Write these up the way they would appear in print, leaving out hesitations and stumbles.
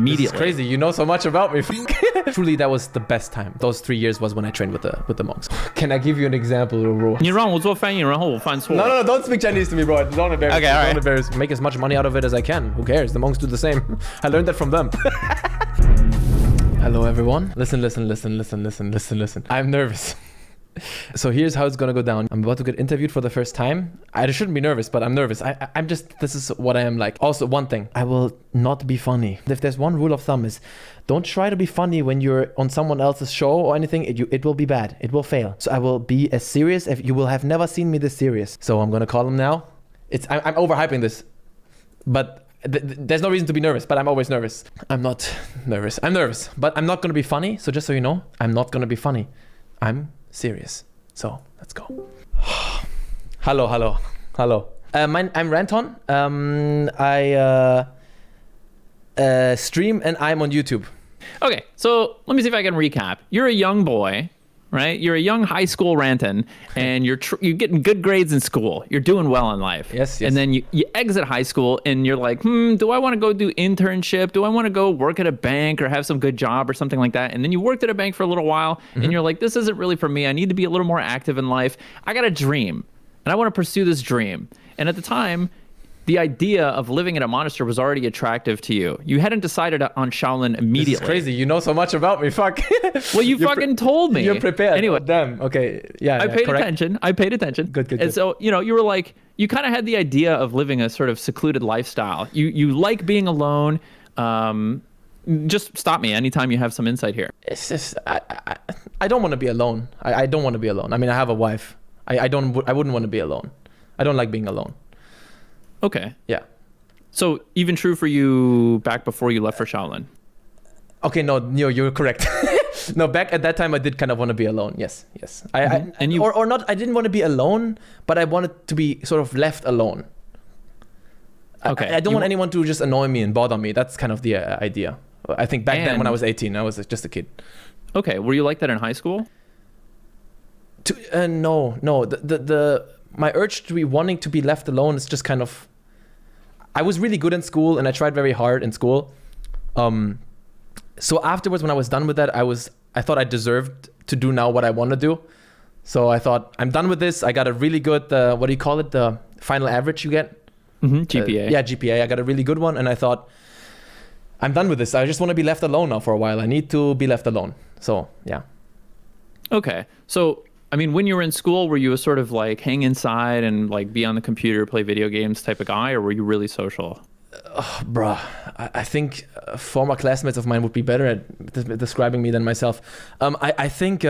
immediately. This is crazy. You know so much about me. Truly, that was the best time. Those 3 years was when I trained with the monks. Can I give you an example, bro? 你让我做翻译，然后我犯错。No, don't speak Chinese to me, bro. Don't embarrass me. Okay, all right. Don't embarrass me. Make as much money out of it as I can. Who cares? The monks do the same. I learned that from them. Hello, everyone. Listen. I'm nervous. So here's how it's gonna go down. I'm about to get interviewed for the first time. I shouldn't be nervous, but I'm nervous. I'm just, this is what I am like. Also, one thing, I will not be funny. If there's one rule of thumb is, don't try to be funny when you're on someone else's show or anything. It will be bad. It will fail. So I will be as serious as you will have never seen me this serious. So I'm gonna call him now. I'm overhyping this, but there's no reason to be nervous, but I'm always nervous. I'm not nervous. I'm nervous, but I'm not gonna be funny. So just so you know, I'm not gonna be funny. I'm serious. So let's go. Hello. I'm Ranton. I stream and I'm on YouTube. Okay, so let me see if I can recap. You're a young boy, right? You're a young high school Ranton, and you're getting good grades in school. You're doing well in life. Yes. And then you exit high school, and you're like, do I want to go do internship? Do I want to go work at a bank or have some good job or something like that? And then you worked at a bank for a little while, and you're like, this isn't really for me. I need to be a little more active in life. I got a dream, and I want to pursue this dream. And at the time, the idea of living in a monastery was already attractive to you. You hadn't decided on Shaolin immediately. This is crazy. You know so much about me. Fuck. Well, you fucking told me. You're prepared. Anyway. Oh, damn. Okay. Yeah. I paid attention. Good. And so, you were like, you kind of had the idea of living a sort of secluded lifestyle. You like being alone. Just stop me anytime you have some insight here. It's just, I don't want to be alone. I don't want to be alone. I mean, I have a wife. I wouldn't want to be alone. I don't like being alone. Okay. Yeah. So even true for you back before you left for Shaolin? Okay, no, you're correct. No, back at that time, I did kind of want to be alone. Yes. I didn't want to be alone, but I wanted to be sort of left alone. Okay. I don't want anyone to just annoy me and bother me. That's kind of the idea. I think back then when I was 18, I was just a kid. Okay. Were you like that in high school? No. My urge to be wanting to be left alone is just kind of, I was really good in school and I tried very hard in school. So afterwards, when I was done with that, I thought I deserved to do now what I want to do. So I thought, I'm done with this. I got a really good, what do you call it? The final average you get? GPA. Yeah, GPA. I got a really good one. And I thought, I'm done with this. I just want to be left alone now for a while. I need to be left alone. So, yeah. Okay. So, I mean, when you were in school, were you a sort of like hang inside and like be on the computer, play video games type of guy, or were you really social? Bruh, I think former classmates of mine would be better at describing me than myself. I think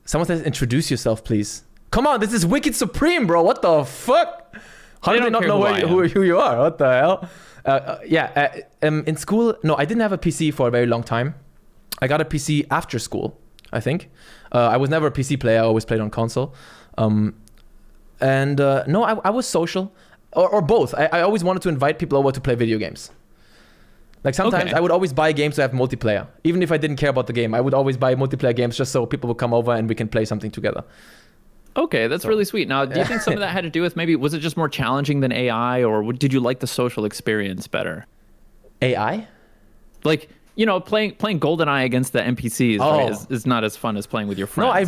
someone says, introduce yourself, please. Come on, this is WickedSupreme, bro. What the fuck? How do they not know who you are? What the hell? In school, no, I didn't have a PC for a very long time. I got a PC after school, I think. I was never a PC player. I always played on console. No, I was social. Or both. I always wanted to invite people over to play video games. Like sometimes I would always buy games to have multiplayer. Even if I didn't care about the game, I would always buy multiplayer games just so people would come over and we can play something together. Okay, that's really sweet. Now, do you think some of that had to do with maybe, was it just more challenging than AI, or did you like the social experience better? AI? Like, playing GoldenEye against the NPCs is not as fun as playing with your friends. No, I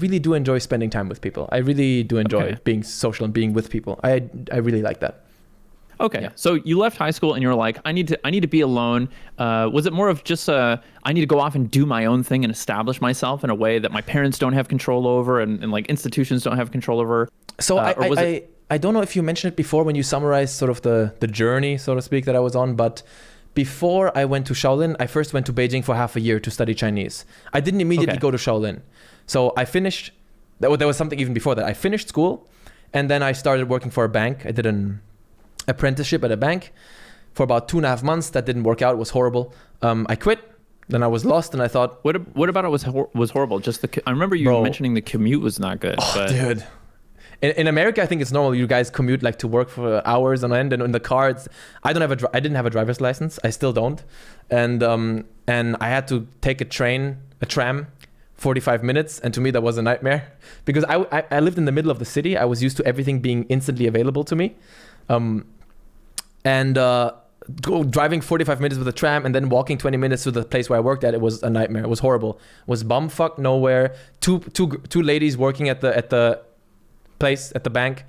really do enjoy spending time with people. I really do enjoy being social and being with people. I really like that. Okay, so you left high school and you're like, I need to be alone. Was it more of just I need to go off and do my own thing and establish myself in a way that my parents don't have control over and like institutions don't have control over? So I don't know if you mentioned it before when you summarized sort of the journey, so to speak, that I was on, but before I went to Shaolin, I first went to Beijing for half a year to study Chinese. I didn't immediately go to Shaolin. So I finished, there was something even before that. I finished school and then I started working for a bank. I did an apprenticeship at a bank for about 2.5 months. That didn't work out. It was horrible. I quit. Then I was lost and I thought... What about it was horrible? Just I remember you mentioning the commute was not good. Oh, dude. In America, I think it's normal. You guys commute like to work for hours on end, and in the car, I didn't have a driver's license. I still don't, and I had to take a tram, 45 minutes, and to me that was a nightmare because I lived in the middle of the city. I was used to everything being instantly available to me, driving 45 minutes with a tram and then walking 20 minutes to the place where I worked at. It was a nightmare. It was horrible. It was bumfuck nowhere. Two ladies working at the place, at the bank,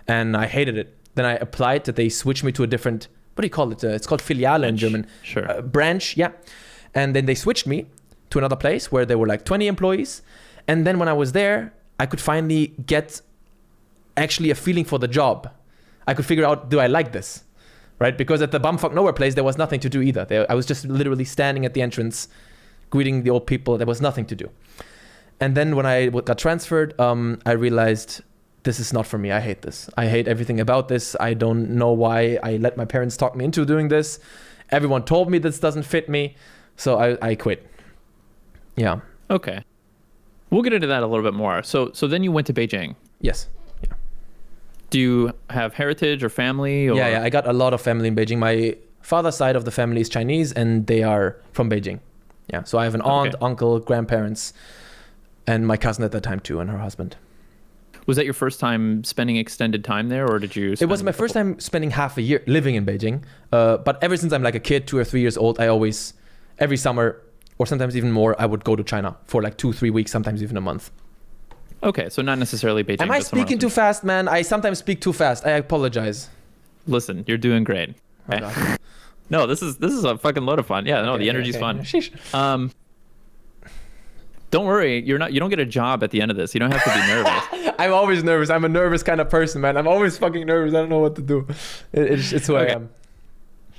and I hated it. Then I applied that they switched me to a different, what do you call it? It's called Filiale in German. Sure. Branch, yeah. And then they switched me to another place where there were like 20 employees. And then when I was there, I could finally get actually a feeling for the job. I could figure out, do I like this? Right? Because at the bumfuck nowhere place, there was nothing to do either. I was just literally standing at the entrance, greeting the old people. There was nothing to do. And then when I got transferred, I realized this is not for me. I hate this. I hate everything about this. I don't know why I let my parents talk me into doing this. Everyone told me this doesn't fit me. So I quit. Yeah. Okay. We'll get into that a little bit more. So then you went to Beijing. Yes. Yeah. Do you have heritage or family? Or? Yeah. I got a lot of family in Beijing. My father's side of the family is Chinese and they are from Beijing. Yeah. So I have an aunt, uncle, grandparents, and my cousin at that time too, and her husband. Was that your first time spending extended time there, or did you? It was my first time spending half a year living in Beijing. But ever since I'm like a kid, 2 or 3 years old, I always, every summer, or sometimes even more, I would go to China for like 2-3 weeks, sometimes even a month. Okay, so not necessarily Beijing. Am I speaking too fast, man? I sometimes speak too fast. I apologize. Listen, you're doing great. Okay. Oh, No, this is a fucking load of fun. Yeah, no, the energy's fun. Sheesh. Don't worry, you don't get a job at the end of this. You don't have to be nervous. I'm always nervous. I'm a nervous kind of person, man. I'm always fucking nervous. I don't know what to do. It's who I am.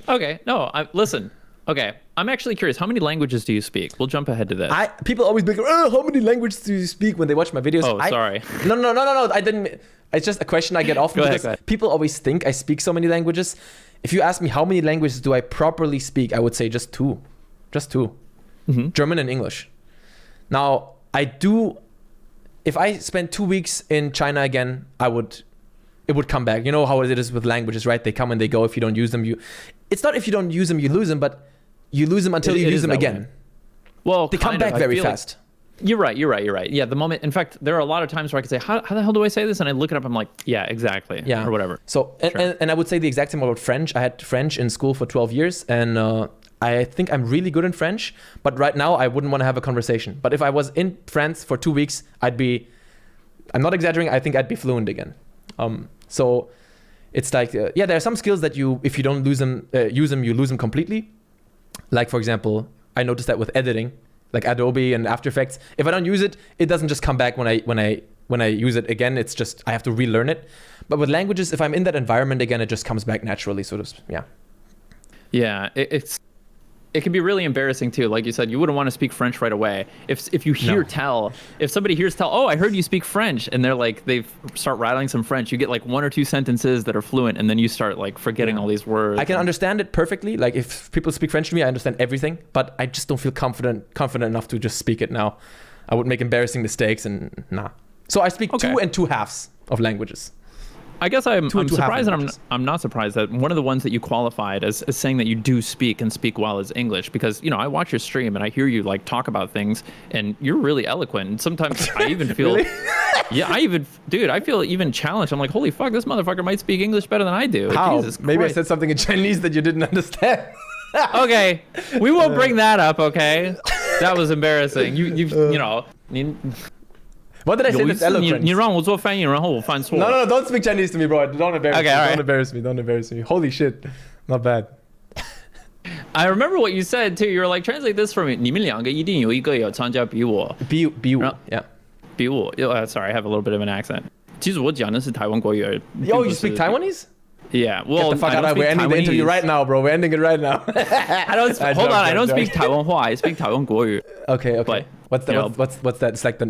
Okay, no, listen. Okay, I'm actually curious. How many languages do you speak? We'll jump ahead to this. People always be like, oh, how many languages do you speak when they watch my videos? Oh, sorry. No. I didn't. It's just a question I get often Go because ahead. people always think I speak so many languages. If you ask me how many languages do I properly speak, I would say just two. Just two. Mm-hmm. German and English. Now, if I spend 2 weeks in China again, it would come back. You know how it is with languages, right? They come and they go. If you don't use them, it's not if you don't use them, you lose them, but you lose them until you use them again. Way. Well, they come back very fast. You're right. Yeah, the moment, in fact, there are a lot of times where I could say, how the hell do I say this? And I look it up, I'm like, yeah, exactly. Yeah. Or whatever. So, and I would say the exact same about French. I had French in school for 12 years and I think I'm really good in French, but right now I wouldn't want to have a conversation. But if I was in France for 2 weeks, I'm not exaggerating, I think I'd be fluent again. So it's like, there are some skills that if you don't use them, you lose them completely. Like, for example, I noticed that with editing, like Adobe and After Effects. If I don't use it, it doesn't just come back when I use it again. It's just, I have to relearn it. But with languages, if I'm in that environment again, it just comes back naturally, sort of, yeah. Yeah, it can be really embarrassing too. Like you said, you wouldn't want to speak French right away. If you hear if somebody hears tell, oh, I heard you speak French, and they're like, they start rattling some French, you get like 1 or 2 sentences that are fluent, and then you start like forgetting all these words. I can understand it perfectly. Like if people speak French to me, I understand everything, but I just don't feel confident enough to just speak it now. I would make embarrassing mistakes and nah. So I speak 2 and 2 halves of languages. I guess I'm surprised, and I'm not surprised that one of the ones that you qualified as saying that you do speak and speak well is English, because I watch your stream and I hear you like talk about things and you're really eloquent. And sometimes I even feel, Really? I feel even challenged. I'm like, holy fuck, this motherfucker might speak English better than I do. How? Jesus Maybe Christ. I said something in Chinese that you didn't understand. Okay, we won't bring that up. Okay, that was embarrassing. What did I say that's eloquent? 你让我做翻译，然后我犯错。 No, don't speak Chinese to me, bro. Don't embarrass me. all right. Don't embarrass me. Holy shit. Not bad. I remember what you said too. You were like, translate this for me. 你们两个一定有一个有参加比我 Yeah. 比我 sorry, I have a little bit of an accent. 其实我讲的是台湾国语。 Yo, you speak Taiwanese? Yeah. Well, Get the fuck I out don't of here. We're speak ending the interview Taiwanese. right now, bro. We're ending it right now. I don't speak 台湾话. I speak 台湾国语. Okay. But, what's that? It's like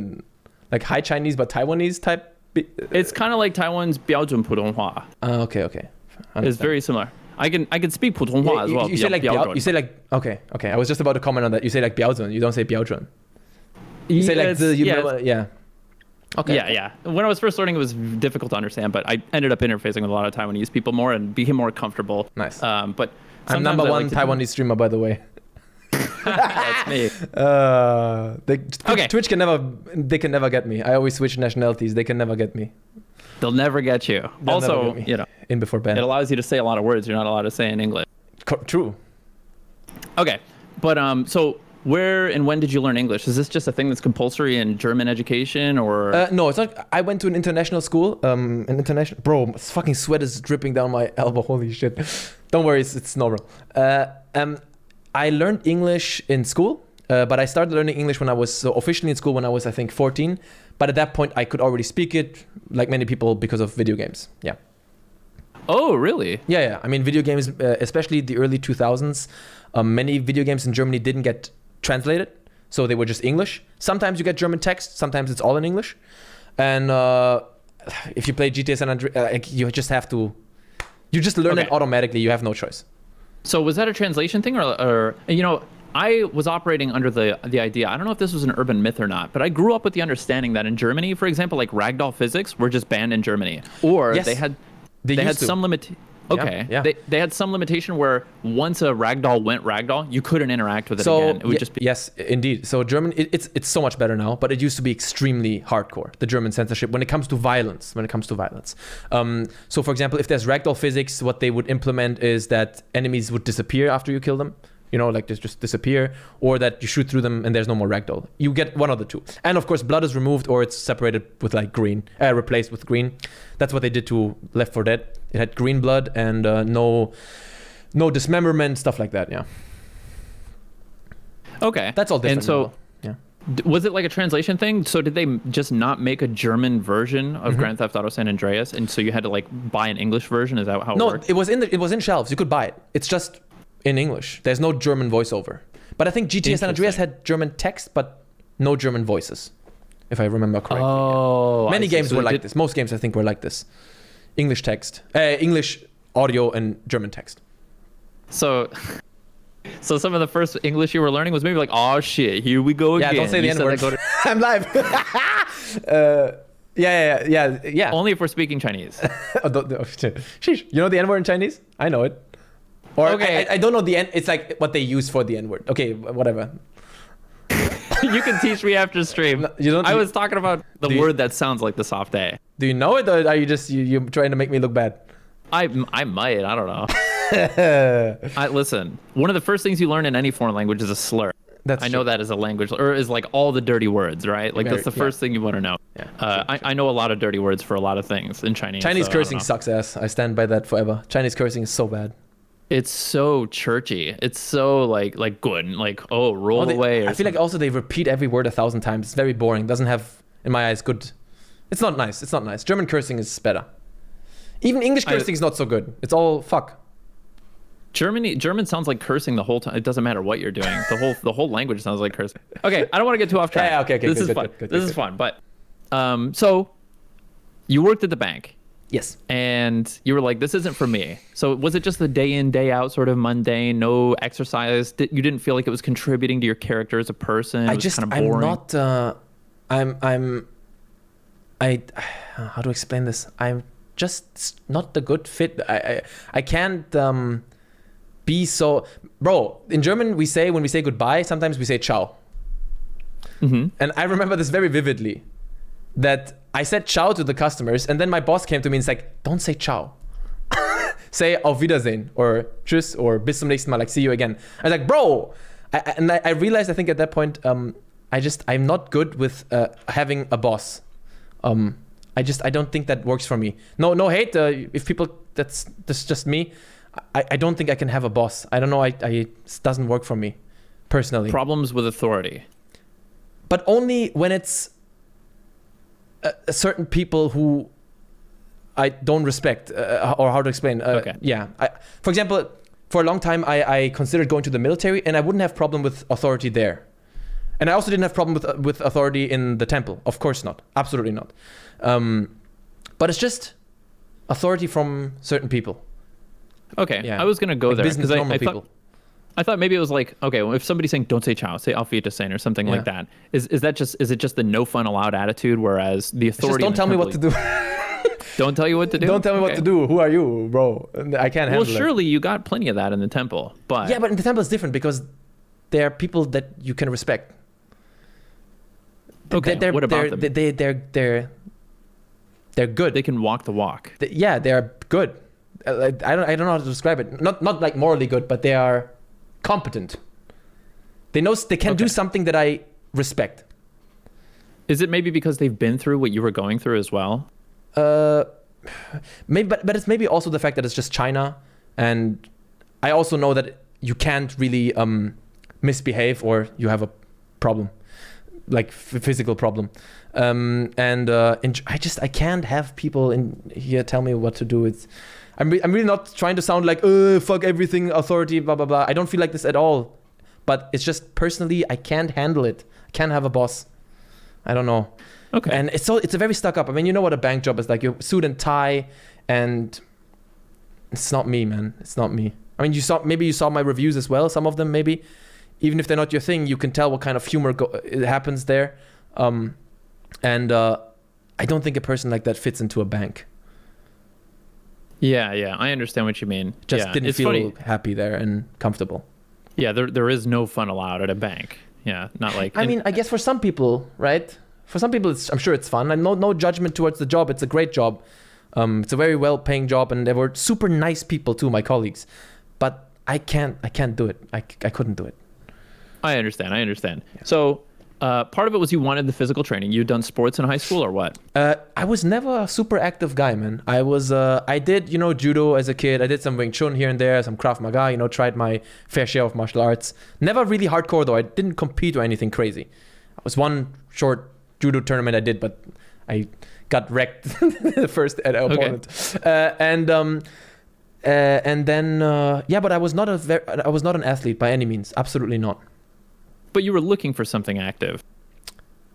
like high Chinese but Taiwanese type? It's kind of like Taiwan's 标准普通话. Okay. It's very similar. I can speak 普通话 as well. You say like you say like okay. I was just about to comment on that. You say like 标准. You don't say 标准. You say like yeah. Okay. Yeah. When I was first learning, it was difficult to understand, but I ended up interfacing with a lot of Taiwanese people more and became more comfortable. Nice. But I'm number one Taiwanese streamer, by the way. That's me. Twitch can never get me. I always switch nationalities. They can never get me. They'll never get you. They'll also, never get me. In before Ben. it allows you to say a lot of words you're not allowed to say in English. True. Okay, but so where and when did you learn English? Is this just a thing that's compulsory in German education, or? No, it's not. I went to an international school. Bro, fucking sweat is dripping down my elbow. Holy shit! Don't worry, it's normal. I learned English in school, but I started learning English when I was officially in school when I was, I think, 14. But at that point, I could already speak it, like many people, because of video games. Yeah. Oh, really? Yeah. I mean, video games, especially the early 2000s, many video games in Germany didn't get translated, so they were just English. Sometimes you get German text, sometimes it's all in English. And if you play GTA San Andreas, you just have to, you just learn it automatically. You have no choice. So was that a translation thing, or you know, I was operating under the idea, I don't know if this was an urban myth or not, but I grew up with the understanding that in Germany, for example, like ragdoll physics were just banned in Germany, or yes, they had some limit. Okay. Yeah. They had some limitation where once a ragdoll went ragdoll, you couldn't interact with it again. It would just be. Yes, indeed. So German, it's so much better now, but it used to be extremely hardcore, the German censorship, when it comes to violence. So for example, if there's ragdoll physics, what they would implement is that enemies would disappear after you kill them. You know, like just disappear, or that you shoot through them and there's no more ragdoll. You get one of the two. And of course, blood is removed or it's separated with like green, replaced with green. That's what they did to Left 4 Dead. It had green blood and no dismemberment, stuff like that. Yeah. Okay. That's all different. And so, yeah. Was it like a translation thing? So did they just not make a German version of Grand Theft Auto San Andreas, and so you had to like buy an English version? Is that how it worked? No, it was in shelves. You could buy it. It's just in English. There's no German voiceover. But I think GTA San Andreas had German text, but no German voices, if I remember correctly. Oh, many games were like this. Most games, I think, were like this. English text, English audio, and German text. So some of the first English you were learning was maybe like, oh shit, here we go again. Yeah, don't say the N-word. I'm live. Yeah. Only if we're speaking Chinese. Sheesh. You know the N-word in Chinese? I know it. Or okay. I don't know the N. It's like what they use for the N-word. Okay, whatever. You can teach me after stream. No, you don't. I was talking about the word that sounds like the soft A. Do you know it, or are you just you trying to make me look bad? I might. I don't know. Listen. One of the first things you learn in any foreign language is a slur. I know that as a language, or is like all the dirty words, right? Like that's the first thing you want to know. Yeah. I know a lot of dirty words for a lot of things in Chinese. Chinese cursing sucks ass. I stand by that forever. Chinese cursing is so bad. It's so churchy. It's so like good, like roll away. I feel like also they repeat every word 1,000 times. It's very boring. It doesn't have, in my eyes, good. It's not nice. German cursing is better. Even English cursing is not so good. It's all fuck. German sounds like cursing the whole time. It doesn't matter what you're doing. The whole language sounds like cursing. Okay, I don't want to get too off track. Yeah, okay. This is fun. This is fun. But so you worked at the bank. Yes. And you were like, this isn't for me. So was it just the day in, day out sort of mundane, no exercise? You didn't feel like it was contributing to your character as a person? It was kind of boring? How to explain this? I'm just not the good fit. I can't be so... Bro, in German, when we say goodbye, sometimes we say ciao. Mm-hmm. And I remember this very vividly, that I said ciao to the customers, and then my boss came to me and was like, don't say ciao. Say auf Wiedersehen, or tschüss, or bis zum nächsten Mal, like see you again. I was like, bro! I realized, I think at that point, I'm not good with having a boss. I don't think that works for me. No hate, if people, that's just me. I don't think I can have a boss. I don't know, it doesn't work for me, personally. Problems with authority. But only when it's certain people who I don't respect, or how to explain. Okay. Yeah. For example, for a long time, I considered going to the military, and I wouldn't have problem with authority there. And I also didn't have problem with authority in the temple. Of course not. Absolutely not. But it's just authority from certain people. Okay. Yeah. I was going to go like there. Business normal people. I thought maybe it was like, okay, well, if somebody's saying don't say ciao, say auf Wiedersehen or something like that. Is it just the no fun allowed attitude, whereas the authority... Just don't tell me what to do. Don't tell you what to do? Don't tell me what to do. Who are you, bro? I can't handle it. Well, surely you got plenty of that in the temple, but... Yeah, but in the temple it's different because there are people that you can respect. Okay, what about them? They're good. They can walk the walk. They are good. I don't know how to describe it. Not like morally good, but they are competent. They know they can do something that I respect. Is it maybe because they've been through what you were going through as well? Maybe, but it's maybe also the fact that it's just China, and I also know that you can't really misbehave or you have a problem, like physical problem. I can't have people in here tell me what to do. I'm really not trying to sound like fuck everything, authority, blah blah blah. I don't feel like this at all. But it's just personally, I can't handle it. I can't have a boss. I don't know. Okay. And it's a very stuck up. I mean, you know what a bank job is like. Your suit and tie, and it's not me, man. It's not me. I mean, maybe you saw my reviews as well. Some of them, maybe, even if they're not your thing, you can tell what kind of humor happens there. I don't think a person like that fits into a bank. Yeah, I understand what you mean. Just didn't feel happy there and comfortable. Yeah, there is no fun allowed at a bank. Yeah, not like... I mean, I guess for some people, right? For some people, I'm sure it's fun. And no judgment towards the job. It's a great job. It's a very well-paying job, and they were super nice people too, my colleagues. But I can't do it. I couldn't do it. I understand. Yeah. So part of it was you wanted the physical training. You'd done sports in high school or what? I was never a super active guy, man. I did, judo as a kid. I did some Wing Chun here and there, some Krav Maga, tried my fair share of martial arts. Never really hardcore though. I didn't compete or anything crazy. It was one short judo tournament I did, but I got wrecked the first opponent. But I was not an athlete by any means. Absolutely not. But you were looking for something active.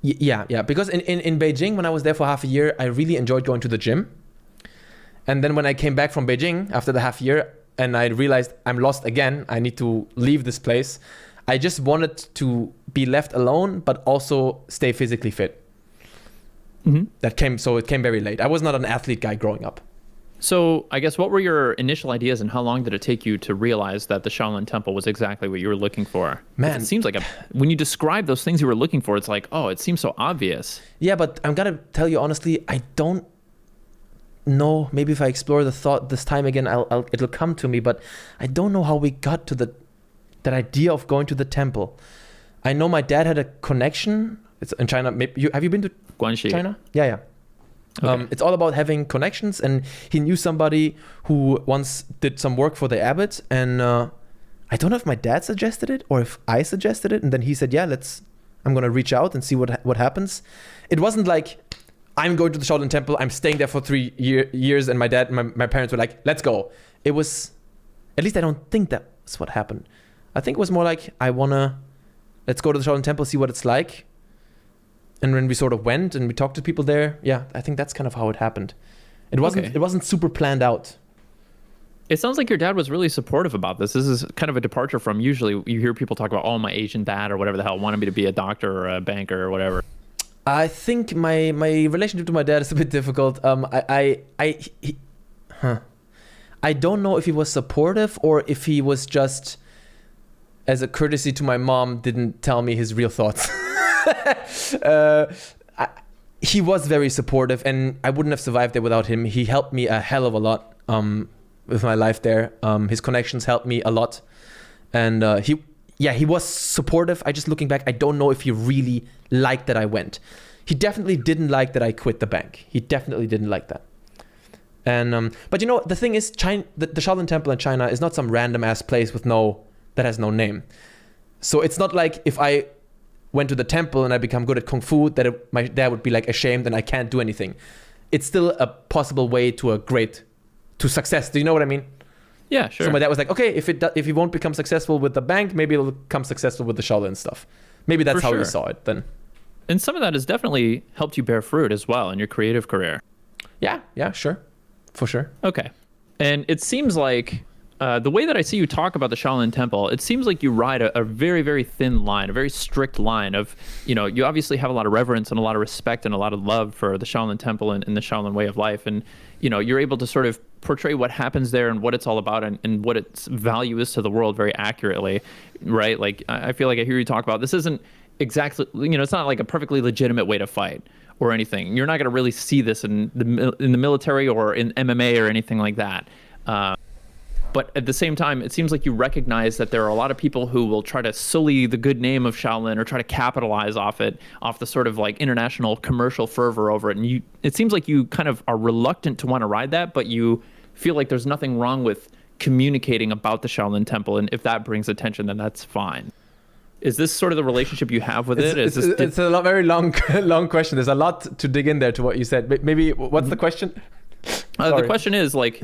Yeah. Because in Beijing, when I was there for half a year, I really enjoyed going to the gym. And then when I came back from Beijing after the half year and I realized I'm lost again, I need to leave this place. I just wanted to be left alone, but also stay physically fit. Mm-hmm. It came very late. I was not an athlete guy growing up. So I guess what were your initial ideas and how long did it take you to realize that the Shaolin Temple was exactly what you were looking for? Man, it seems like when you describe those things you were looking for, it's like, oh, it seems so obvious. Yeah, but I'm going to tell you honestly, I don't know. Maybe if I explore the thought this time again, it'll come to me, but I don't know how we got to that idea of going to the temple. I know my dad had a connection. It's in China. Have you been to Guangxi? China? Yeah. Okay. It's all about having connections, and he knew somebody who once did some work for the abbot, and I don't know if my dad suggested it or if I suggested it, and then he said, yeah, I'm gonna reach out and see what happens. It wasn't like I'm going to the Shaolin Temple, I'm staying there for 3 years, and my dad and my parents were like, let's go. It was, at least I don't think that's what happened. I think it was more like, let's go to the Shaolin Temple, see what it's like. And when we sort of went and we talked to people there, yeah, I think that's kind of how it happened. It wasn't super planned out. It sounds like your dad was really supportive about this. This is kind of a departure from usually you hear people talk about, oh, my Asian dad or whatever the hell wanted me to be a doctor or a banker or whatever. I think my relationship to my dad is a bit difficult. I don't know if he was supportive or if he was just, as a courtesy to my mom, didn't tell me his real thoughts. He was very supportive, and I wouldn't have survived there without him. He helped me a hell of a lot with my life there. His connections helped me a lot, and he was supportive. I just looking back, I don't know if he really liked that I went. He definitely didn't like that I quit the bank. He definitely didn't like that. And but the thing is, China, the Shaolin Temple in China is not some random ass place that has no name. So it's not like if I went to the temple and I become good at Kung Fu, my dad would be like ashamed and I can't do anything. It's still a possible way to success. Do you know what I mean? Yeah, sure. So my dad was like, okay, if he won't become successful with the bank, maybe it'll become successful with the Shaolin stuff. Maybe that's how he saw it then. And some of that has definitely helped you bear fruit as well in your creative career. Yeah, sure. For sure. Okay. And it seems like the way that I see you talk about the Shaolin Temple, it seems like you ride a very, very thin line, a very strict line of, you obviously have a lot of reverence and a lot of respect and a lot of love for the Shaolin Temple and the Shaolin way of life. And, you're able to sort of portray what happens there and what it's all about and what its value is to the world very accurately, right? Like, I feel like I hear you talk about this isn't exactly, it's not like a perfectly legitimate way to fight or anything. You're not going to really see this in the military or in MMA or anything like that. But at the same time, it seems like you recognize that there are a lot of people who will try to sully the good name of Shaolin or try to capitalize off the sort of like international commercial fervor over it. And it seems like you kind of are reluctant to want to ride that, but you feel like there's nothing wrong with communicating about the Shaolin Temple. And if that brings attention, then that's fine. Is this sort of the relationship you have with it? It's a very long question. There's a lot to dig in there to what you said. Maybe what's the question? The question is like,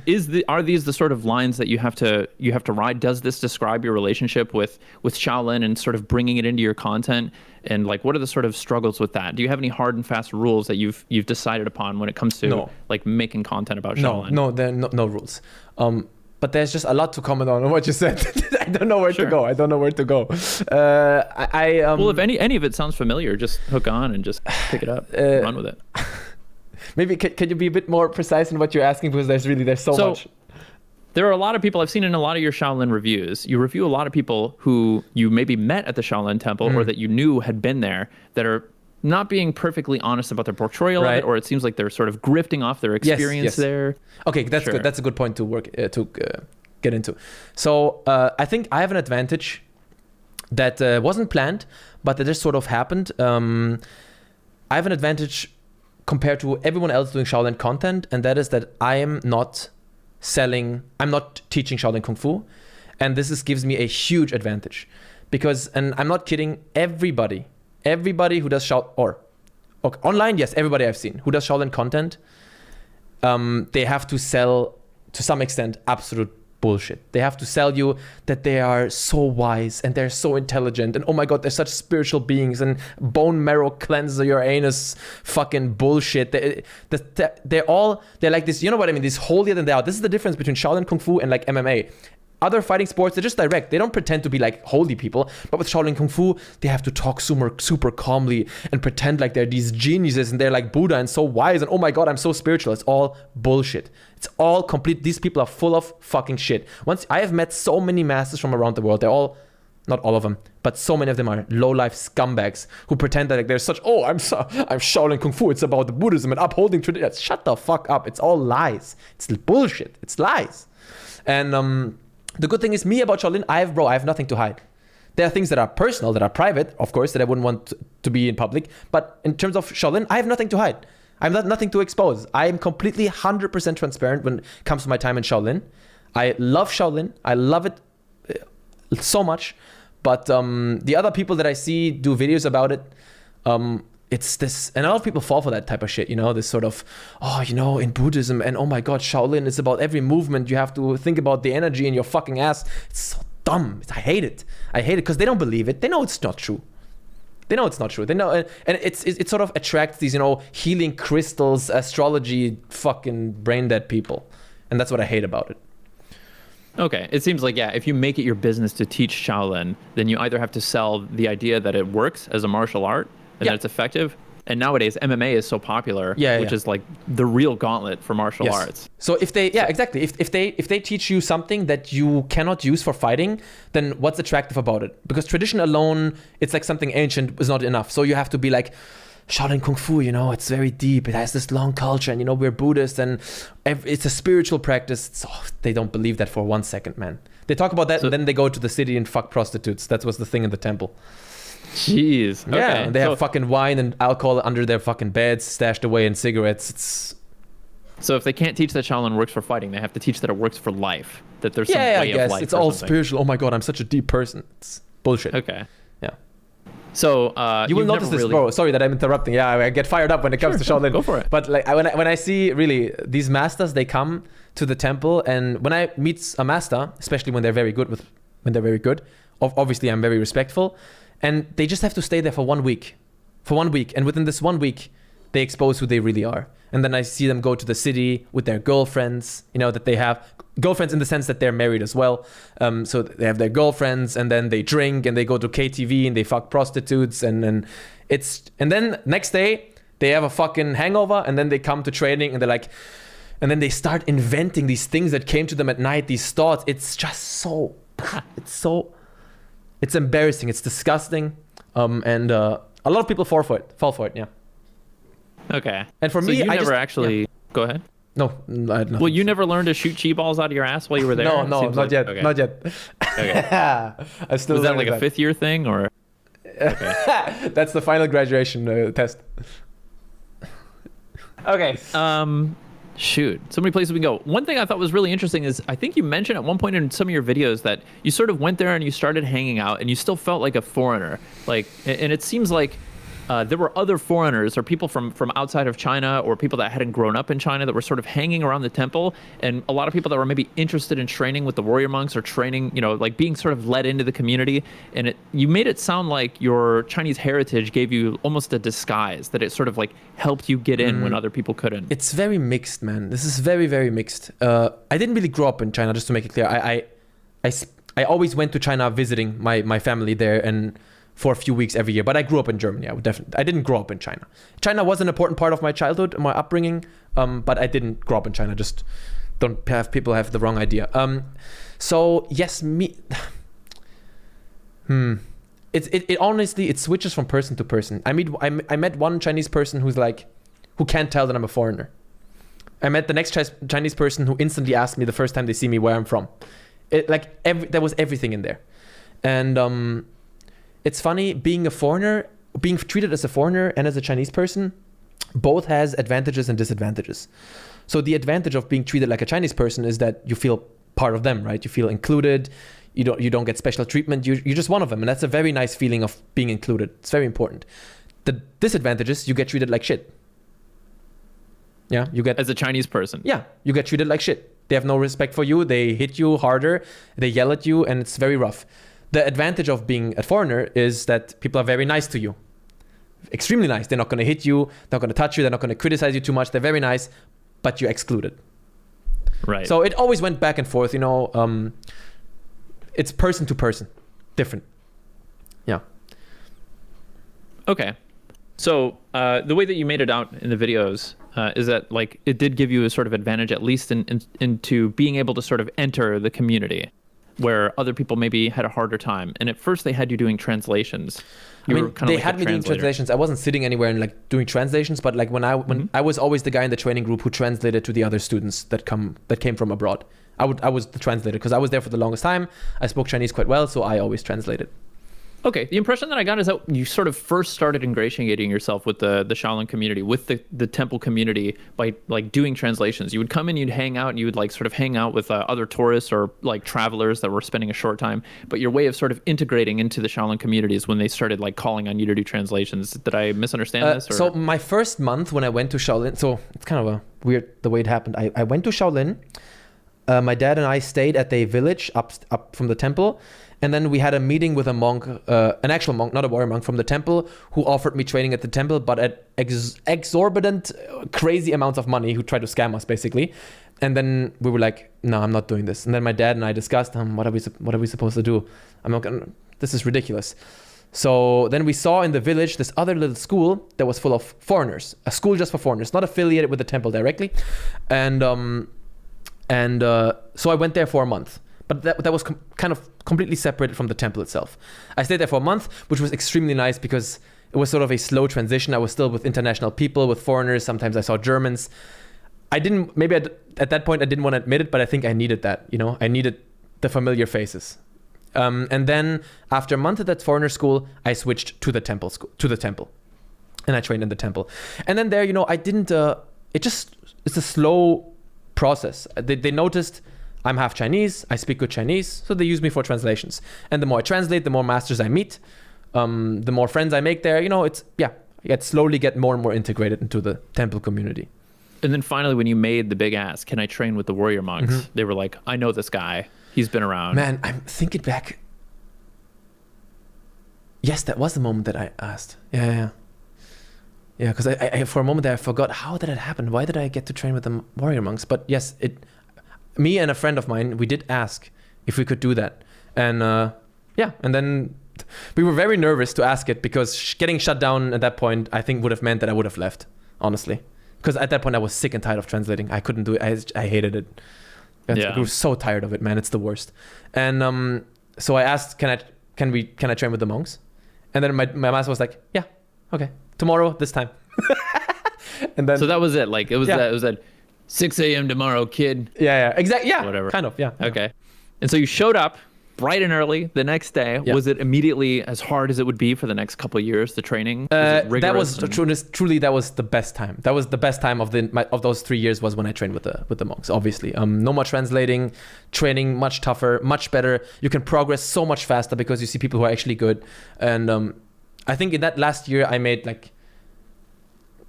are these the sort of lines that you have to ride? Does this describe your relationship with Shaolin and sort of bringing it into your content? And like, what are the sort of struggles with that? Do you have any hard and fast rules that you've decided upon when it comes to like making content about Shaolin? No, there are no rules. But there's just a lot to comment on what you said. I don't know where to go. Well, if any of it sounds familiar, just hook on and just pick it up, run with it. Maybe can you be a bit more precise in what you're asking, because there's so much. There are a lot of people I've seen in a lot of your Shaolin reviews. You review a lot of people who you maybe met at the Shaolin Temple or that you knew had been there that are not being perfectly honest about their portrayal of it, or it seems like they're sort of grifting off their experience there. Okay, that's good. That's a good point to get into. So I think I have an advantage that wasn't planned, but that just sort of happened. I have an advantage compared to everyone else doing Shaolin content, and that is that I'm not teaching Shaolin Kung Fu, and this gives me a huge advantage, because, and I'm not kidding, everybody who does online, yes, everybody I've seen who does Shaolin content, they have to sell, to some extent, absolute bullshit. They have to sell you that they are so wise and they're so intelligent and oh my god, they're such spiritual beings and bone marrow cleanser your anus fucking bullshit. They're like this, you know what I mean, this holier than thou. This is the difference between Shaolin Kung Fu and like MMA. Other fighting sports, they're just direct. They don't pretend to be like holy people. But with Shaolin Kung Fu, they have to talk super calmly and pretend like they're these geniuses and they're like Buddha and so wise and oh my god, I'm so spiritual. It's all bullshit. It's all complete. These people are full of fucking shit. I have met so many masters from around the world. They're all, not all of them, but so many of them are low-life scumbags who pretend that like they're such, I'm Shaolin Kung Fu. It's about the Buddhism and upholding tradition. Shut the fuck up. It's all lies. It's bullshit. It's lies. And the good thing is, me about Shaolin, I have nothing to hide. There are things that are personal, that are private, of course, that I wouldn't want to be in public. But in terms of Shaolin, I have nothing to hide. I have nothing to expose. I am completely 100% transparent when it comes to my time in Shaolin. I love Shaolin. I love it so much. But the other people that I see do videos about it, it's this, and a lot of people fall for that type of shit, this sort of, in Buddhism, and oh my god, Shaolin is about every movement. You have to think about the energy in your fucking ass. It's so dumb. I hate it because they don't believe it. They know it's not true. They know, and it sort of attracts these, healing crystals, astrology, fucking brain dead people. And that's what I hate about it. Okay, it seems like, if you make it your business to teach Shaolin, then you either have to sell the idea that it works as a martial art, and that it's effective. And nowadays MMA is so popular, which is like the real gauntlet for martial arts. So if they, exactly. If they teach you something that you cannot use for fighting, then what's attractive about it? Because tradition alone, it's like something ancient, is not enough. So you have to be like, Shaolin Kung Fu, it's very deep. It has this long culture, and we're Buddhist, and it's a spiritual practice. They don't believe that for 1 second, man. They talk about that, and then they go to the city and fuck prostitutes. That was the thing in the temple. Jeez. Okay. Yeah, and they have fucking wine and alcohol under their fucking beds, stashed away, and cigarettes. So if they can't teach that Shaolin works for fighting, they have to teach that it works for life. That there's some way of life. It's all spiritual. Oh my god, I'm such a deep person. It's bullshit. Okay. Yeah. So you will notice this, bro. Sorry that I'm interrupting. Yeah, I get fired up when it comes to Shaolin. Go for it. But like when I see really these masters, they come to the temple, and when I meet a master, especially when they're very good, obviously I'm very respectful. And they just have to stay there for 1 week. And within this 1 week, they expose who they really are. And then I see them go to the city with their girlfriends, that they have girlfriends in the sense that they're married as well. So they have their girlfriends, and then they drink and they go to KTV and they fuck prostitutes. And then next day they have a fucking hangover, and then they come to training and they're like, and then they start inventing these things that came to them at night, these thoughts. It's just so, it's embarrassing. It's disgusting. And a lot of people fall for it. Yeah. Okay. And for me, I never actually. Go ahead. No, I had nothing. Well, you never learned to shoot chi balls out of your ass while you were there? No, Seems not like- yet. okay. Not yet. Okay. I still Was that learning like a 5th year thing or? Okay. That's the final graduation test. Okay. Shoot, so many places we can go. One thing I thought was really interesting is I think you mentioned at one point in some of your videos that you sort of went there and you started hanging out and you still felt like a foreigner. Like, and it seems like there were other foreigners or people from outside of China or people that hadn't grown up in China that were sort of hanging around the temple, and a lot of people that were maybe interested in training with the warrior monks or training, you know, like being sort of led into the community. And you made it sound like your Chinese heritage gave you almost a disguise, that it sort of like helped you get in when other people couldn't. It's very mixed, man. This is very, very mixed. I didn't really grow up in China, just to make it clear. I always went to China visiting my family there and for a few weeks every year. But I grew up in Germany. I didn't grow up in China. China was an important part of my childhood, my upbringing, but I didn't grow up in China. Just don't have people have the wrong idea. So yes, It honestly, it switches from person to person. I met one Chinese person who can't tell that I'm a foreigner. I met the next Chinese person who instantly asked me the first time they see me where I'm from. There was everything in there. And it's funny, being a foreigner, being treated as a foreigner and as a Chinese person, both has advantages and disadvantages. So the advantage of being treated like a Chinese person is that you feel part of them, right? You feel included. You don't get special treatment. You're just one of them. And that's a very nice feeling of being included. It's very important. The disadvantage is you get treated like shit. Yeah, you get... As a Chinese person. Yeah, you get treated like shit. They have no respect for you. They hit you harder. They yell at you, and it's very rough. The advantage of being a foreigner is that people are very nice to you. Extremely nice. They're not going to hit you. They're not going to touch you. They're not going to criticize you too much. They're very nice, but you're excluded. Right. So it always went back and forth, you know. It's person to person. Different. Yeah. Okay. So the way that you made it out in the videos is that like it did give you a sort of advantage, at least into being able to sort of enter the community where other people maybe had a harder time. And at first they had you doing translations. They had me doing translations. I wasn't sitting anywhere and like doing translations, but like when I was always the guy in the training group who translated to the other students that came from abroad. I was the translator because I was there for the longest time. I spoke Chinese quite well, so I always translated. Okay, the impression that I got is that you sort of first started ingratiating yourself with the Shaolin community, with the temple community by like doing translations. You would come in, you'd hang out, and you would like sort of hang out with other tourists or like travelers that were spending a short time. But your way of sort of integrating into the Shaolin community is when they started like calling on you to do translations. Did I misunderstand this? Or? So my first month when I went to Shaolin, so it's kind of a weird the way it happened. I went to Shaolin. My dad and I stayed at a village up from the temple. And then we had a meeting with a monk, an actual monk, not a warrior monk from the temple, who offered me training at the temple, but at exorbitant, crazy amounts of money, who tried to scam us basically. And then we were like, no, I'm not doing this. And then my dad and I discussed, what are we supposed to do? I'm not gonna, this is ridiculous. So then we saw in the village this other little school that was full of foreigners, a school just for foreigners, not affiliated with the temple directly. And so I went there for a month. But that was kind of completely separated from the temple itself. I stayed there for a month, which was extremely nice because it was sort of a slow transition. I was still with international people, with foreigners. Sometimes I saw Germans. At that point, I didn't want to admit it, but I think I needed that. You know, I needed the familiar faces. And then after a month at that foreigner school, I switched to the temple and I trained in the temple. And then there, you know, I didn't. It's a slow process. They noticed I'm half Chinese, I speak good Chinese, so they use me for translations. And the more I translate, the more masters I meet, the more friends I make there. You know, I slowly get more and more integrated into the temple community. And then finally, when you made the big ask, can I train with the warrior monks? They were like, I know this guy. He's been around. Man, I'm thinking back. Yes, that was the moment that I asked. Yeah, because I for a moment there, I forgot, how did it happen? Why did I get to train with the warrior monks? But yes, me and a friend of mine, we did ask if we could do that. And and then we were very nervous to ask it because getting shut down at that point, I think would have meant that I would have left, honestly. Because at that point I was sick and tired of translating. I couldn't do it. I hated it. I grew so tired of it, man. It's the worst. And so I asked, can I train with the monks? And then my master was like, yeah, okay, tomorrow, this time. And then so that was it. Like it was that 6 a.m. tomorrow, kid. Yeah, exactly. Yeah, Whatever. kind of. Yeah. Okay. And so you showed up bright and early the next day. Yeah. Was it immediately as hard as it would be for the next couple of years, the training? Was it That was rigorous truly that was the best time. That was the best time of those 3 years was when I trained with the monks. Obviously, no more translating, training much tougher, much better. You can progress so much faster because you see people who are actually good. And I think in that last year I made like,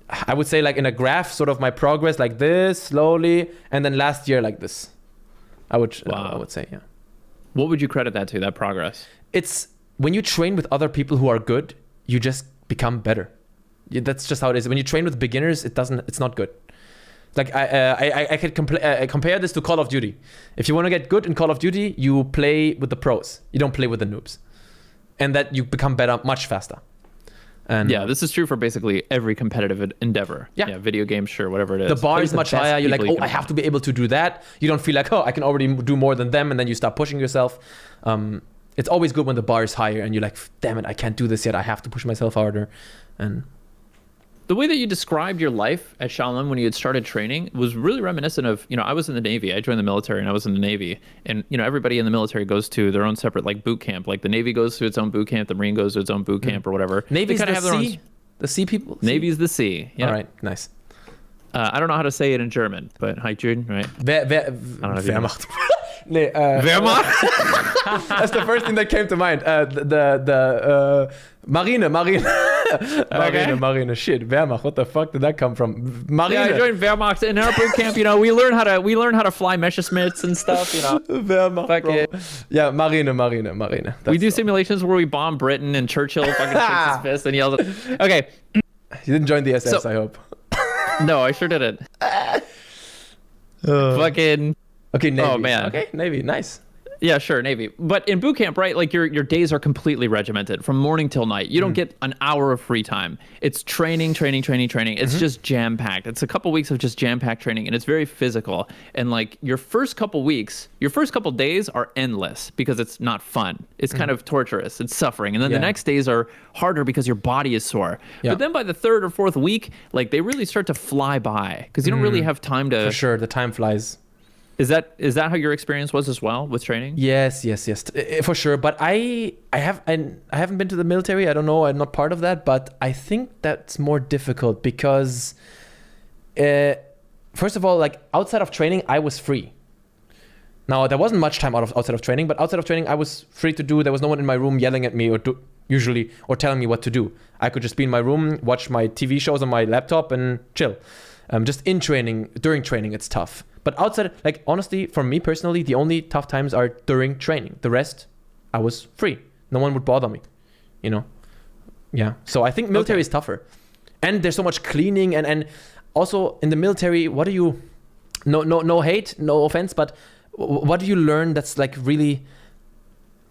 I would say like in a graph, sort of my progress like this slowly, and then last year like this. I would say, yeah. What would you credit that to, that progress? It's when you train with other people who are good, you just become better. That's just how it is. When you train with beginners, it's not good. Like I could compare this to Call of Duty. If you want to get good in Call of Duty, you play with the pros. You don't play with the noobs. And that you become better much faster. And yeah, this is true for basically every competitive endeavor. Yeah, video games, sure, whatever it is. The bar is much higher. You're like, oh, I have to be able to do that. You don't feel like, oh, I can already do more than them, and then you start pushing yourself. It's always good when the bar is higher and you're like, damn it, I can't do this yet. I have to push myself harder. And the way that you described your life at Shaolin when you had started training was really reminiscent of, I was in the Navy. I joined the military and I was in the Navy. And, everybody in the military goes to their own separate like boot camp. Like the Navy goes to its own boot camp, the Marine goes to its own boot camp or whatever. Navy's the sea people? Navy's the sea. Yeah. All right, nice. I don't know how to say it in German, but hi, Jude, right? Wehrmacht. Wehrmacht? That's the first thing that came to mind. The Marine. Okay. Marine. Shit, Wehrmacht. What the fuck did that come from? Marine. Yeah, I joined Wehrmacht in our boot camp. We learn how to fly Messerschmitts and stuff. Wehrmacht, bro. Yeah, Marine. We do simulations where we bomb Britain and Churchill fucking shakes his fist and yells. Okay. You didn't join the SS, I hope. No, I sure didn't. Fucking. Okay, Navy. Oh man. Okay, Navy. Nice. Yeah, sure, Navy. But in boot camp, right, like your days are completely regimented from morning till night. You don't get an hour of free time. It's training. It's just jam-packed. It's a couple weeks of just jam-packed training, and it's very physical. And like your first couple days are endless because it's not fun. It's kind of torturous. It's suffering. And then the next days are harder because your body is sore. Yeah. But then by the third or fourth week, like they really start to fly by because you don't really have time to... For sure, the time flies. Is that how your experience was as well with training? Yes, for sure. But I haven't been to the military. I don't know. I'm not part of that. But I think that's more difficult because, first of all, like outside of training, I was free. Now there wasn't much time outside of training, but outside of training, I was free to do. There was no one in my room yelling at me or telling me what to do. I could just be in my room, watch my TV shows on my laptop, and chill. Just in training, during training, it's tough. But outside, like honestly, for me personally, the only tough times are during training. The rest, I was free. No one would bother me, Yeah. So I think military is tougher. And there's so much cleaning and also in the military, what do you, no hate, no offense, but what do you learn that's like really,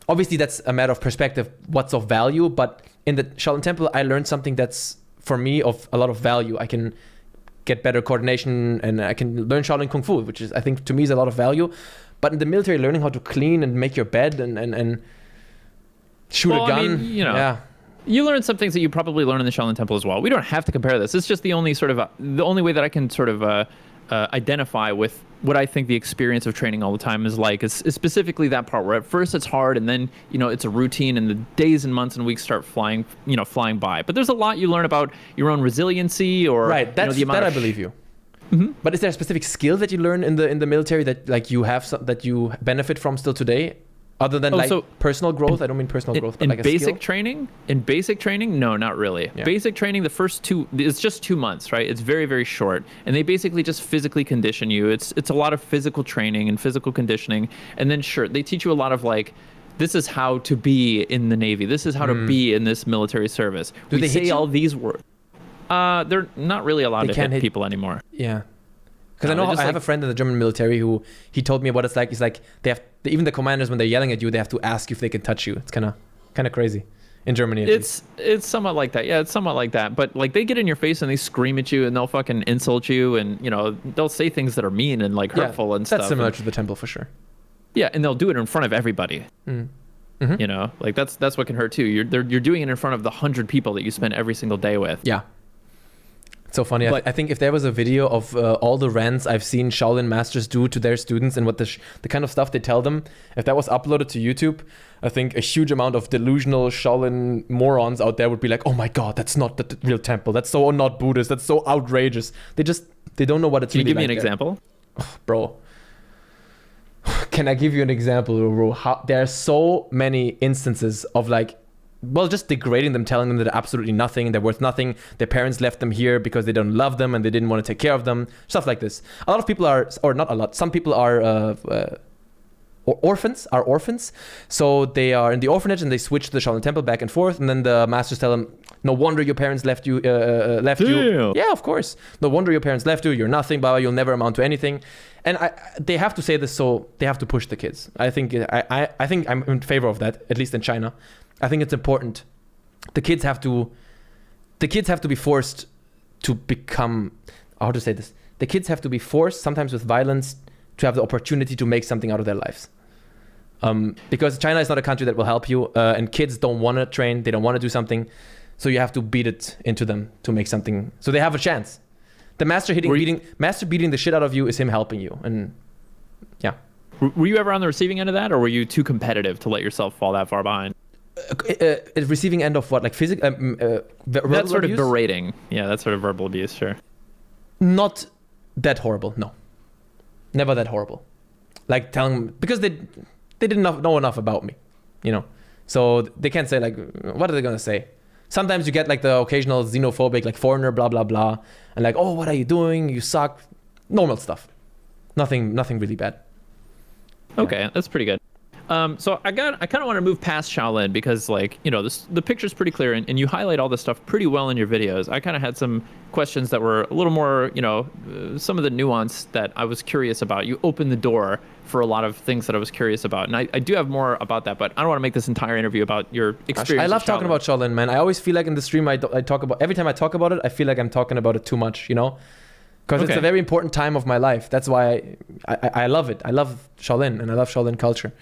obviously that's a matter of perspective, what's of value, but in the Shaolin Temple, I learned something that's for me of a lot of value. I can get better coordination and I can learn Shaolin Kung Fu, which is, I think to me is a lot of value. But in the military, learning how to clean and make your bed and shoot a gun. I mean, you learn some things that you probably learn in the Shaolin Temple as well. We don't have to compare this. It's just the only way that I can sort of identify with what I think the experience of training all the time is like is specifically that part where at first it's hard and then it's a routine and the days and months and weeks start flying by. But there's a lot you learn about your own resiliency or right. That's the amount I believe you. Mm-hmm. But is there a specific skill that you learn in the military that like you have that you benefit from still today? Other than personal growth, I don't mean personal growth, but like a skill? In basic training, no, not really. Yeah. Basic training, the first it's just 2 months, right? It's very, very short. And they basically just physically condition you. It's a lot of physical training and physical conditioning. And then sure, they teach you a lot of like, this is how to be in the Navy. This is how to be in this military service. Do they say all these words? They're not really allowed to hit people anymore. Yeah. Because I have a friend in the German military who he told me what it's like. It's like even the commanders, when they're yelling at you, they have to ask you if they can touch you. It's kind of crazy in Germany. It's somewhat like that. Yeah, it's somewhat like that. But like they get in your face and they scream at you and they'll fucking insult you and they'll say things that are mean and like hurtful and stuff. That's similar to the temple for sure. Yeah, and they'll do it in front of everybody. Mm-hmm. Like that's what can hurt too. You're doing it in front of the 100 people that you spend every single day with. Yeah. It's so funny. But- I think if there was a video of all the rants I've seen Shaolin masters do to their students and what the kind of stuff they tell them, if that was uploaded to YouTube, I think a huge amount of delusional Shaolin morons out there would be like, oh my God, that's not the real temple. That's so not Buddhist. That's so outrageous. They don't know what it's Can you really give me like an there. example? Bro. Can I give you an example, bro? There are so many instances of like, well, just degrading them, telling them that they're absolutely nothing, they're worth nothing, their parents left them here because they don't love them and they didn't want to take care of them, stuff like this. A lot of people are, or not a lot, some people are orphans, so they are in the orphanage and they switch to the Shaolin Temple back and forth, and then the masters tell them, no wonder your parents left you. Yeah, of course. No wonder your parents left you. You're nothing, blah, you'll never amount to anything. And they have to say this, so they have to push the kids. I think I'm in favor of that, at least in China. I think it's important. The kids have to be forced to become, how to say this? The kids have to be forced, sometimes with violence, to have the opportunity to make something out of their lives. Because China is not a country that will help you, and kids don't want to train, they don't want to do something, so you have to beat it into them to make something, so they have a chance. The master beating the shit out of you is him helping you, and yeah. Were you ever on the receiving end of that, or were you too competitive to let yourself fall that far behind? Receiving end of what, like physical? That sort abuse? of berating, yeah, that sort of verbal abuse, sure. Not that horrible, no. Never that horrible. Like telling, because they didn't know enough about me, you know. So they can't say like, what are they gonna say? Sometimes you get like the occasional xenophobic, like foreigner, blah, blah, blah. And like, oh, what are you doing? You suck. Normal stuff. Nothing really bad. Okay, Yeah. that's pretty good. So I kind of want to move past Shaolin because, like, you know, the picture's pretty clear and you highlight all this stuff pretty well in your videos. I kind of had some questions that were a little more, you know, some of the nuance that I was curious about. You opened the door for a lot of things that I was curious about. And I do have more about that, but I don't want to make this entire interview about your experience. I love with talking Shaolin. about Shaolin, man. I always feel like in the stream I talk about, every time I talk about it, I feel like I'm talking about it too much, you know? Because it's a very important time of my life. That's why I love it. I love Shaolin and I love Shaolin culture.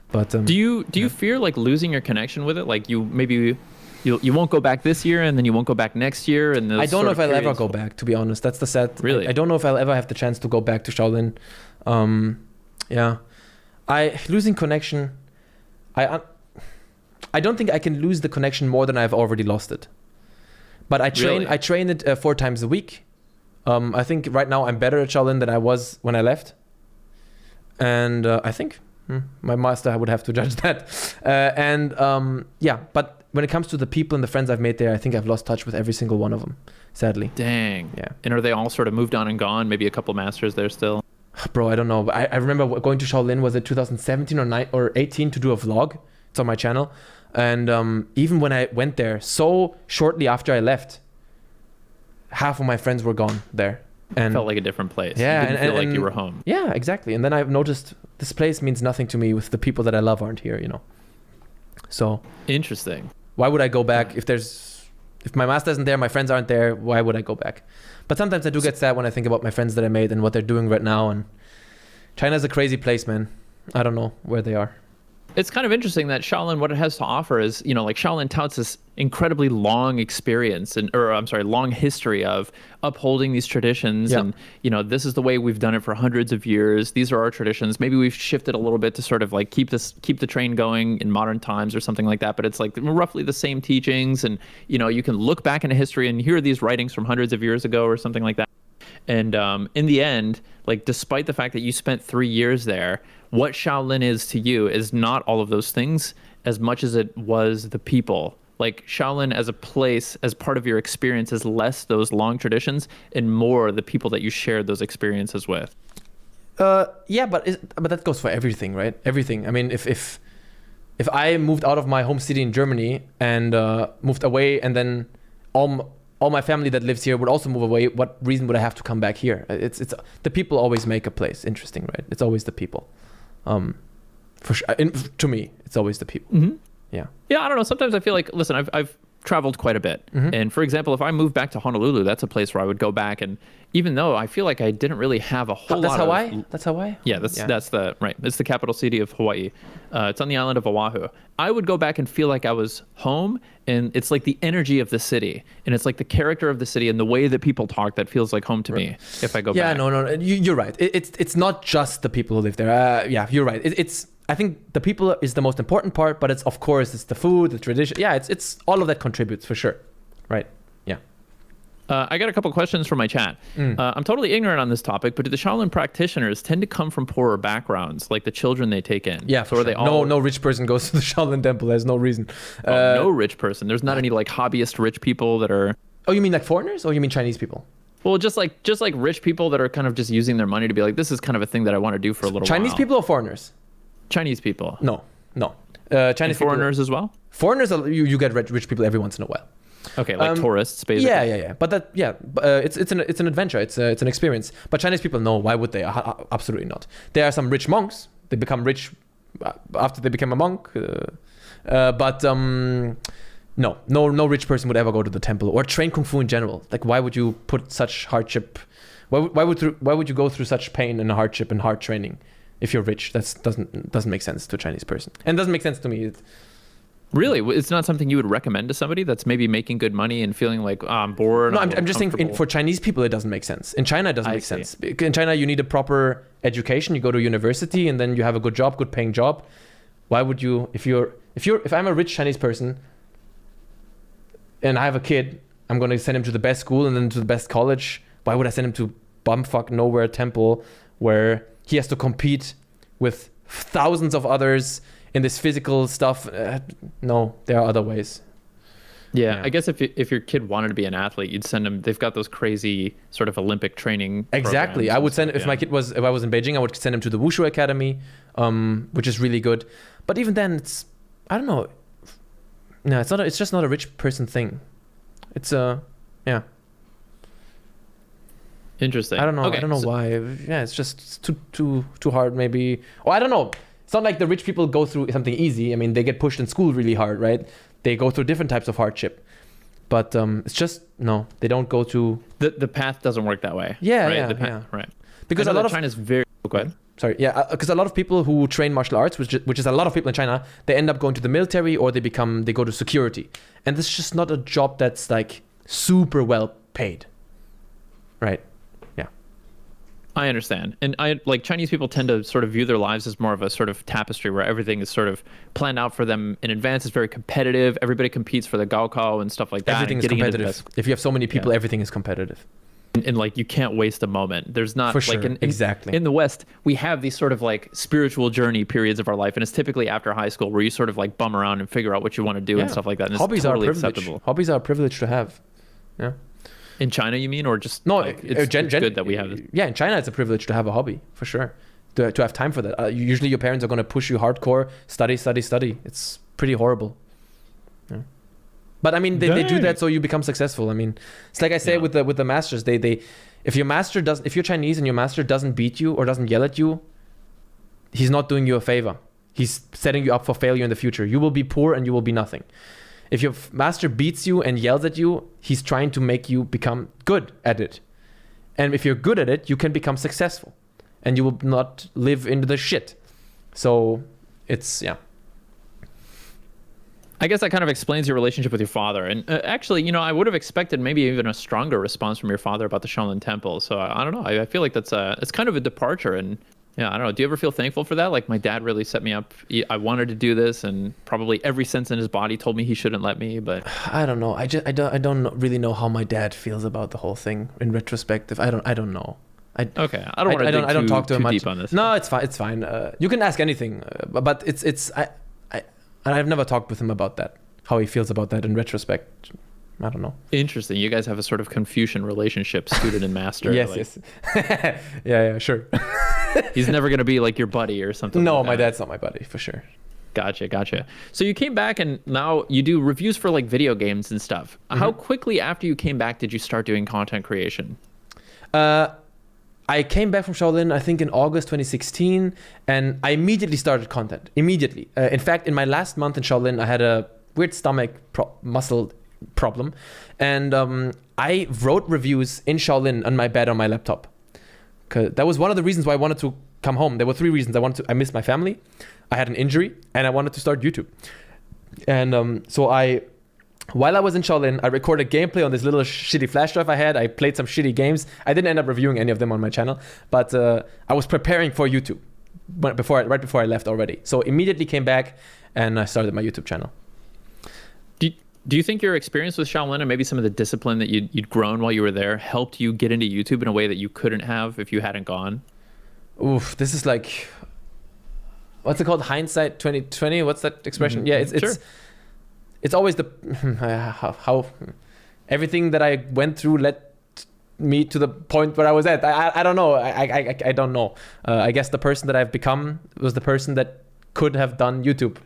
But do you fear like losing your connection with it? Like you won't go back this year and then you won't go back next year, and I don't know if I'll ever go back, to be honest. That's the sad. Really? I don't know if I'll ever have the chance to go back to Shaolin. Yeah. Losing connection. I don't think I can lose the connection more than I've already lost it. But I train. Really? I train it 4 times a week. I think right now I'm better at Shaolin than I was when I left. And I think my master would have to judge that. Yeah, but when it comes to the people and the friends I've made there, I think I've lost touch with every single one of them, sadly. Dang. Yeah. And are they all sort of moved on and gone? Maybe a couple masters there still? Bro, I don't know. But I remember going to Shaolin, was it 2017 or 18 to do a vlog? It's on my channel. And even when I went there, so shortly after I left, half of my friends were gone there. And Felt like a different place. Yeah, You didn't feel like and- you were home. yeah, exactly. And then I've noticed this place means nothing to me with the people that I love aren't here, you know. So Interesting. why would I go back if my master isn't there, my friends aren't there, why would I go back? But sometimes I do get sad when I think about my friends that I made and what they're doing right now. And China's a crazy place, man. I don't know where they are. It's kind of interesting that Shaolin, what it has to offer is, you know, like Shaolin touts this incredibly long experience long history of upholding these traditions. Yeah. And, you know, this is the way we've done it for hundreds of years. These are our traditions. Maybe we've shifted a little bit to sort of like keep the train going in modern times or something like that. But it's like roughly the same teachings. And, you know, you can look back into history and hear these writings from hundreds of years ago or something like that. And in the end, like, despite the fact that you spent 3 years there, what Shaolin is to you is not all of those things as much as it was the people. Like, Shaolin as a place, as part of your experience, is less those long traditions and more the people that you shared those experiences with. Yeah, but that goes for everything, right? Everything. I mean, if I moved out of my home city in Germany and moved away, and then all my family that lives here would also move away, what reason would I have to come back here? It's the people always make a place interesting, right? It's always the people. For sure, to me, it's always the people. Mm-hmm. Yeah. Yeah, I don't know. Sometimes I feel like, listen, I've traveled quite a bit. And for example, if I moved back to Honolulu, that's a place where I would go back, and even though I feel like I didn't really have a whole That's lot Hawaii? of... That's Hawaii? Yeah, that's the right. It's the capital city of Hawaii. It's on the island of Oahu. I would go back and feel like I was home, and it's like the energy of the city, and it's like the character of the city and the way that people talk that feels like home to me if I go back. Yeah, no, you're right. It's not just the people who live there. Yeah, you're right. I think the people is the most important part, but it's of course it's the food, the tradition. Yeah, it's all of that contributes for sure. Right. Yeah. I got a couple questions from my chat. I'm totally ignorant on this topic, but do the Shaolin practitioners tend to come from poorer backgrounds, like the children they take in? Yeah, so are they all... No rich person goes to the Shaolin Temple. There's no reason. No rich person. There's not any like hobbyist rich people that are... Oh, you mean like foreigners, or you mean Chinese people? Well, just like rich people that are kind of just using their money to be like, this is kind of a thing that I want to do for a little while. Chinese people or foreigners? Chinese people. No. Chinese and foreigners as well? Foreigners, you get rich people every once in a while. Okay, like tourists, basically. Yeah. But it's an adventure. It's an experience. But Chinese people, no. Why would they? Absolutely not. There are some rich monks. They become rich after they become a monk. But no rich person would ever go to the temple or train kung fu in general. Like, why would you put such hardship? Why would you go through such pain and hardship and hard training if you're rich? That doesn't make sense to a Chinese person, and doesn't make sense to me. Really? It's not something you would recommend to somebody that's maybe making good money and feeling like, oh, I'm bored? No, I'm just saying for Chinese people, it doesn't make sense. In China, it doesn't make sense. In China, you need a proper education. You go to university and then you have a good job, good paying job. Why would you, if I'm a rich Chinese person and I have a kid, I'm going to send him to the best school and then to the best college. Why would I send him to bumfuck nowhere temple where he has to compete with thousands of others in this physical stuff? No, there are other ways. Yeah, I guess if your kid wanted to be an athlete, you'd send them. They've got those crazy sort of Olympic training. Exactly. I would send if I was in Beijing, I would send him to the Wushu Academy, which is really good. But even then, I don't know. No, it's just not a rich person thing. It's yeah. Interesting. I don't know. Okay, I don't know why. Yeah, it's just too hard maybe. Or I don't know. It's not like the rich people go through something easy. I mean, they get pushed in school really hard, right? They go through different types of hardship. But it's just, no, they don't go to... The path doesn't work that way. Yeah, right? yeah. Right. Because a lot of... China's very... Go ahead. Sorry, yeah, because a lot of people who train martial arts, which is a lot of people in China, they end up going to the military or they go to security. And this is just not a job that's like super well paid. Right. I understand. And Chinese people tend to sort of view their lives as more of a sort of tapestry where everything is sort of planned out for them in advance. It's very competitive. Everybody competes for the gaokao and stuff like that. Everything is competitive. If you have so many people, everything is competitive. And like, you can't waste a moment. There's not for sure. Exactly. In the West, we have these sort of like spiritual journey periods of our life. And it's typically after high school where you sort of like bum around and figure out what you want to do and stuff like that. And hobbies it's totally are privilege. acceptable. Hobbies are a privilege to have. Yeah. In China, you mean, or just no? It's good that we have it. Yeah, in China, it's a privilege to have a hobby for sure. To have time for that. Usually, your parents are going to push you hardcore. Study. It's pretty horrible. Yeah. But I mean, they do that so you become successful. I mean, it's like I say with the masters. If you're Chinese and your master doesn't beat you or doesn't yell at you, he's not doing you a favor. He's setting you up for failure in the future. You will be poor and you will be nothing. If your master beats you and yells at you, he's trying to make you become good at it. And if you're good at it, you can become successful. And you will not live into the shit. So it's, yeah. I guess that kind of explains your relationship with your father. And actually, I would have expected maybe even a stronger response from your father about the Shaolin Temple. So I don't know. I feel like it's kind of a departure. And yeah, I don't know. Do you ever feel thankful for that? Like, my dad really set me up. I wanted to do this, and probably every sense in his body told me he shouldn't let me. But I don't know. I don't really know how my dad feels about the whole thing in retrospective. I don't know. I don't want to. I don't talk to him much deep on this. No, it's fine. It's fine. You can ask anything, but I've never talked with him about that. How he feels about that in retrospect. I don't know. Interesting. You guys have a sort of Confucian relationship, student and master. Yes. yeah, sure. He's never going to be like your buddy or something. No, like that. My dad's not my buddy for sure. Gotcha. So you came back and now you do reviews for like video games and stuff. Mm-hmm. How quickly after you came back did you start doing content creation? I came back from Shaolin, I think in August 2016, and I immediately started content. Immediately. In fact, in my last month in Shaolin, I had a weird stomach muscle problem. And I wrote reviews in Shaolin on my bed on my laptop. 'Cause that was one of the reasons why I wanted to come home. There were 3 reasons. I missed my family, I had an injury, and I wanted to start YouTube. And while I was in Shaolin, I recorded gameplay on this little shitty flash drive I had. I played some shitty games. I didn't end up reviewing any of them on my channel, but I was preparing for YouTube right before I left already. So immediately came back and I started my YouTube channel. Do you think your experience with Shaolin and maybe some of the discipline that you'd grown while you were there helped you get into YouTube in a way that you couldn't have if you hadn't gone? Oof, this is like, what's it called? Hindsight 2020? What's that expression? Mm-hmm. Yeah, Sure. It's always the how everything that I went through led me to the point where I was at. I don't know. I don't know. I guess the person that I've become was the person that could have done YouTube.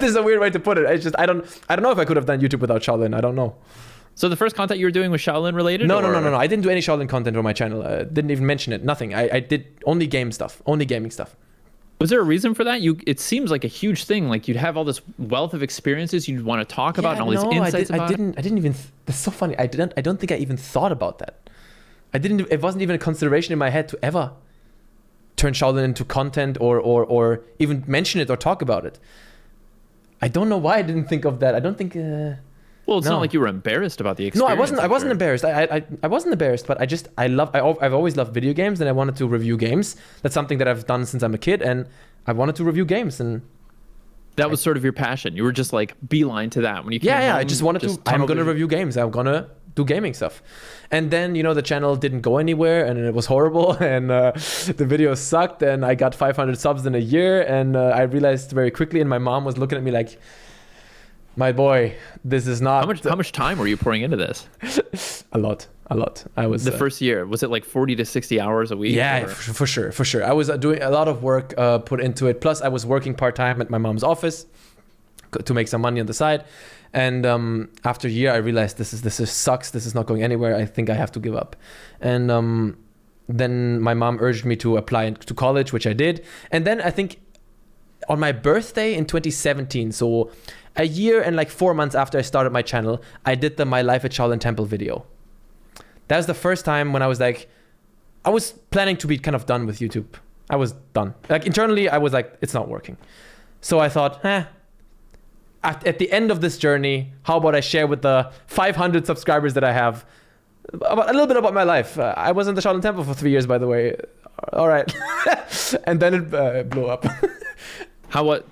This is a weird way to put it. It's just I don't know if I could have done YouTube without Shaolin. I don't know. So the first content you were doing was Shaolin related? No. I didn't do any Shaolin content on my channel. Didn't even mention it. Nothing. I did only game stuff. Only gaming stuff. Was there a reason for that? It seems like a huge thing. Like you'd have all this wealth of experiences you'd want to talk about and all these insights about it. I didn't even. That's so funny. I don't think I even thought about that. It wasn't even a consideration in my head to ever turn Shaolin into content or even mention it or talk about it. I don't know why I didn't think of that. I don't think. Well, it's not like you were embarrassed about the experience. No, I wasn't embarrassed. I wasn't embarrassed, but I've always loved video games, and I wanted to review games. That's something that I've done since I'm a kid, and I wanted to review games, and that was sort of your passion. You were just like beeline to that when you came home. I just wanted to. I'm gonna review games. I'm gonna do gaming stuff, and then the channel didn't go anywhere, and it was horrible, and the videos sucked, and I got 500 subs in a year, and I realized very quickly, and my mom was looking at me like, my boy, this is not. How much time were you pouring into this? A lot. I was the first year. Was it like 40 to 60 hours a week? Yeah, for sure. I was doing a lot of work put into it. Plus, I was working part-time at my mom's office to make some money on the side. And after a year, I realized this sucks. This is not going anywhere. I think I have to give up. And then my mom urged me to apply to college, which I did. And then I think on my birthday in 2017, so a year and like 4 months after I started my channel, I did the My Life at Shaolin Temple video. That was the first time when I was like, I was planning to be kind of done with YouTube. I was done. Like internally, I was like, it's not working. So I thought, at the end of this journey, how about I share with the 500 subscribers that I have a little bit about my life. I was in the Shaolin Temple for 3 years, by the way. All right. And then it blew up.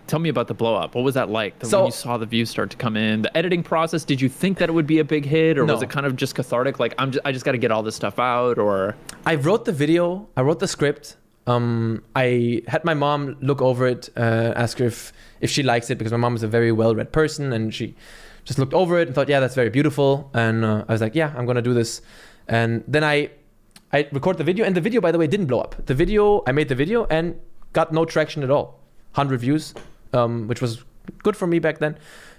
Tell me about the blow up. What was that like? When you saw the views start to come in, the editing process, did you think that it would be a big hit, or was it kind of just cathartic? Like I just got to get all this stuff out, or? I wrote the video. I wrote the script. I had my mom look over it, ask her if she likes it, because my mom is a very well-read person, and she just looked over it and thought, yeah, that's very beautiful. And I was like, yeah, I'm gonna do this. And then I recorded the video, and the video, by the way, didn't blow up. I made the video and got no traction at all. 100 views, which was good for me back then.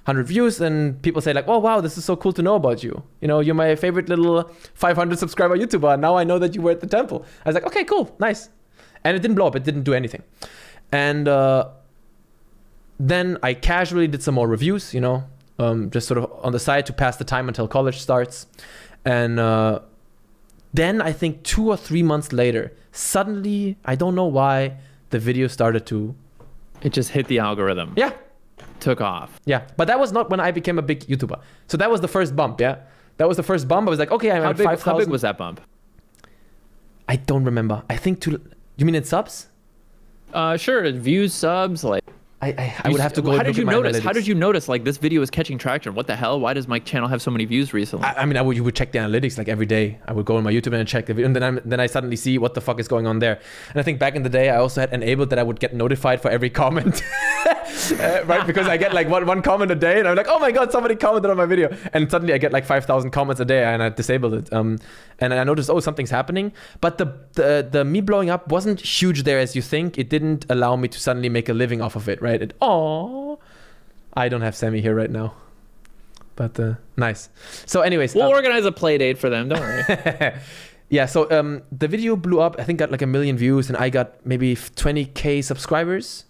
100 views, and people say like, oh wow, this is so cool to know about you. You're my favorite little 500 subscriber YouTuber. Now I know that you were at the temple. I was like, okay, cool, nice. And it didn't blow up. It didn't do anything. And then I casually did some more reviews, just sort of on the side to pass the time until college starts. And then I think 2 or 3 months later, suddenly, I don't know why, the video started to... It just hit the algorithm. Yeah. Took off. Yeah. But that was not when I became a big YouTuber. So that was the first bump, yeah? That was the first bump. I was like, okay, I'm at 5,000. How big was that bump? I don't remember. I think you mean in subs? Sure. Views, subs, like... I would have to go. How did you notice? How did you notice like this video is catching traction? What the hell? Why does my channel have so many views recently? You would check the analytics like every day. I would go on my YouTube and check the video, and then I suddenly see what the fuck is going on there. And I think back in the day, I also had enabled that I would get notified for every comment, right? Because I get like one comment a day, and I'm like, oh my god, somebody commented on my video, and suddenly I get like 5,000 comments a day, and I disabled it. And I noticed, oh, something's happening. But the me blowing up wasn't huge there as you think. It didn't allow me to suddenly make a living off of it, right? I don't have Sammy here right now, but nice. So anyways, we'll organize a play date for them, don't worry. Yeah, so the video blew up. I think got like 1 million views, and I got maybe 20K subscribers.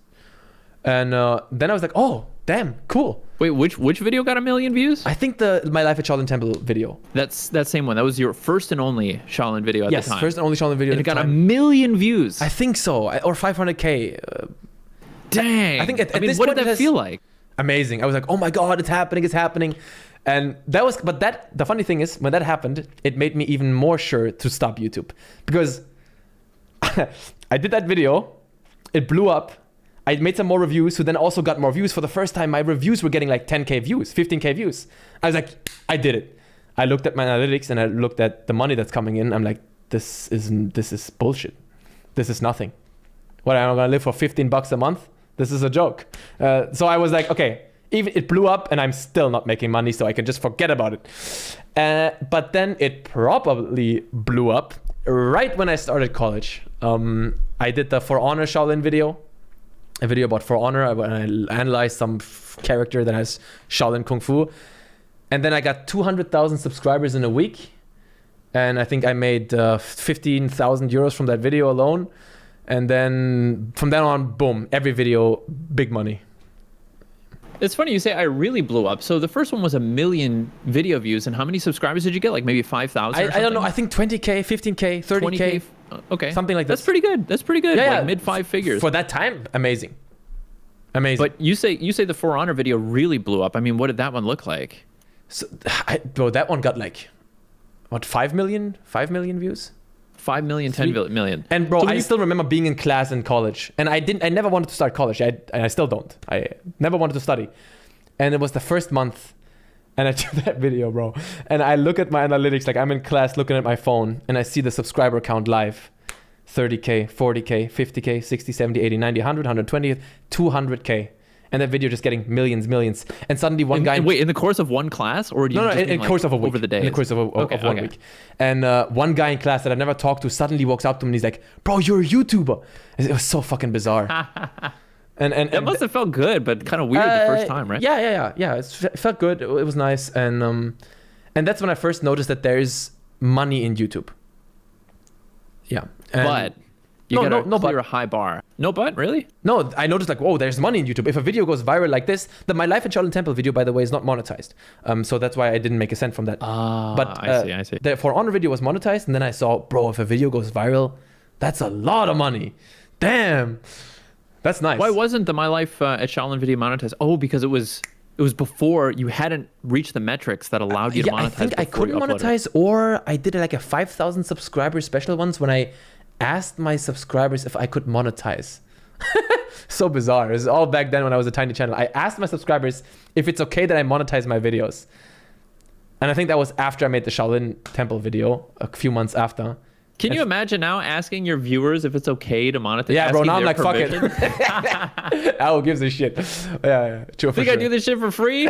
And then I was like, oh damn, cool. Wait, which video got 1 million views? I think the My Life at Shaolin Temple video. That's that same one. That was your first and only Shaolin video at the time. Yes, first and only Shaolin video. And at it got the 1 time. million views. I think so, or 500K. Dang. I think at I mean, this what point did that feel like? Amazing. I was like, oh my God, it's happening. And that was, but the funny thing is, when that happened, it made me even more sure to stop YouTube. Because I did that video, it blew up. I made some more reviews, who then also got more views. For the first time, my reviews were getting like 10K views, 15K views. I was like, I did it. I looked at my analytics and I looked at the money that's coming in. I'm like, this is bullshit. This is nothing. What, am I gonna live for $15 a month? This is a joke. So I was like, okay, even it blew up and I'm still not making money, so I can just forget about it. But then it probably blew up right when I started college. I did the For Honor Shaolin video. A video about For Honor, when I analyzed some character that has Shaolin Kung Fu. And then I got 200,000 subscribers in a week. And I think I made 15,000 euros from that video alone. And then from then on, boom, every video, big money. It's funny you say I really blew up. So the first one was 1 million video views. And how many subscribers did you get? Like maybe 5,000 I don't know. I think 20K, 15K, 30K. 20K? Okay. Something like that. That's pretty good. That's pretty good. Yeah, like mid 5 figures. For that time, amazing. But you say the For Honor video really blew up. I mean, what did that one look like? So, bro, that one got like, what, 5 million? 5 million views? 5 million, 10 million. And bro, So I still remember being in class in college, and I never wanted to start college. I still don't. I never wanted to study. And it was the first month, and I took that video, bro. And I look at my analytics, like I'm in class looking at my phone, and I see the subscriber count live. 30K, 40K, 50K, 60, 70, 80, 90, 100, 120, 200K. And that video just getting millions. And suddenly one guy... Wait, in the course of one class? Or do you in the course of a week. Over the days? In the course of one week. And one guy in class that I never talked to suddenly walks up to me and he's like, bro, you're a YouTuber. It was so fucking bizarre. and That must have felt good, but kind of weird the first time, right? Yeah. It felt good. It was nice. And that's when I first noticed that there is money in YouTube. Yeah. But you gotta clear a high bar. No but? Really? No, I noticed like, whoa, there's money in YouTube. If a video goes viral like this, My Life at Shaolin Temple video, by the way, is not monetized. So that's why I didn't make a cent from that. But I see. The For Honor video was monetized, and then I saw, bro, if a video goes viral, that's a lot of money. Damn. That's nice. Why wasn't the My Life at Shaolin video monetized? Oh, because it was before you hadn't reached the metrics that allowed you to monetize. I think I couldn't monetize, or I did like a 5,000 subscriber special once when I asked my subscribers if I could monetize. So bizarre. It's all back then when I was a tiny channel. I asked my subscribers if it's okay that I monetize my videos. And I think that was after I made the Shaolin Temple video, a few months after. Can you imagine now asking your viewers if it's okay to monetize? Yeah, bro, now I'm like, fuck it. Who gives a shit? Yeah. True, Think I do this shit for free?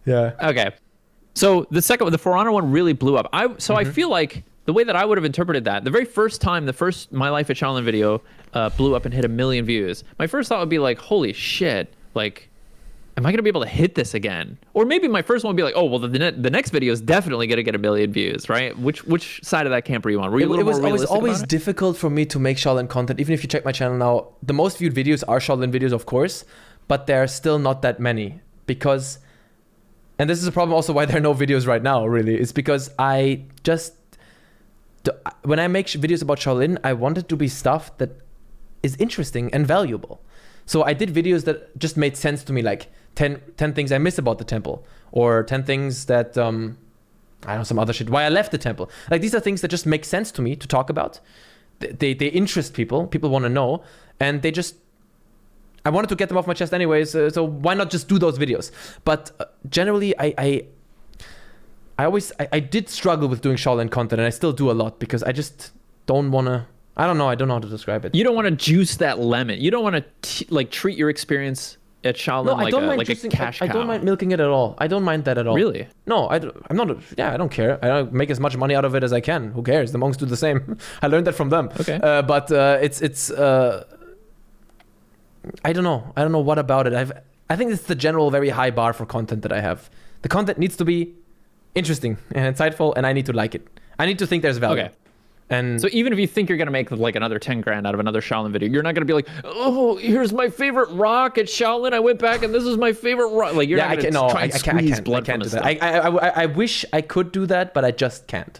Yeah. Okay. So the second one, the For Honor one, really blew up. I feel like the way that I would have interpreted that, the very first time the first My Life at Shaolin video blew up and hit 1 million views, my first thought would be like, holy shit, like, am I going to be able to hit this again? Or maybe my first one would be like, oh, well, the next video is definitely going to get 1 million views, right? Which side of that camp were you on? Were you It was always difficult for me to make Shaolin content. Even if you check my channel now, the most viewed videos are Shaolin videos, of course, but there are still not that many because, and this is a problem also why there are no videos right now, really. It's because when I make videos about Shaolin, I want it to be stuff that is interesting and valuable. So I did videos that just made sense to me, like 10 things I miss about the temple, or 10 things that, I don't know, some other shit, why I left the temple. Like, these are things that just make sense to me to talk about. They interest people. People want to know. And I wanted to get them off my chest anyways, so why not just do those videos? But generally, I did struggle with doing Shaolin content, and I still do a lot because I just don't want to. I don't know how to describe it. You don't want to juice that lemon. You don't want to treat your experience at Shaolin like a cash cow. I don't mind milking it at all. I don't mind that at all. Really? No, I don't care. I don't make as much money out of it as I can. Who cares? The monks do the same. I learned that from them. Okay. But it's I don't know. I don't know what about it. I think it's the general very high bar for content that I have. The content needs to be interesting and insightful, and I need to like it. I need to think there's value. Okay. And so even if you think you're going to make like another 10 grand out of another Shaolin video, you're not going to be like, oh, here's my favorite rock at Shaolin. I went back and this is my favorite rock. Like, you're not going to try and squeeze blood from do stuff. that. I wish I could do that, but I just can't.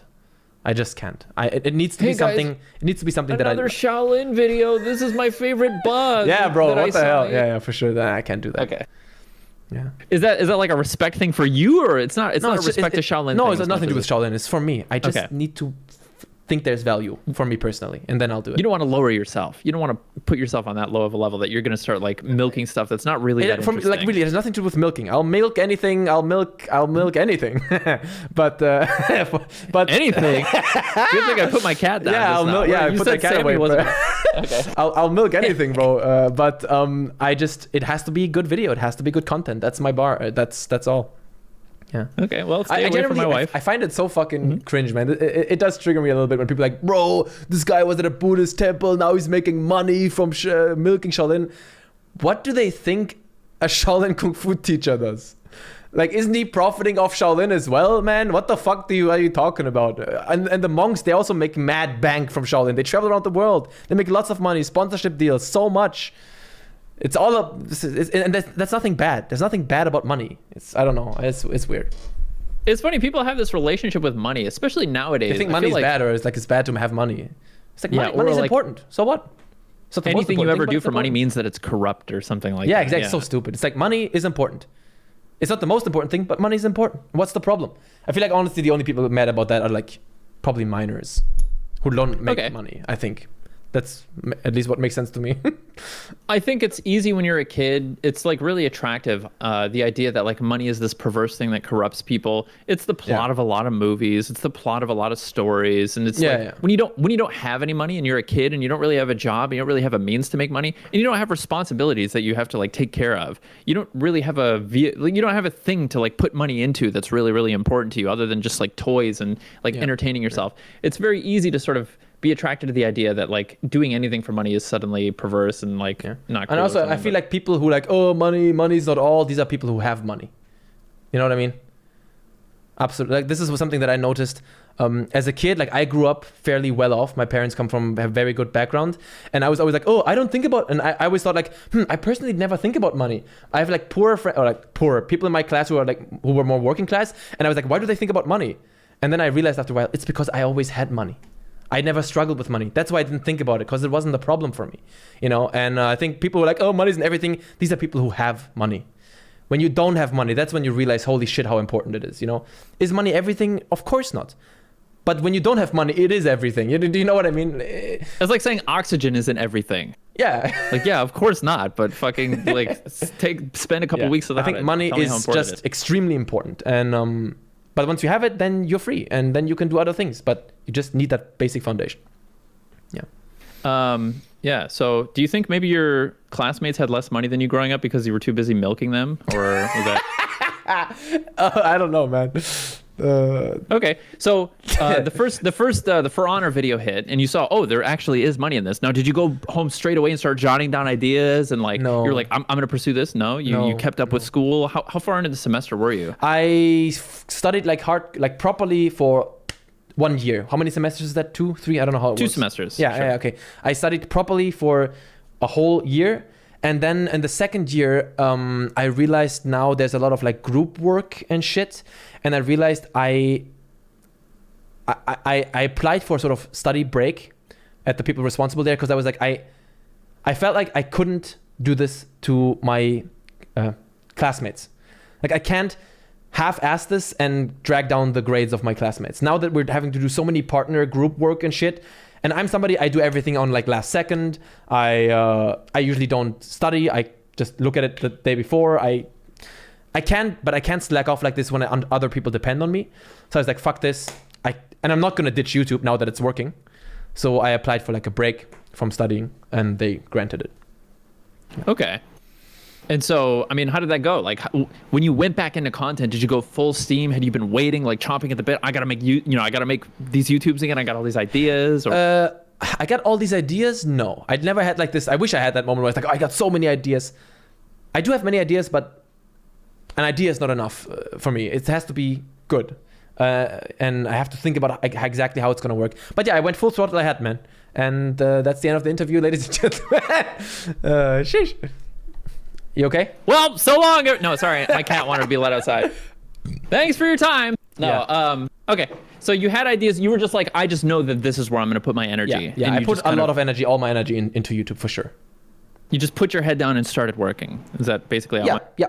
It needs to be something. It needs to be something that I. Another Shaolin video. This is my favorite bug. Yeah, bro. What the hell? Yeah, for sure. I can't do that. Okay. Yeah. Is that like a respect thing for you, or it's not? It's not a respect to Shaolin. No, thing, it's got nothing to do with Shaolin. It's for me. I just need to think there's value for me personally, and then I'll do it. You don't want to lower yourself. You don't want to put yourself on that low of a level that you're going to start like milking stuff that's not really that interesting. Like really, it has nothing to do with milking. I'll milk anything. I'll milk anything. but anything. Good thing I put my cat down. Yeah, I'll milk. Yeah, I put the cat away. Okay. I'll milk anything, bro. But it has to be good video. It has to be good content. That's my bar. That's all. Yeah. Okay. Well, stay away from my wife. I find it so fucking cringe, man. It does trigger me a little bit when people are like, bro, this guy was at a Buddhist temple. Now he's making money from milking Shaolin. What do they think a Shaolin Kung Fu teacher does? Like, isn't he profiting off Shaolin as well, man? What the fuck are you talking about? And the monks, they also make mad bank from Shaolin. They travel around the world. They make lots of money, sponsorship deals, so much. It's all up, and that's nothing bad. There's nothing bad about money. I don't know. It's weird. It's funny. People have this relationship with money, especially nowadays. They think money's bad, or it's bad to have money. It's like money's important. So what? So anything you ever do for money means that it's corrupt or something like that. Yeah, exactly. Yeah. So stupid. It's like money is important. It's not the most important thing, but money is important. What's the problem? I feel like honestly, the only people mad about that are like probably minors who don't make money. I think. That's at least what makes sense to me. I think it's easy when you're a kid. It's like really attractive. The idea that like money is this perverse thing that corrupts people. It's the plot of a lot of movies. It's the plot of a lot of stories. And it's when you don't have any money and you're a kid and you don't really have a job, and you don't really have a means to make money, and you don't have responsibilities that you have to like take care of. You don't really have you don't have a thing to like put money into that's really, really important to you other than just like toys and like entertaining yourself. It's very easy to sort of be attracted to the idea that like doing anything for money is suddenly perverse and like not cool. And also I feel like people who like, oh, money's not all, these are people who have money. You know what I mean? Absolutely. Like this is something that I noticed as a kid. Like I grew up fairly well off. My parents come from a very good background, and I was always like, oh, I don't think about, and I always thought like, I personally never think about money. I have like poor people in my class who were more working class, and I was like, why do they think about money? And then I realized after a while, it's because I always had money. I never struggled with money. That's why I didn't think about it, because it wasn't a problem for me, you know. And I think people were like, oh, money's and everything. These are people who have money. When you don't have money, that's when you realize, holy shit, how important it is, you know. Is money everything? Of course not. But when you don't have money, it is everything. Do you know what I mean? It's like saying oxygen isn't everything. Yeah. Like, yeah, of course not. But fucking like spend a couple weeks without it. I think money is just extremely important. And but once you have it, then you're free, and then you can do other things. But you just need that basic foundation. Yeah. Yeah. So do you think maybe your classmates had less money than you growing up because you were too busy milking them, or was that? I don't know, man. Okay, so the For Honor video hit, and you saw, oh, there actually is money in this. Now, did you go home straight away and start jotting down ideas and like you're like, I'm gonna pursue this? No, you kept up with school. How far into the semester were you? I studied like properly for 1 year. How many semesters is that? 2, 3? I don't know how it was. 2 semesters. Yeah, sure. Yeah, okay. I studied properly for a whole year. And then in the second year, I realized now there's a lot of like group work and shit. And I realized I applied for sort of study break at the people responsible there, because I was like, I felt like I couldn't do this to my classmates. Like I can't half-ass this and drag down the grades of my classmates. Now that we're having to do so many partner group work and shit, and I'm somebody, I do everything on like last second. I usually don't study. I just look at it the day before. I can't slack off like this when other people depend on me. So I was like, fuck this. And I'm not gonna ditch YouTube now that it's working. So I applied for like a break from studying, and they granted it. Okay. And so, I mean, how did that go? Like, when you went back into content, did you go full steam? Had you been waiting, like chomping at the bit? I gotta make I gotta make these YouTubes again. I got all these ideas. Or I got all these ideas. No, I'd never had like this. I wish I had that moment where I was like, oh, I got so many ideas. I do have many ideas, but an idea is not enough for me. It has to be good. and I have to think about exactly how it's gonna work. But yeah, I went full throttle ahead, man. And that's the end of the interview, ladies and gentlemen. Sheesh. You okay? Well, so long. No, sorry, my cat wanted to be let outside. Thanks for your time. No, Yeah. Okay. So you had ideas. You were just like, I just know that this is where I'm going to put my energy. Yeah. And I you put just a lot of energy, all my energy into YouTube for sure. You just put your head down and started working. Is that basically how? Yeah.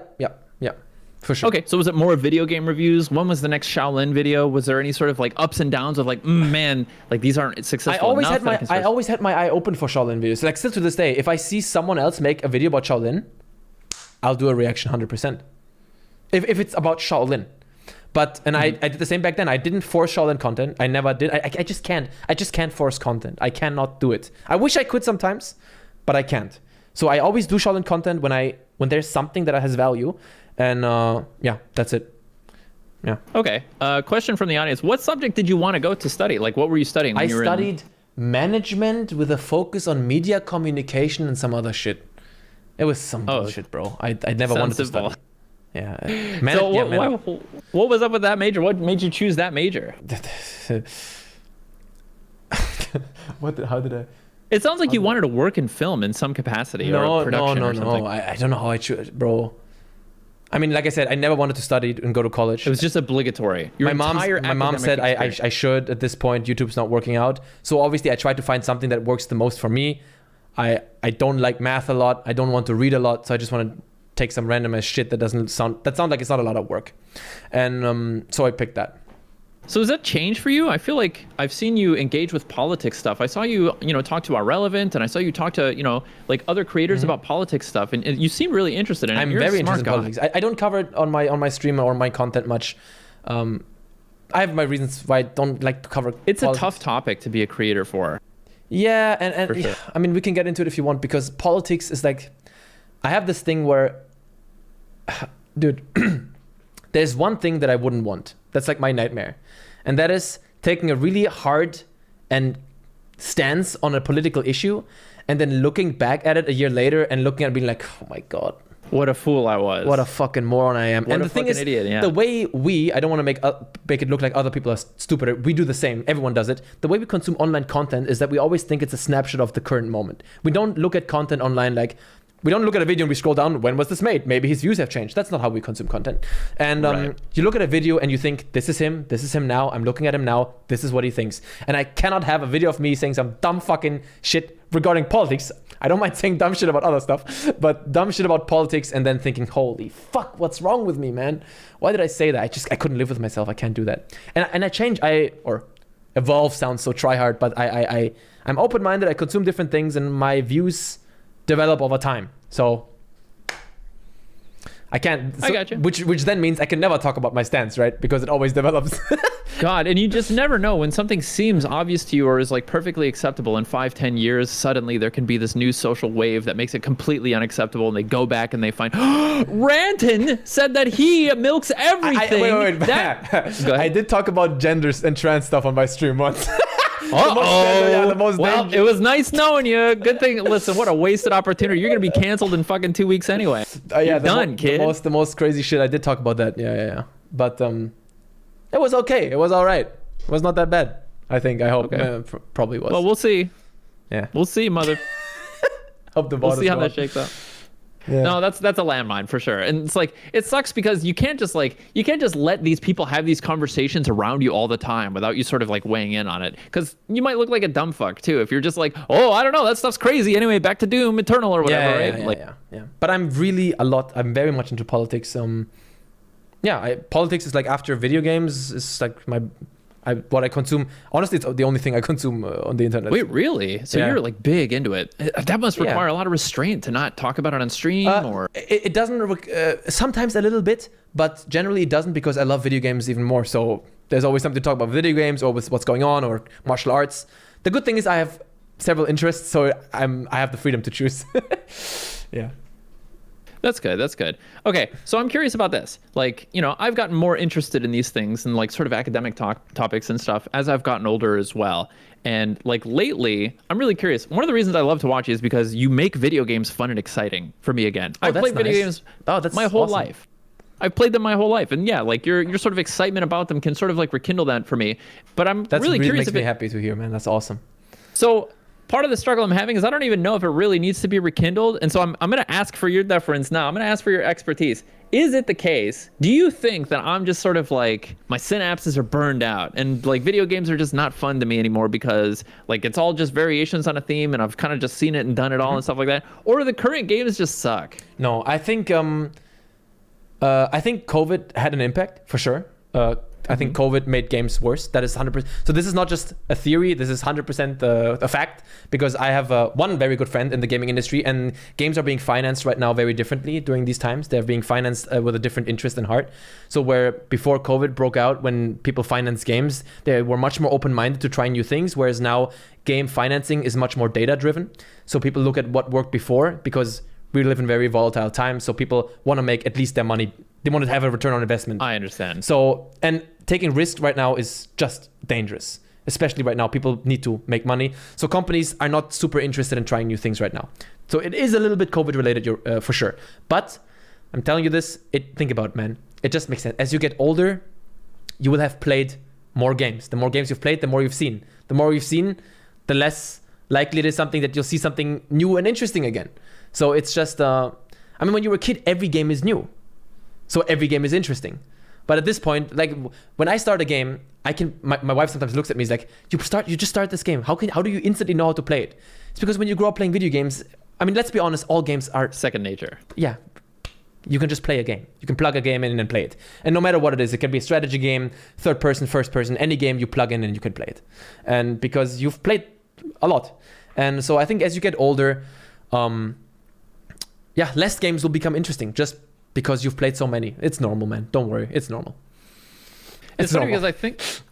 For sure. Okay, so was it more video game reviews? When was the next Shaolin video? Was there any sort of like ups and downs of like, man, like these aren't successful enough? I always had my eye open for Shaolin videos. Like still to this day, if I see someone else make a video about Shaolin, I'll do a reaction 100%. If it's about Shaolin. But I did the same back then. I didn't force Shaolin content. I never did. I just can't. I just can't force content. I cannot do it. I wish I could sometimes, but I can't. So I always do Shaolin content when there's something that has value. And yeah, that's it. Yeah. Okay. Question from the audience. What subject did you want to go to study? Like, what were you studying when you were studied management with a focus on media communication and some other shit. It was some bullshit, bro. I never wanted to study. Yeah. What was up with that major? What made you choose that major? How did I? It sounds like you wanted to work in film in some capacity or production or something. No. I don't know how I chose, bro. I mean, like I said, I never wanted to study and go to college. It was just obligatory. My mom said I should at this point. YouTube's not working out. So obviously I tried to find something that works the most for me. I don't like math a lot. I don't want to read a lot. So I just want to take some random ass shit that sounds like it's not a lot of work. And so I picked that. So has that changed for you? I feel like I've seen you engage with politics stuff. I saw you, talk to our Relevant, and I saw you talk to, like other creators about politics stuff, and you seem really interested in it. I'm very interested in politics. I don't cover it on my stream or my content much. I have my reasons why I don't like to cover It's politics. A tough topic to be a creator for. Yeah, and sure. Yeah, I mean, we can get into it if you want, because politics is like, I have this thing where, dude, there's one thing that I wouldn't want. That's like my nightmare. And that is taking a really hard and stance on a political issue and then looking back at it a year later and looking at it being like, oh my God. What a fool I was. What a fucking moron I am. What a fucking idiot, yeah. The way I don't want to make it look like other people are stupider. We do the same. Everyone does it. The way we consume online content is that we always think it's a snapshot of the current moment. We don't look at content online like, we don't look at a video and we scroll down, when was this made? Maybe his views have changed. That's not how we consume content. And right. You look at a video and you think, this is him now, I'm looking at him now, this is what he thinks. And I cannot have a video of me saying some dumb fucking shit regarding politics. I don't mind saying dumb shit about other stuff, but dumb shit about politics and then thinking, holy fuck, what's wrong with me, man? Why did I say that? I couldn't live with myself. I can't do that. And I change, or evolve sounds so try hard, but I'm open-minded, I consume different things and my views develop over time. So I can't. I got you. Which then means I can never talk about my stance, right? Because it always develops. God, and you just never know when something seems obvious to you or is like perfectly acceptable. In 5-10 years, suddenly there can be this new social wave that makes it completely unacceptable, and they go back and they find Ranton said that he milks everything. Wait. Go ahead. I did talk about genders and trans stuff on my stream once. Well, it was nice knowing you. Good thing. Listen, what a wasted opportunity. You're gonna be canceled in fucking 2 weeks anyway. You're done, kid. The most crazy shit. I did talk about that. Yeah. But it was okay. It was all right. It was not that bad. I think. I hope. Okay. Probably was. Well, we'll see. Yeah. We'll see, mother. Hope the we'll see how that shakes out. Yeah. No, that's a landmine for sure. And it's like, it sucks because you can't just let these people have these conversations around you all the time without you sort of like weighing in on it. Because you might look like a dumb fuck too if you're just like, oh, I don't know, that stuff's crazy. Anyway, back to Doom Eternal or whatever, right? Yeah. But I'm very much into politics. Politics is like after video games. It's like what I consume. Honestly, it's the only thing I consume on the internet. Wait, really? So you're like big into it. That must require a lot of restraint to not talk about it on stream, or it doesn't. Sometimes a little bit, but generally it doesn't, because I love video games even more. So there's always something to talk about video games or with what's going on or martial arts. The good thing is I have several interests, so I have the freedom to choose. Yeah. That's good. Okay, so I'm curious about this. Like, I've gotten more interested in these things and like sort of academic topics and stuff as I've gotten older as well. And like lately, I'm really curious. One of the reasons I love to watch you is because you make video games fun and exciting for me again. I've played video games my whole life. I've played them my whole life, and yeah, like your sort of excitement about them can sort of like rekindle that for me. But I'm really curious. Makes me happy to hear, man. That's awesome. So part of the struggle I'm having is I don't even know if it really needs to be rekindled, and so I'm going to ask for your deference now. I'm going to ask for your expertise. Is it the case? Do you think that I'm just sort of like my synapses are burned out and like video games are just not fun to me anymore because like it's all just variations on a theme and I've kind of just seen it and done it all and stuff like that? Or the current games just suck? No, I think COVID had an impact for sure. I think COVID made games worse. That is 100%. So this is not just a theory. This is 100% a fact, because I have one very good friend in the gaming industry, and games are being financed right now very differently during these times. They're being financed with a different interest and heart. So where before COVID broke out, when people finance games, they were much more open-minded to trying new things, whereas now game financing is much more data-driven. So people look at what worked before, because we live in very volatile times. So people want to make at least their money. They want to have a return on investment. I understand. So, and taking risk right now is just dangerous, especially right now. People need to make money. So companies are not super interested in trying new things right now. So it is a little bit COVID related for sure. But I'm telling you this, think about it, man. It just makes sense. As you get older, you will have played more games. The more games you've played, the more you've seen. The more you've seen, the less likely it is something that you'll see something new and interesting again. So it's just, I mean, when you were a kid, every game is new. So every game is interesting. But at this point, like when I start a game, my wife sometimes looks at me, is like, you just start this game. How do you instantly know how to play it? It's because when you grow up playing video games, I mean, let's be honest, all games are second nature. Yeah. You can just play a game. You can plug a game in and play it. And no matter what it is, it can be a strategy game, third person, first person, any game you plug in and you can play it. And because you've played a lot. And so I think as you get older, less games will become interesting just because you've played so many. It's normal, man. Don't worry. It's normal. It's funny because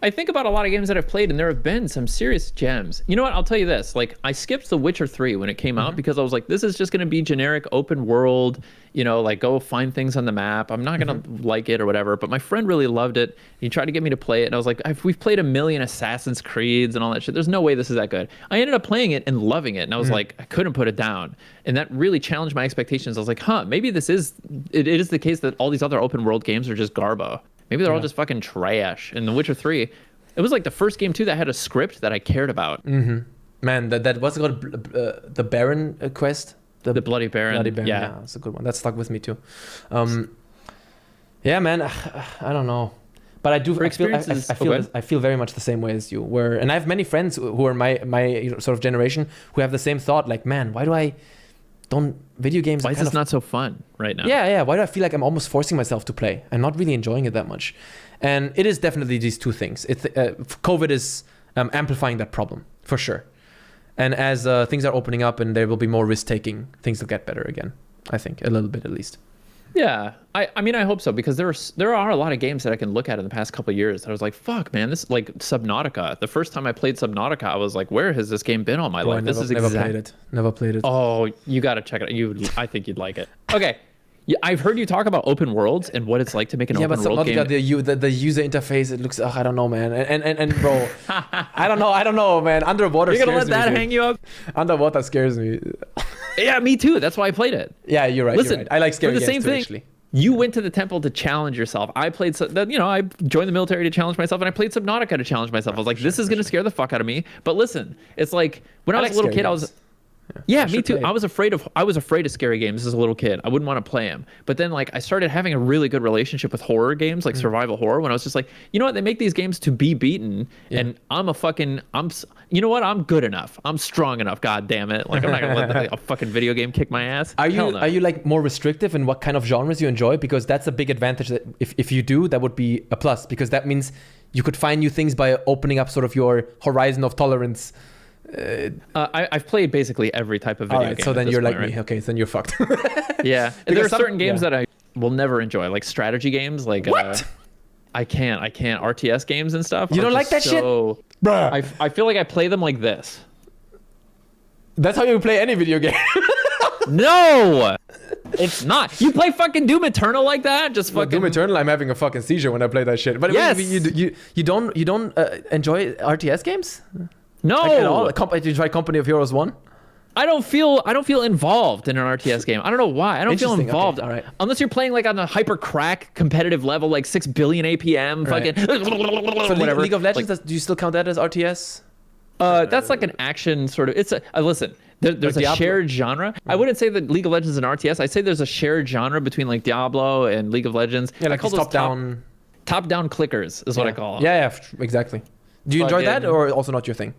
I think about a lot of games that I've played, and there have been some serious gems. You know what? I'll tell you this. Like, I skipped The Witcher 3 when it came out because I was like, this is just going to be generic open world, you know, like go find things on the map. I'm not going to like it or whatever. But my friend really loved it. He tried to get me to play it. And I was like, we've played a million Assassin's Creeds and all that shit. There's no way this is that good. I ended up playing it and loving it. And I was like, I couldn't put it down. And that really challenged my expectations. I was like, maybe it is the case that all these other open world games are just garbo. Maybe they're all just fucking trash. In The Witcher 3, it was like the first game too that had a script that I cared about. Man, that what's it called? The Baron quest? The Bloody Baron. Bloody Baron, yeah, that's a good one. That stuck with me too. Yeah, man, I don't know. But I do. I feel very much the same way as you. And I have many friends who are my sort of generation who have the same thought. Like, man, video games? Why is this not so fun right now? Yeah. Why do I feel like I'm almost forcing myself to play? I'm not really enjoying it that much. And it is definitely these two things. COVID is amplifying that problem for sure. And as things are opening up and there will be more risk taking, things will get better again. I think a little bit at least. Yeah, I mean, I hope so, because there are a lot of games that I can look at in the past couple of years that I was like, fuck, man, this like Subnautica. The first time I played Subnautica, I was like, where has this game been all my life? Never played it. Oh, you got to check it out. I think you'd like it. Okay. Yeah, I've heard you talk about open worlds and what it's like to make an open world game. The user interface, it looks, I don't know, man. And bro, I don't know, man. Underwater scares me. You're gonna let that hang you up? Underwater scares me. Yeah, me too. That's why I played it. Yeah, you're right. Listen, you're right. I like scary games same too, thing. Actually. You went to the temple to challenge yourself. I played, I joined the military to challenge myself, and I played Subnautica to challenge myself. I was like, this is gonna scare the fuck out of me. But listen, it's like when I was a little kid, I was. Yeah, me too. I was afraid of scary games as a little kid. I wouldn't want to play them. But then like I started having a really good relationship with horror games, like survival horror, when I was just like, you know what? They make these games to be beaten, and you know what? I'm good enough. I'm strong enough. God damn it! Like I'm not gonna let a fucking video game kick my ass. Are you like more restrictive in what kind of genres you enjoy? Because that's a big advantage. That if you do, that would be a plus, because that means you could find new things by opening up sort of your horizon of tolerance. I've played basically every type of video game. So then you're like me. Okay, so then you're fucked. Yeah, and there are certain games that I will never enjoy, like strategy games. Like what? I can't RTS games and stuff. You don't like that shit, bruh? I feel like I play them like this. That's how you play any video game. No, it's not. You play fucking Doom Eternal like that? Just fucking Doom Eternal. I'm having a fucking seizure when I play that shit. But yes. You don't enjoy RTS games? No. Like at all? Did you try Company of Heroes 1? I don't feel involved in an RTS game. I don't know why. I don't feel Interesting. involved. Okay, all right. Unless you're playing like on the hyper crack competitive level, like 6 billion APM, Right. fucking So whatever. League of Legends, Like, do you still count that as RTS? that's like an action sort of. It's a listen. There's a Diablo. shared genre. I wouldn't say that League of Legends and RTS. I'd say there's a shared genre between like Diablo and League of Legends. Yeah, like I call these those top-down. top-down clickers is what I call them. Yeah, exactly. Do you enjoy that, Fucking- or also not your thing?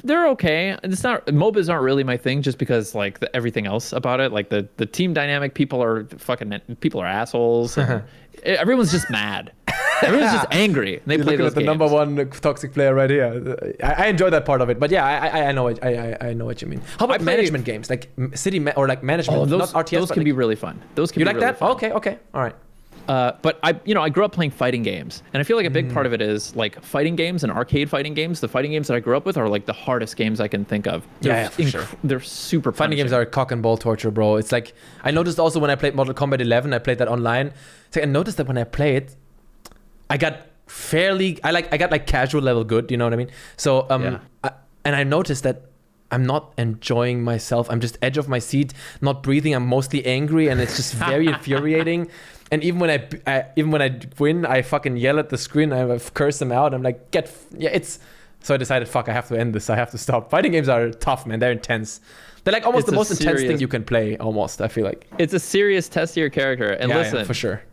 They're okay. It's not MOBAs aren't really my thing, just because like everything else about it, like the team dynamic, people are assholes. And everyone's just mad. Everyone's just angry. And they You're play looking those at the games. number one toxic player right here. I enjoy that part of it, but yeah, I know it. I know what you mean. How about management games, like or like management, Oh, those, not RTS? those but can like, be really fun. Those can you be like really that? fun. Okay, all right. But I grew up playing fighting games, and I feel like a big part of it is like fighting games and arcade fighting games. The fighting games that I grew up with are like the hardest games I can think of. Yeah, for sure. They're super Fighting games punishing. are cock and ball torture, bro. It's like I noticed also when I played Mortal Kombat 11, I played that online. It's like I noticed that when I play it, I got casual level good. You know what I mean? So and I noticed that I'm not enjoying myself. I'm just edge of my seat, not breathing. I'm mostly angry, and it's just very infuriating. And even when I win, I fucking yell at the screen. I curse them out. I'm like, So I decided, fuck, I have to end this. I have to stop. Fighting games are tough, man. They're intense. They're like almost It's the a most intense thing serious- you can play. Almost, I feel like. It's a serious test of your character. And listen, for sure.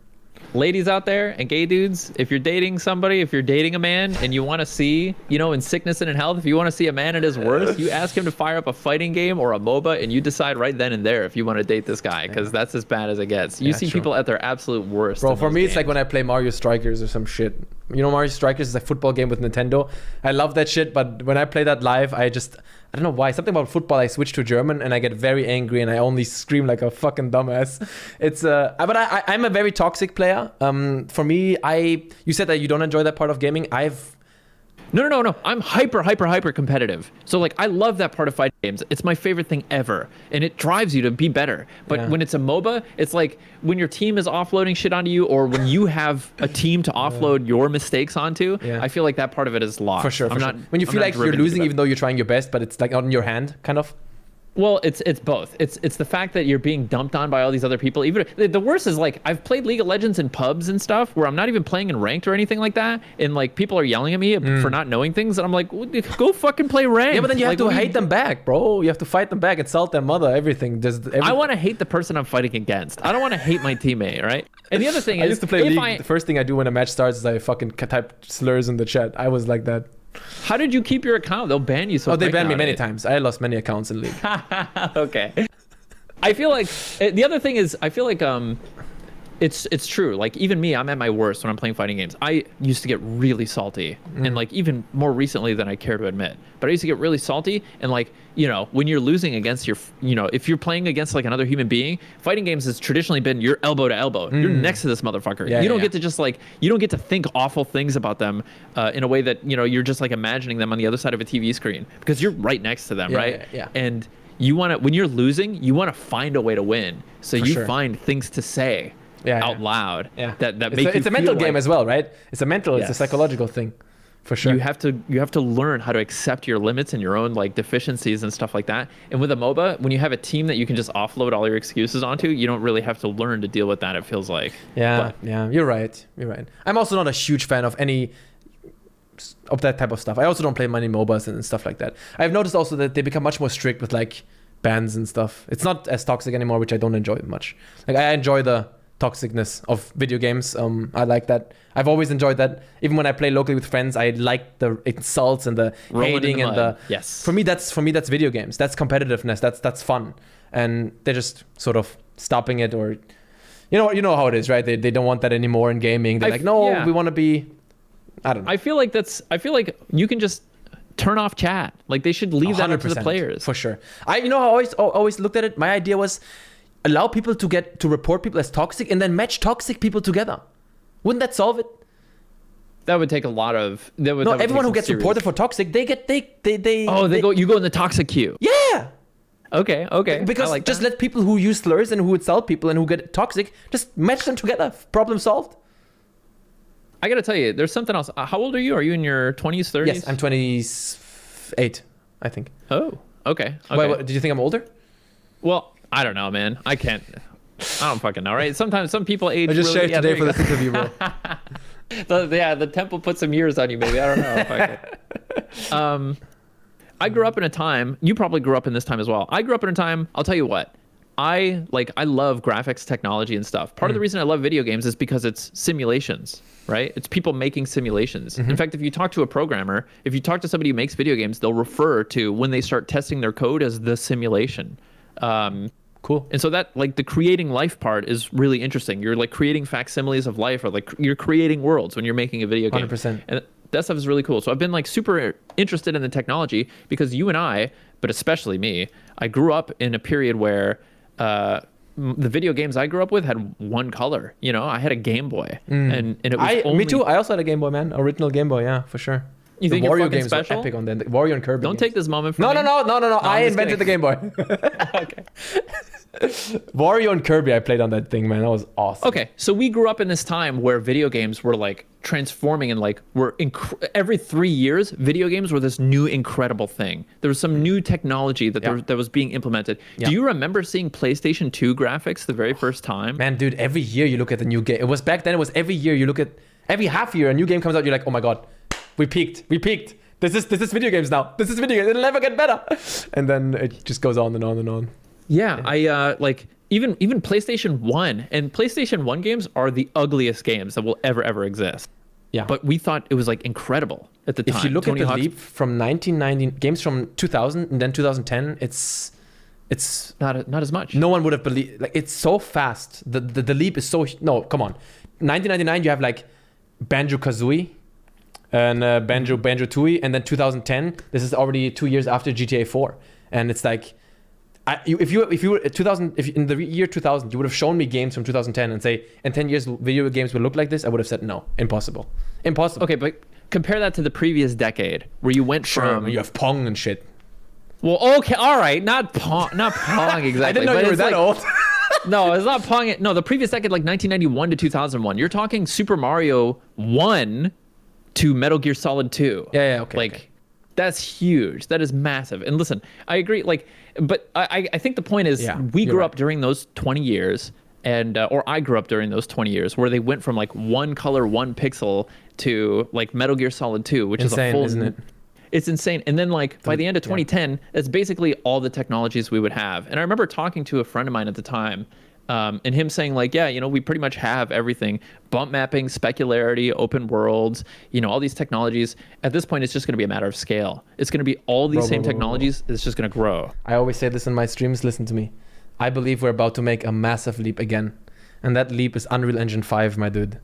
ladies out there and gay dudes, if you're dating somebody, if you're dating a man and you want to see, in sickness and in health, if you want to see a man at his worst, you ask him to fire up a fighting game or a MOBA, and you decide right then and there if you want to date this guy, because that's as bad as it gets. You see true. people at their absolute worst. Bro, in for those me, it's games. like when I play Mario Strikers or some shit. Mario Strikers is a football game with Nintendo. I love that shit, but when I play that live, I don't know why. Something about football, I switch to German and I get very angry and I only scream like a fucking dumbass. It's but I'm a very toxic player. For me, you said that you don't enjoy that part of gaming. No. I'm hyper competitive. So like I love that part of fighting games. It's my favorite thing ever. And it drives you to be better. But when it's a MOBA, it's like when your team is offloading shit onto you, or when you have a team to offload your mistakes onto, I feel like that part of it is lost. For sure. When you I'm feel not like you're driven to losing that. even though you're trying your best, but it's like not in your hand, kind of. Well, it's both. It's the fact that you're being dumped on by all these other people. Even the worst is like I've played League of Legends in pubs and stuff where I'm not even playing in ranked or anything like that, and like people are yelling at me for not knowing things, and I'm like, go fucking play ranked. Yeah, but then you have Like, to what do hate them back, bro. You have to fight them back, insult their mother, everything. I want to hate the person I'm fighting against. I don't want to hate my teammate, right? And the other thing I is, used to play League. The first thing I do when a match starts is I fucking type slurs in the chat. I was like that. how did you keep your account? They'll ban you so Oh, they quick banned me many nowadays. times. I lost many accounts in League. Okay. I feel like the other thing is I feel like it's true. Like even me, I'm at my worst when I'm playing fighting games. I used to get really salty, and like even more recently than I care to admit. But I used to get really salty, and like when you're losing against your, if you're playing against like another human being, fighting games has traditionally been you're elbow to elbow. You're next to this motherfucker. Yeah, you don't yeah. get to just like you don't get to think awful things about them in a way that you're just like imagining them on the other side of a TV screen because you're right next to them, Yeah, right? yeah. And you want to when you're losing, you want to find a way to win. So you sure. find things to say out loud that make you it's a mental feel game like as well, right? It's a mental, it's a Yes. psychological thing, for sure. you have to learn how to accept your limits and your own like deficiencies and stuff like that. And with a MOBA, when you have a team that you can just offload all your excuses onto, you don't really have to learn to deal with that. It feels like. Yeah, But yeah, you're right. I'm also not a huge fan of any of that type of stuff. I also don't play many MOBAs and stuff like that. I've noticed also that they become much more strict with like bans and stuff. It's not as toxic anymore, which I don't enjoy much. Like I enjoy the toxicness of video games. I like that. I've always enjoyed that. Even when I play locally with friends, I like the insults and the Rolling in hating the and mud. the Yes. For me, that's video games. That's competitiveness. That's fun. And they're just sort of stopping it, or you know how it is, right? They don't want that anymore in gaming. They're like, no, yeah. we want to be. I don't know. I feel like you can just turn off chat. Like they should leave that up to the 100%, players. for sure. I always looked at it. My idea was allow people to report people as toxic and then match toxic people together. Wouldn't that solve it? That would take a lot of. That would, No, that would everyone take who some gets serious- reported for toxic, they you go in the toxic queue. Yeah. Okay. Because I like just that. let people who use slurs and who insult people and who get toxic, just match them together. Problem solved. I gotta tell you, there's something else. How old are you? Are you in your 20s, 30s? Yes, I'm 28, I think. Oh, Okay. Wait, did you think I'm older? Well, I don't know, man. I don't fucking know, right? Sometimes some people age. I just really, shaved today for this interview, bro. The temple put some years on you, maybe. I don't know. I grew up in a time. You probably grew up in this time as well. I grew up in a time. I'll tell you what. I love graphics technology and stuff. Part of the reason I love video games is because it's simulations, right? It's people making simulations. In fact, if you talk to a programmer, if you talk to somebody who makes video games, they'll refer to when they start testing their code as the simulation. Cool. And so that like the creating life part is really interesting. You're like creating facsimiles of life, or like you're creating worlds when you're making a video game. 100%. And that stuff is really cool. So I've been like super interested in the technology because you and I, but especially me, I grew up in a period where the video games I grew up with had one color. You know, I had a Game Boy, and it was only... Me too. I also had a Game Boy, man. Original Game Boy, yeah, for sure. You think the you're Wario fucking games special? were epic on that. Wario and Kirby. Don't games. take this moment from No. me. I invented the Game Boy. Okay. Wario and Kirby, I played on that thing, man. That was awesome. Okay, so we grew up in this time where video games were like transforming and like every 3 years, video games were this new incredible thing. There was some new technology that was being implemented. Yeah. Do you remember seeing PlayStation 2 graphics the very first time? Man, dude, every year you look at the new game. It was back then. It was every year you look at every half year a new game comes out. You're like, oh my god, we peaked. This is video games now. This is video games. It'll never get better. And then it just goes on and on and on. Yeah, I like even PlayStation 1 and PlayStation 1 games are the ugliest games that will ever exist. Yeah. But we thought it was like incredible at the time. If you look Tony at the Hawk's leap from 1990, games from 2000 and then 2010, it's not as much. no one would have believed. Like, it's so fast. The leap is so... No, come on. 1999, you have like Banjo-Kazooie and Banjo-Tooie, and then 2010, this is already 2 years after GTA 4. And it's like... If you were in the year 2000, you would have shown me games from 2010 and say in 10 years video games will look like this, I would have said no, impossible. Okay, but compare that to the previous decade where you went from... you have Pong and shit. Well, okay, all right, not Pong exactly. I didn't know you were that old. No, it's not Pong. No, the previous decade, like 1991 to 2001. You're talking Super Mario 1 to Metal Gear Solid 2. Yeah, okay. Like, okay. That's huge. That is massive. And listen, I agree. Like, but I think the point is we grew up during those 20 years, and or I grew up during those 20 years where they went from like one color, one pixel to like Metal Gear Solid 2, which insane, is a full... isn't it? It's insane. And then like by the end of 2010, that's basically all the technologies we would have. And I remember talking to a friend of mine at the time, and him saying like, yeah, you know, we pretty much have everything: bump mapping, specularity, open worlds, you know, all these technologies. At this point, it's just going to be a matter of scale. It's going to be all these same technologies. It's just going to grow. I always say this in my streams. Listen to me. I believe we're about to make a massive leap again. And that leap is Unreal Engine 5, my dude.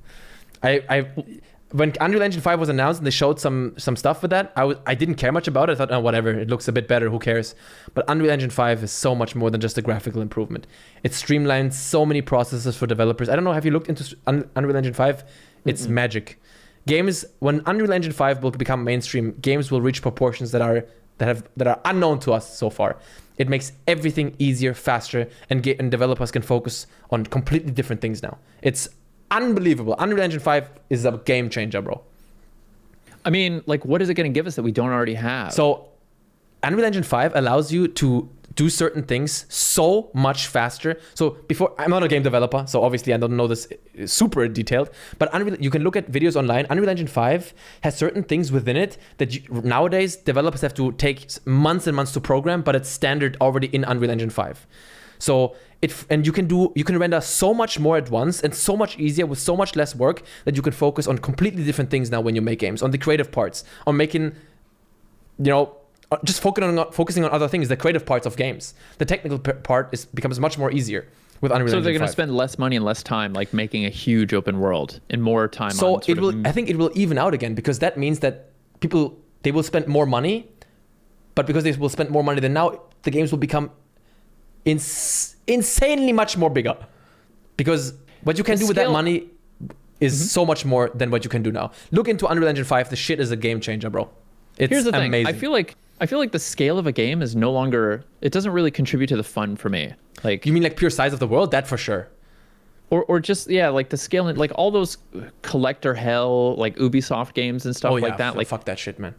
When Unreal Engine 5 was announced and they showed some stuff with that, I didn't care much about it. I thought, oh, whatever, it looks a bit better, who cares? But Unreal Engine 5 is so much more than just a graphical improvement. It streamlines so many processes for developers. I don't know, have you looked into Unreal Engine 5? It's magic. Games, when Unreal Engine 5 will become mainstream, games will reach proportions that are unknown to us so far. It makes everything easier, faster, and developers can focus on completely different things now. It's unbelievable. Unreal Engine 5 is a game changer, bro. I mean, like, what is it going to give us that we don't already have? So Unreal Engine 5 allows you to do certain things so much faster. So before, I'm not a game developer, so obviously I don't know this super detailed, but you can look at videos online. Unreal Engine 5 has certain things within it that nowadays developers have to take months and months to program, but it's standard already in Unreal Engine 5. So you can render so much more at once and so much easier with so much less work that you can focus on completely different things now when you make games, on the creative parts, on making, you know, just focusing on other things, the creative parts of games. The technical part becomes much more easier with Unreal Engine 5. So they're going to spend less money and less time like making a huge open world and more time on I think it will even out again, because that means that they will spend more money, but because they will spend more money, then now the games will become insanely much more bigger, because what you can do with that money is so much more than what you can do now. Look into Unreal Engine 5. The shit is a game changer, bro. It's Here's the thing. amazing. I feel like the scale of a game is no longer, it doesn't really contribute to the fun for me. Like, you mean like pure size of the world? That for sure. Or just, yeah, like the scale, like all those collector hell, like Ubisoft games and stuff like that. Like, fuck that shit, man.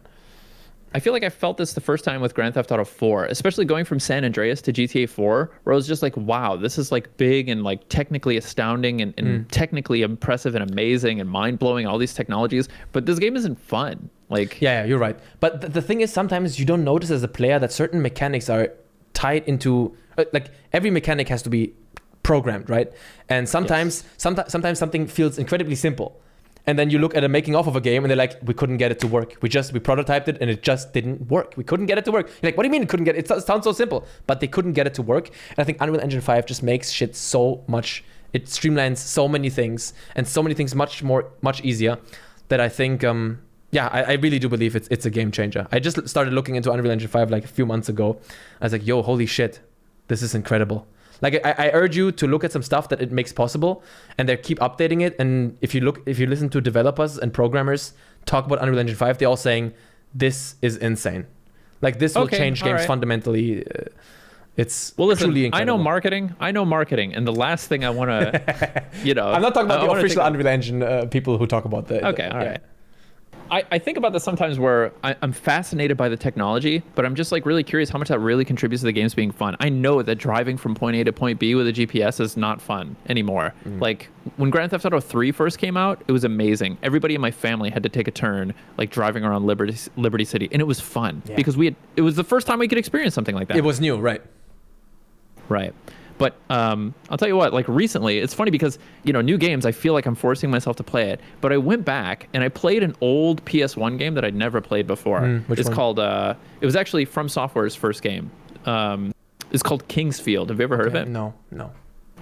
I feel like I felt this the first time with Grand Theft Auto 4, especially going from San Andreas to GTA 4, where I was just like, wow, this is like big and like technically astounding and technically impressive and amazing and mind-blowing, all these technologies, but this game isn't fun. Like, yeah, you're right. But the thing is, sometimes you don't notice as a player that certain mechanics are tied into, like every mechanic has to be programmed, right? And sometimes something feels incredibly simple. And then you look at a making of a game and they're like, we couldn't get it to work. We prototyped it and it just didn't work. We couldn't get it to work. You're like, what do you mean it couldn't get it? It sounds so simple, but they couldn't get it to work. And I think Unreal Engine 5 just makes shit so much, it streamlines so many things and so many things much easier that I think, I really do believe it's a game changer. I just started looking into Unreal Engine 5 like a few months ago. I was like, yo, holy shit, this is incredible. Like I urge you to look at some stuff that it makes possible, and they keep updating it. And if you listen to developers and programmers talk about Unreal Engine 5, they're all saying this is insane. Like this will change games fundamentally. It's truly incredible. I know marketing, and the last thing I want to, I'm not talking about the official Unreal Engine people who talk about the. Okay, all right. I think about this sometimes where I'm fascinated by the technology, but I'm just like really curious how much that really contributes to the games being fun. I know that driving from point A to point B with a GPS is not fun anymore. Like when Grand Theft Auto 3 first came out, it was amazing. Everybody in my family had to take a turn like driving around Liberty City, and it was fun because it was the first time we could experience something like that. It was new, right? Right. But I'll tell you what, like recently, it's funny because, new games, I feel like I'm forcing myself to play it. But I went back and I played an old PS1 game that I'd never played before. Which one? Called, it was actually From Software's first game. It's called Kingsfield. Have you ever heard of it? No.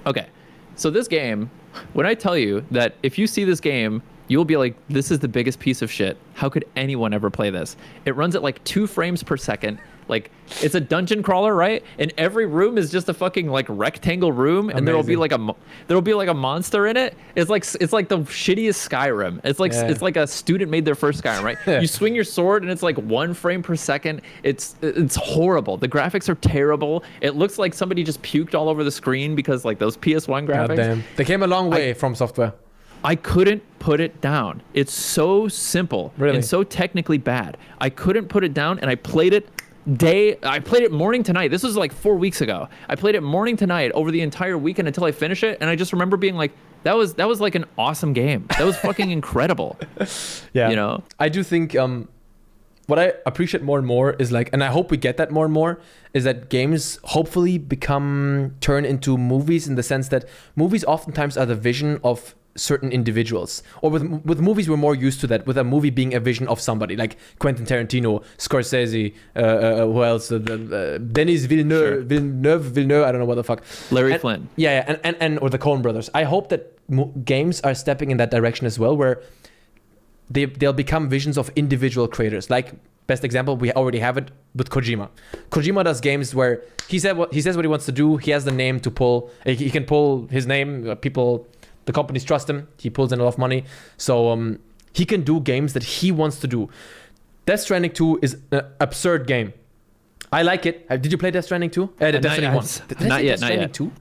Okay. So this game, when I tell you that if you see this game, you'll be like, this is the biggest piece of shit. How could anyone ever play this? It runs at like 2 frames per second. Like it's a dungeon crawler, right? And every room is just a fucking like rectangle room, and there'll be like a monster in it. It's like the shittiest Skyrim. It's like a student made their first Skyrim, right? You swing your sword and it's like 1 frame per second. It's horrible. The graphics are terrible. It looks like somebody just puked all over the screen because like those PS1 graphics. God damn. They came a long way from Software. I couldn't put it down. It's so simple and so technically bad. I couldn't put it down, and I played it morning to night. This was like 4 weeks ago. I played it morning to night over the entire weekend until I finished it, and I just remember being like, that was like an awesome game. That was fucking incredible. Yeah. I do think what I appreciate more and more is like, and I hope we get that more and more, is that games hopefully turn into movies, in the sense that movies oftentimes are the vision of certain individuals, or with movies we're more used to that, with a movie being a vision of somebody like Quentin Tarantino, Scorsese, who else, Denis Villeneuve, I don't know what the fuck, Larry Flynn, and or the Coen brothers. I hope that games are stepping in that direction as well, where they'll become visions of individual creators. Like, best example, we already have it with Kojima. Kojima does games where he says what he wants to do. He has the name to pull. He can pull his name. The companies trust him. He pulls in a lot of money. So he can do games that he wants to do. Death Stranding 2 is an absurd game. I like it. Did you play Death Stranding 2? Death Stranding 1. Not yet. Death Stranding 2?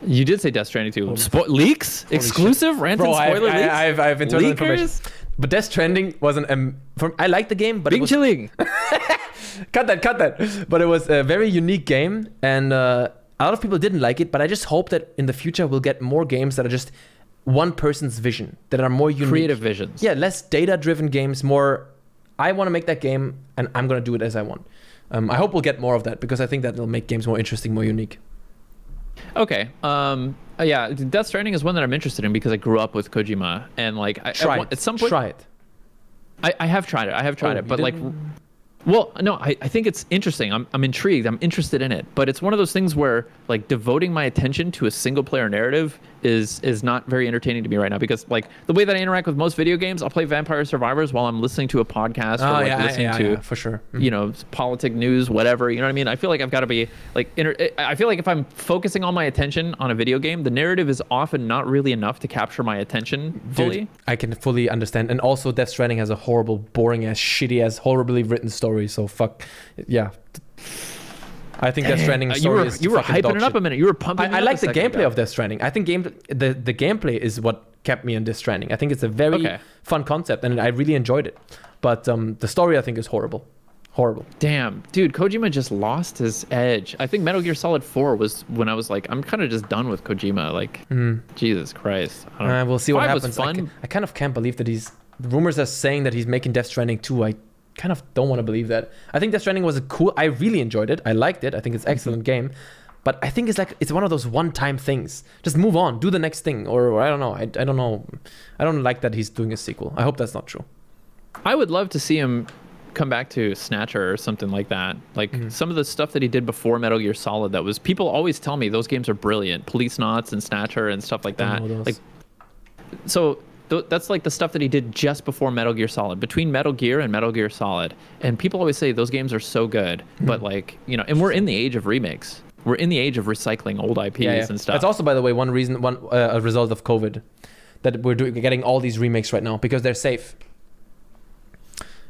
You did say Death Stranding 2. Leaks? Exclusive? Ranton spoiler leaks? I have internal information. But Death Stranding was I like the game, but it was... chilling. Cut that. But it was a very unique game, and... a lot of people didn't like it, but I just hope that in the future we'll get more games that are just one person's vision, that are more unique. Creative visions. Yeah, less data-driven games, more, I want to make that game and I'm going to do it as I want. I hope we'll get more of that, because I think that will make games more interesting, more unique. Okay. Yeah, Death Stranding is one that I'm interested in because I grew up with Kojima, and like at some point... Try it. I have tried it, but like... Well, no, I think it's interesting. I'm intrigued. I'm interested in it. But it's one of those things where like devoting my attention to a single player narrative is not very entertaining to me right now, because like the way that I interact with most video games, I'll play Vampire Survivors while I'm listening to a podcast or listening to for sure. Mm-hmm. Politic news, whatever. You know what I mean? I feel like I've got to be like I feel like if I'm focusing all my attention on a video game, the narrative is often not really enough to capture my attention fully. Dude, I can fully understand. And also Death Stranding has a horrible, boring ass, shitty ass, horribly written story. So fuck yeah. I think Death Stranding story is you were hyping it up a minute. You were pumping. I like the gameplay of Death Stranding. I think the gameplay is what kept me in Death Stranding. I think it's a very fun concept, and I really enjoyed it. But the story, I think, is horrible. Horrible. Damn, dude, Kojima just lost his edge. I think Metal Gear Solid 4 was when I was like, I'm kind of just done with Kojima. Like, Jesus Christ. I don't know. We'll see what 5 happens. was fun. I kind of can't believe that the rumors are saying that he's making Death Stranding 2. I kind of don't want to believe that. I think Death Stranding was I really enjoyed it. I liked it. I think it's an excellent game. But I think it's one of those one-time things. Just move on, do the next thing, or I don't know. I don't know. I don't like that he's doing a sequel. I hope that's not true. I would love to see him come back to Snatcher or something like that. Like some of the stuff that he did before Metal Gear Solid, that was, people always tell me those games are brilliant. Police Knots and Snatcher and stuff like that. Like, so that's like the stuff that he did just before Metal Gear Solid, between Metal Gear and Metal Gear Solid. And people always say those games are so good, but like, you know, and we're in the age of remakes. We're in the age of recycling old IPs and stuff. That's also, by the way, one a result of COVID, that we're getting all these remakes right now because they're safe.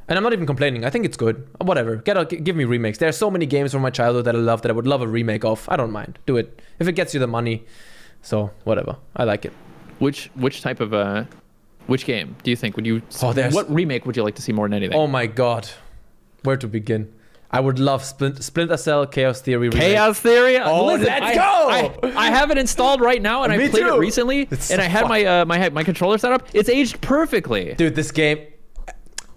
And I'm not even complaining. I think it's good. Whatever. Give me remakes. There are so many games from my childhood that I love that I would love a remake of. I don't mind. Do it if it gets you the money. So whatever. I like it. Which type of which game do you think would you? What remake would you like to see more than anything? Oh my god, where to begin? I would love Splinter Cell Chaos Theory remake. Chaos Theory? Oh, listen, let's go! I have it installed right now, and I played it recently, and I had my controller set up. It's aged perfectly. Dude, this game,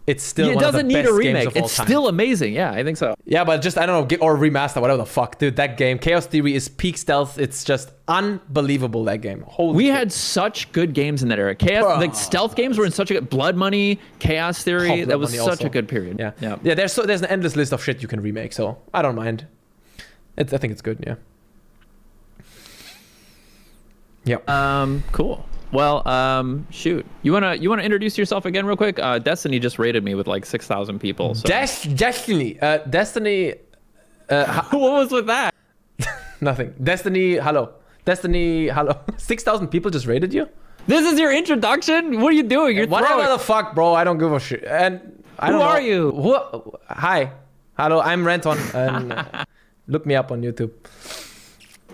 it's still one of the best games of all time. It doesn't need a remake. It's still amazing. Yeah, I think so. Yeah, but just, I don't know, or remaster, whatever the fuck. Dude, that game, Chaos Theory, is peak stealth. It's just unbelievable, that game. We had such good games in that era. Like stealth games were in such a good... Blood Money, Chaos Theory, that was such a good period. Yeah. There's an endless list of shit you can remake, so I don't mind. I think it's good, yeah. Yeah. Cool. Well, shoot. You wanna introduce yourself again real quick? Destiny just rated me with like 6,000 people. So. Destiny. Destiny. What was with that? Nothing. Destiny. Hello. 6,000 people just rated you? This is your introduction? What are you doing? You're whatever the fuck, bro. I don't give a shit. And Who are you? Hi. Hello. I'm Ranton. And look me up on YouTube.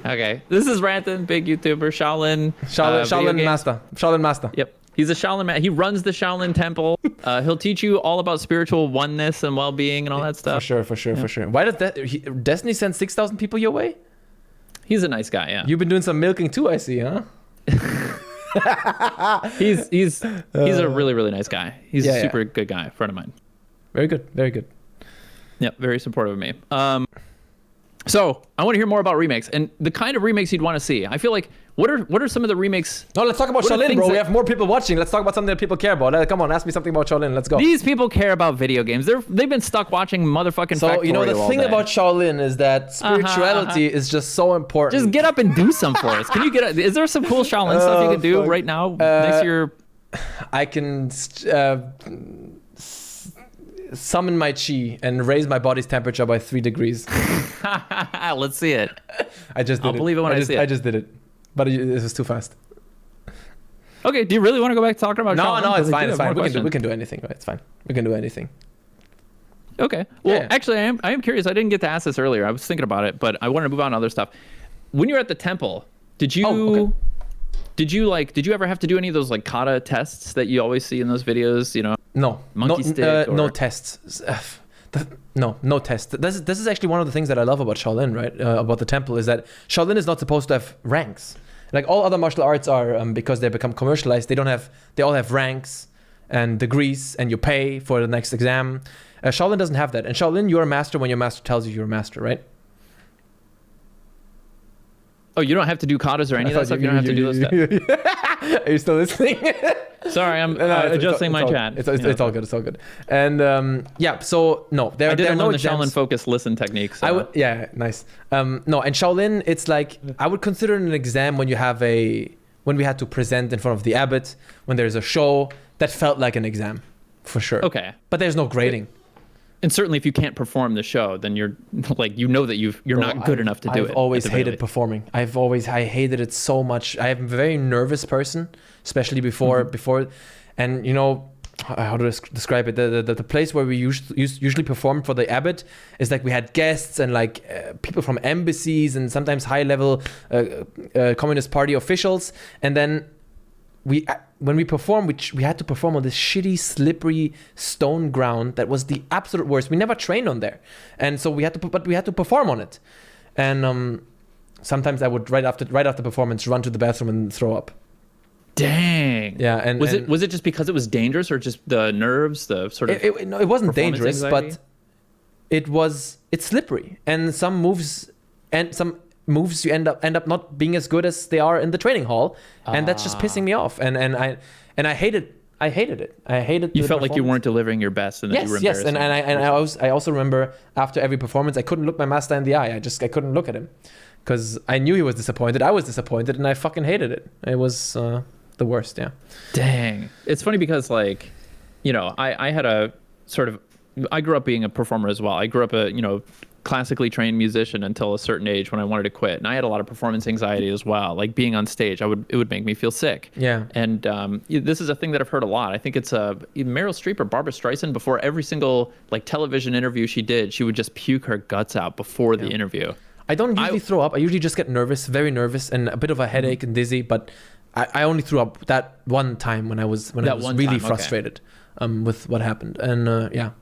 Okay, this is Ranton, big YouTuber, Shaolin Master. Shaolin Master. Yep, he's a Shaolin man. He runs the Shaolin Temple. He'll teach you all about spiritual oneness and well-being and all that stuff. For sure. Why did Destiny send 6,000 people your way? He's a nice guy. Yeah. You've been doing some milking too, I see, huh? he's a really, really nice guy. He's a super good guy, friend of mine. Very good. Yep, very supportive of me. So I want to hear more about remakes and the kind of remakes you'd want to see. I feel like what are some of the remakes? No, let's talk about Shaolin, bro. We have more people watching. Let's talk about something that people care about. Come on, ask me something about Shaolin. Let's go. These people care about video games. They've been stuck watching motherfucking. So you know the thing about Shaolin is that spirituality is just so important. Just get up and do some for us. Can you get? Is there some cool Shaolin stuff you can do right now next to your? I can. Summon my chi and raise my body's temperature by 3 degrees. Let's see it. I just did it. I'll believe it when I see it. I just did it. But it was too fast. Okay, do you really want to go back to talking about Shaolin? No, it's fine. It's fine. We can do anything. Right? It's fine. We can do anything. Okay. Well, actually, I am curious. I didn't get to ask this earlier. I was thinking about it, but I wanted to move on to other stuff. When you were at the temple, did you ever have to do any of those like kata tests that you always see in those videos? You know, monkey stick. No tests. No test. This is actually one of the things that I love about Shaolin, right? About the temple is that Shaolin is not supposed to have ranks. Like all other martial arts are, because they become commercialized. They all have ranks and degrees, and you pay for the next exam. Shaolin doesn't have that. And Shaolin, you're a master when your master tells you you're a master, right? Oh, you don't have to do katas or any of that stuff? You don't have to do those stuff? Are you still listening? Sorry, I'm adjusting my chat. It's all good. It's all good. And so no, I didn't know the Shaolin focus listen techniques. So. Nice. No, and Shaolin, it's like I would consider it an exam when we had to present in front of the abbot, when there's a show. That felt like an exam, for sure. Okay, but there's no grading. And certainly, if you can't perform the show, then you're like, that you're not good enough to do it. I've always hated performing. I hated it so much. I am a very nervous person, especially before, and you know how to describe it. The place where we usually perform for the abbot is like we had guests and like people from embassies and sometimes high level Communist Party officials, and then when we performed, we had to perform on this shitty, slippery stone ground that was the absolute worst. We never trained on there, and so we had to perform on it. And sometimes I would right after performance run to the bathroom and throw up. Dang. Yeah, and was it just because it was dangerous, or just the nerves, the sort of? No, it wasn't dangerous, anxiety? but it's slippery, and some moves you end up not being as good as they are in the training hall, and that's just pissing me off. And I hated it. I hated. You felt like you weren't delivering your best, and that you were yes. embarrassing. I also remember after every performance, I couldn't look my master in the eye. I couldn't look at him because I knew he was disappointed. I was disappointed, and I fucking hated it. It was the worst. Yeah. Dang. It's funny because, like, you know, I had a sort of, I grew up being a performer as well. I grew up classically trained musician until a certain age when I wanted to quit. And I had a lot of performance anxiety as well. Like being on stage, it would make me feel sick. Yeah. And this is a thing that I've heard a lot. I think it's Meryl Streep or Barbara Streisand, before every single like television interview she did, she would just puke her guts out before the interview. I don't usually throw up. I usually just get nervous, very nervous, and a bit of a headache and dizzy. But I only threw up that one time when I was really frustrated with what happened. And yeah.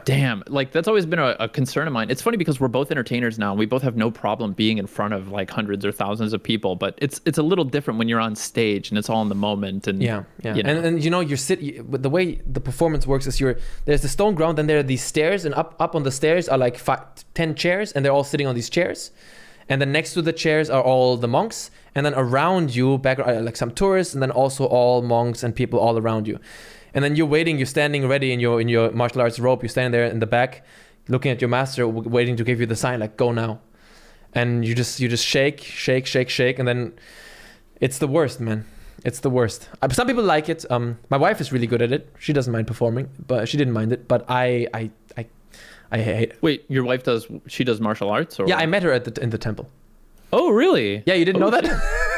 Damn, like that's always been a concern of mine. It's funny because we're both entertainers now. We both have no problem being in front of like hundreds or thousands of people, but it's a little different when you're on stage and it's all in the moment. And yeah. You know. And you know, the way the performance works is there's the stone ground, and there are these stairs, and up on the stairs are like 10 chairs, and they're all sitting on these chairs. And then next to the chairs are all the monks, and then around you back are like some tourists, and then also all monks and people all around you. And then you're standing ready in your martial arts robe. You're standing there in the back, looking at your master, waiting to give you the sign, like go now. And you just shake, and then it's the worst, man. It's the worst. Some people like it. My wife is really good at it. She doesn't mind performing, but she didn't mind it. But I hate it. Wait, your wife does martial arts? Or? Yeah, I met her in the temple. Oh, really? Yeah, you didn't know that?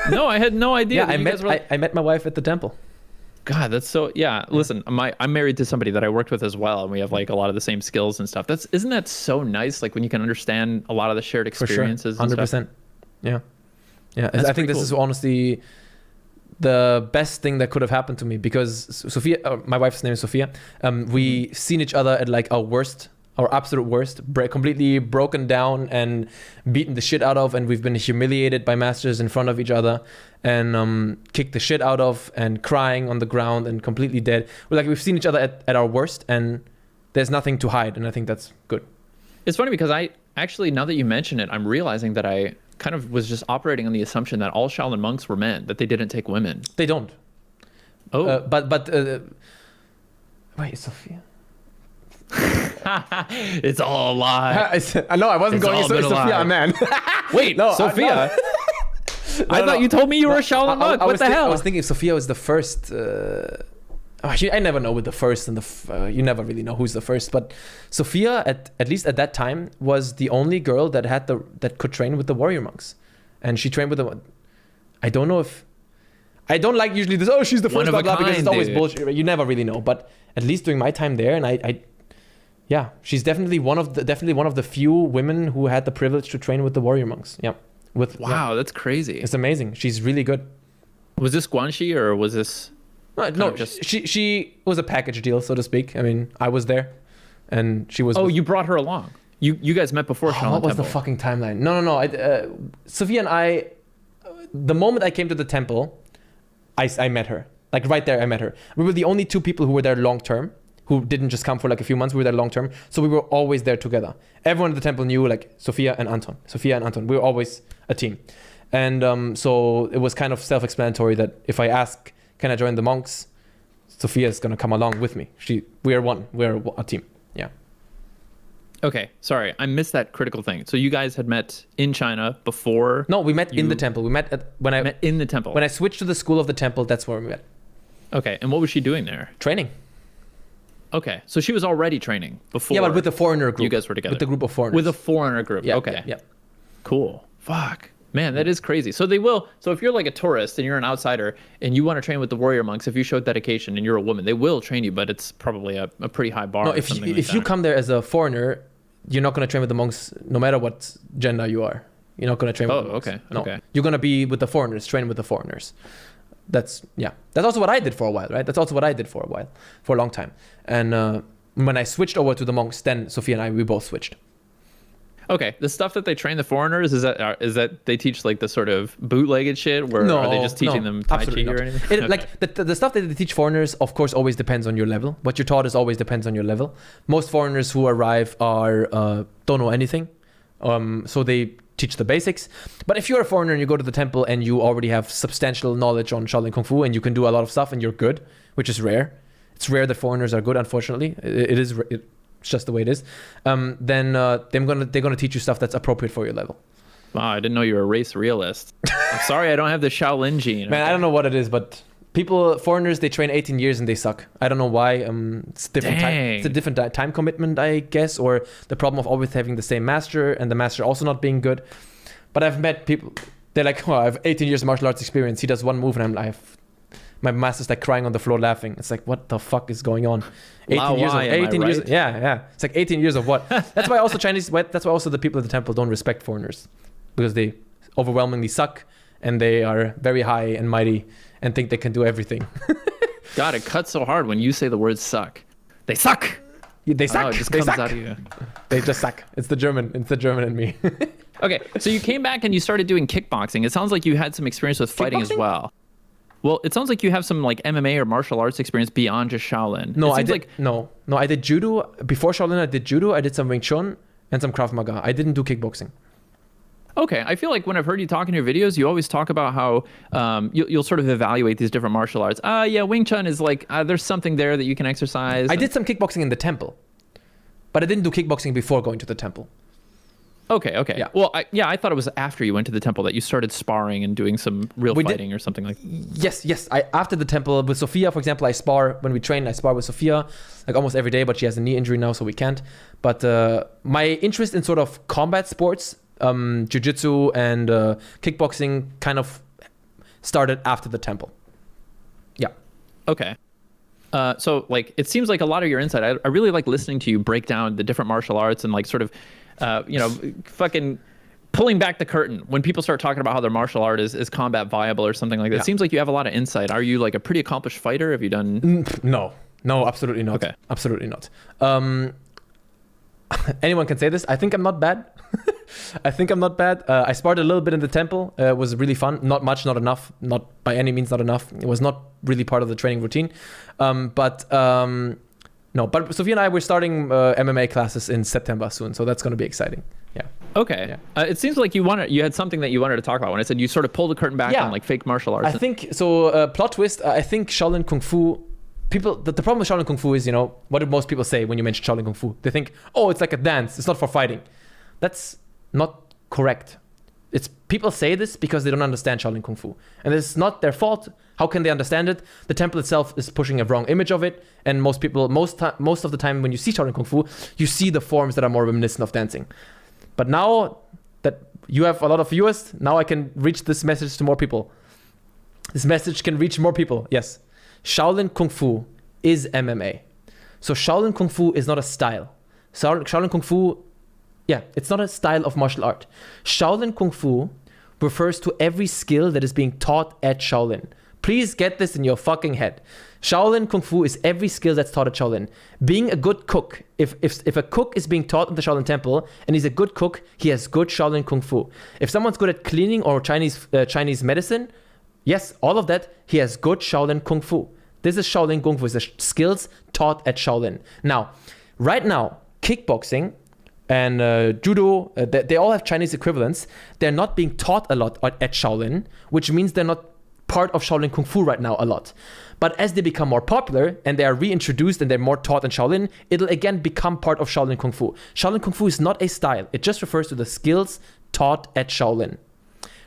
No, I had no idea. Yeah, I met my wife at the temple. God, that's so, yeah. Listen, I'm married to somebody that I worked with as well, and we have like a lot of the same skills and stuff. Isn't that so nice? Like when you can understand a lot of the shared experiences. For sure. 100%. Yeah. I think this is honestly the best thing that could have happened to me, because Sophia, my wife's name is Sophia. We seen each other at like our absolute worst, completely broken down and beaten the shit out of, and we've been humiliated by masters in front of each other, and kicked the shit out of, and crying on the ground and completely dead. We've seen each other at our worst, and there's nothing to hide, and I think that's good. It's funny because I actually, now that you mention it, I'm realizing that I kind of was just operating on the assumption that all Shaolin monks were men, that they didn't take women. They don't. Oh. But wait, Sophia? It's all a lie. I wasn't going to Sophia, man. Wait, no, Sophia? I thought you told me you were a Shaolin monk. What the hell? I was thinking Sophia was the first. I never know with the first and you never really know who's the first. But Sophia, at least at that time, was the only girl that could train with the warrior monks, and she trained with the. I don't know if. I don't like usually this. Oh, she's the first, blah blah, because it's always bullshit. You never really know. But at least during my time there, and yeah, she's definitely one of the few women who had the privilege to train with the warrior monks. Yeah. Wow, that's crazy. It's amazing. She's really good. Was this Guanxi or was this? No, she was a package deal, so to speak. I mean, I was there, and she was. Oh, you brought her along. You guys met before Shaolin Temple. What was the fucking timeline? No. Sophia and I, the moment I came to the temple, I met her. Like right there, I met her. We were the only two people who were there long term, who didn't just come for like a few months. We were there long term, so we were always there together. Everyone at the temple knew like Sophia and Anton. We were always a team, and so it was kind of self-explanatory that if I ask, can I join the monks, Sophia's gonna come along with me. We are one. We're a team. Yeah. Okay, sorry, I missed that critical thing. So you guys had met in China before? No, we met in the temple. We met in the temple. When I switched to the school of the temple, that's where we met. Okay, and what was she doing there? Training. Okay, so she was already training before. Yeah, but with the foreigner group. You guys were together. With the group of foreigners. With a foreigner group. Yeah, okay. Yeah. Cool. Fuck. Man, that is crazy. So they will. So if you're like a tourist and you're an outsider and you want to train with the warrior monks, if you show dedication and you're a woman, they will train you, but it's probably a pretty high bar. No, if you come there as a foreigner, you're not going to train with the monks no matter what gender you are. You're not going to train with the monks. Okay. No. Okay. You're going to be with the foreigners, train with the foreigners. That's also what I did for a while, right? That's also what I did for a long time. And when I switched over to the monks, then Sophia and I, we both switched. Okay, the stuff that they train the foreigners, is that they teach like the sort of bootlegged shit, where are they just teaching them Tai Chi or anything? Okay. Like the stuff that they teach foreigners, of course, always depends on your level. What you're taught is always depends on your level. Most foreigners who arrive are don't know anything, so they teach the basics. But if you're a foreigner and you go to the temple and you already have substantial knowledge on Shaolin Kung Fu and you can do a lot of stuff and you're good, which is rare. It's rare that foreigners are good, unfortunately. It's just the way it is. Then they're gonna teach you stuff that's appropriate for your level. Wow, I didn't know you were a race realist. I'm sorry, I don't have the Shaolin gene. Man, I don't know what it is, but foreigners, they train 18 years and they suck. I don't know why. It's different time. It's a different time commitment, I guess, or the problem of always having the same master and the master also not being good. But I've met people. They're like, oh, I have 18 years of martial arts experience. He does one move, and I'm like, my master's like crying on the floor laughing. It's like, what the fuck is going on? 18 years. Yeah. It's like 18 years of what? That's why also the people at the temple don't respect foreigners, because they overwhelmingly suck and they are very high and mighty and think they can do everything. God, it cuts so hard when you say the word suck. They suck. They suck. Oh, it just they comes suck. out of you. They just suck. It's the German in me. Okay, so you came back and you started doing kickboxing. It sounds like you had some experience with fighting as well. Well, it sounds like you have some like MMA or martial arts experience beyond just Shaolin. No, I did judo. Before Shaolin, I did judo. I did some Wing Chun and some Krav Maga. I didn't do kickboxing. Okay, I feel like when I've heard you talk in your videos, you always talk about how you'll sort of evaluate these different martial arts. Yeah, Wing Chun is like, there's something there that you can exercise. I did some kickboxing in the temple, but I didn't do kickboxing before going to the temple. Okay. Yeah. Well, I thought it was after you went to the temple that you started sparring and doing some real fighting or something like that. Yes. After the temple with Sophia, for example, I spar with Sophia like almost every day, but she has a knee injury now, so we can't. But my interest in sort of combat sports, jiu-jitsu and kickboxing kind of started after the temple. Yeah. Okay. So like, it seems like a lot of your insight, I really like listening to you break down the different martial arts and like sort of, fucking pulling back the curtain when people start talking about how their martial art is combat viable or something like that. Yeah. It seems like you have a lot of insight. Are you like a pretty accomplished fighter? Have you done? No, absolutely not. Okay. Absolutely not. Anyone can say this. I think I'm not bad. I sparred a little bit in the temple. It was really fun. Not much, not enough. Not by any means not enough. It was not really part of the training routine. No, but Sophia and I, we're starting MMA classes in September soon, so that's going to be exciting. Yeah. Okay. Yeah. It seems like you had something that you wanted to talk about when I said you sort of pulled the curtain back on like fake martial arts. I think so. Plot twist. I think Shaolin Kung Fu. People. The problem with Shaolin Kung Fu is, what do most people say when you mention Shaolin Kung Fu? They think, oh, it's like a dance. It's not for fighting. That's not correct. People say this because they don't understand Shaolin Kung Fu, and it's not their fault. How can they understand it? The temple itself is pushing a wrong image of it, and most of the time when you see Shaolin Kung Fu, you see the forms that are more reminiscent of dancing. But now that you have a lot of viewers, now I can reach this message to more people. This message can reach more people. Yes, Shaolin Kung Fu is MMA. So Shaolin Kung Fu is not a style. Shaolin Kung Fu, it's not a style of martial art. Shaolin Kung Fu refers to every skill that is being taught at Shaolin. Please get this in your fucking head. Shaolin Kung Fu is every skill that's taught at Shaolin. Being a good cook, if a cook is being taught in the Shaolin Temple and he's a good cook, he has good Shaolin Kung Fu. If someone's good at cleaning or Chinese medicine, yes, all of that, he has good Shaolin Kung Fu. This is Shaolin Kung Fu. It's the skills taught at Shaolin. Now, right now, kickboxing and judo, they all have Chinese equivalents. They're not being taught a lot at Shaolin, which means they're not part of Shaolin Kung Fu right now a lot. But as they become more popular and they are reintroduced and they're more taught in Shaolin, it'll again become part of Shaolin Kung Fu. Shaolin Kung Fu is not a style. It just refers to the skills taught at Shaolin.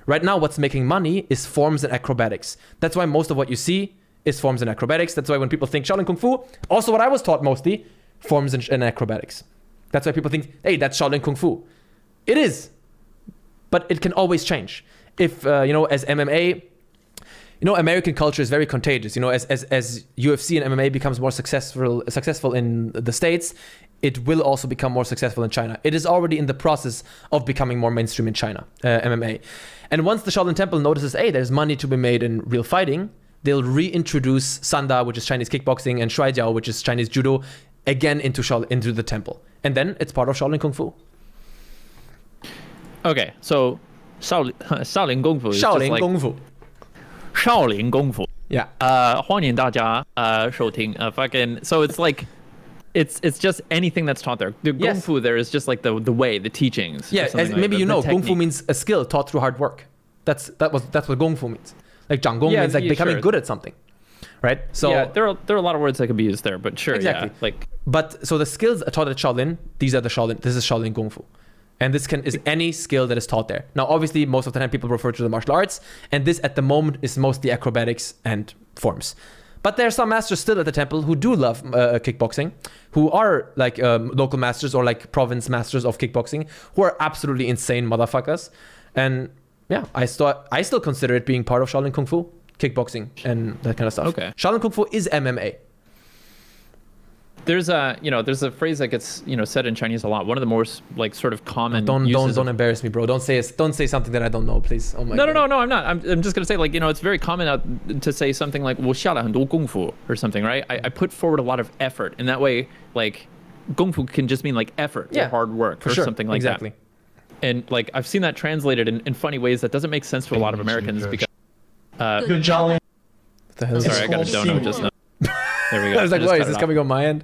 Right now, what's making money is forms and acrobatics. That's why most of what you see is forms and acrobatics. That's why when people think Shaolin Kung Fu, also what I was taught mostly, forms and acrobatics. That's why people think, hey, that's Shaolin Kung Fu. It is, but it can always change. If, as MMA, American culture is very contagious. As UFC and MMA becomes more successful in the States, it will also become more successful in China. It is already in the process of becoming more mainstream in China, MMA. And once the Shaolin Temple notices, hey, there's money to be made in real fighting, they'll reintroduce Sanda, which is Chinese kickboxing, and Shuai Jiao, which is Chinese judo, again into the temple. And then it's part of Shaolin Kung Fu. Okay, so Shaolin Kung Fu is just Shaolin like Kung Fu. Shaolin Kung Fu. Yeah. 欢迎大家收听 fucking. So it's like it's just anything that's taught there. The Kung Fu there is just like the way, the teachings. Yeah, as maybe you know, Kung Fu means a skill taught through hard work. That's what Kung Fu means. Like 掌功 means like becoming good at something, right? So yeah, there are a lot of words that could be used there, but sure, exactly. Yeah, like. But so the skills taught at Shaolin, these are the Shaolin. This is Shaolin Kung Fu, and this is any skill that is taught there. Now, obviously, most of the time people refer to the martial arts, and this at the moment is mostly acrobatics and forms. But there are some masters still at the temple who do love kickboxing, who are like local masters or like province masters of kickboxing, who are absolutely insane motherfuckers. And yeah, I still consider it being part of Shaolin Kung Fu, kickboxing and that kind of stuff. Okay. Shaolin Kung Fu is MMA. There's a phrase that gets said in Chinese a lot. One of the most like sort of common. Don't embarrass me, bro. Don't say something that I don't know, please. Oh my God. No, I'm not. I'm just gonna say like it's very common to say something like 我下了很多功夫 or something, right? I put forward a lot of effort, and that way like 功夫 can just mean like effort or hard work or something like that. And like I've seen that translated in funny ways that doesn't make sense to a lot of Americans because. Good jolly. What the hell is sorry, I got a dono just now. There we go. I was like, why is this coming on my end?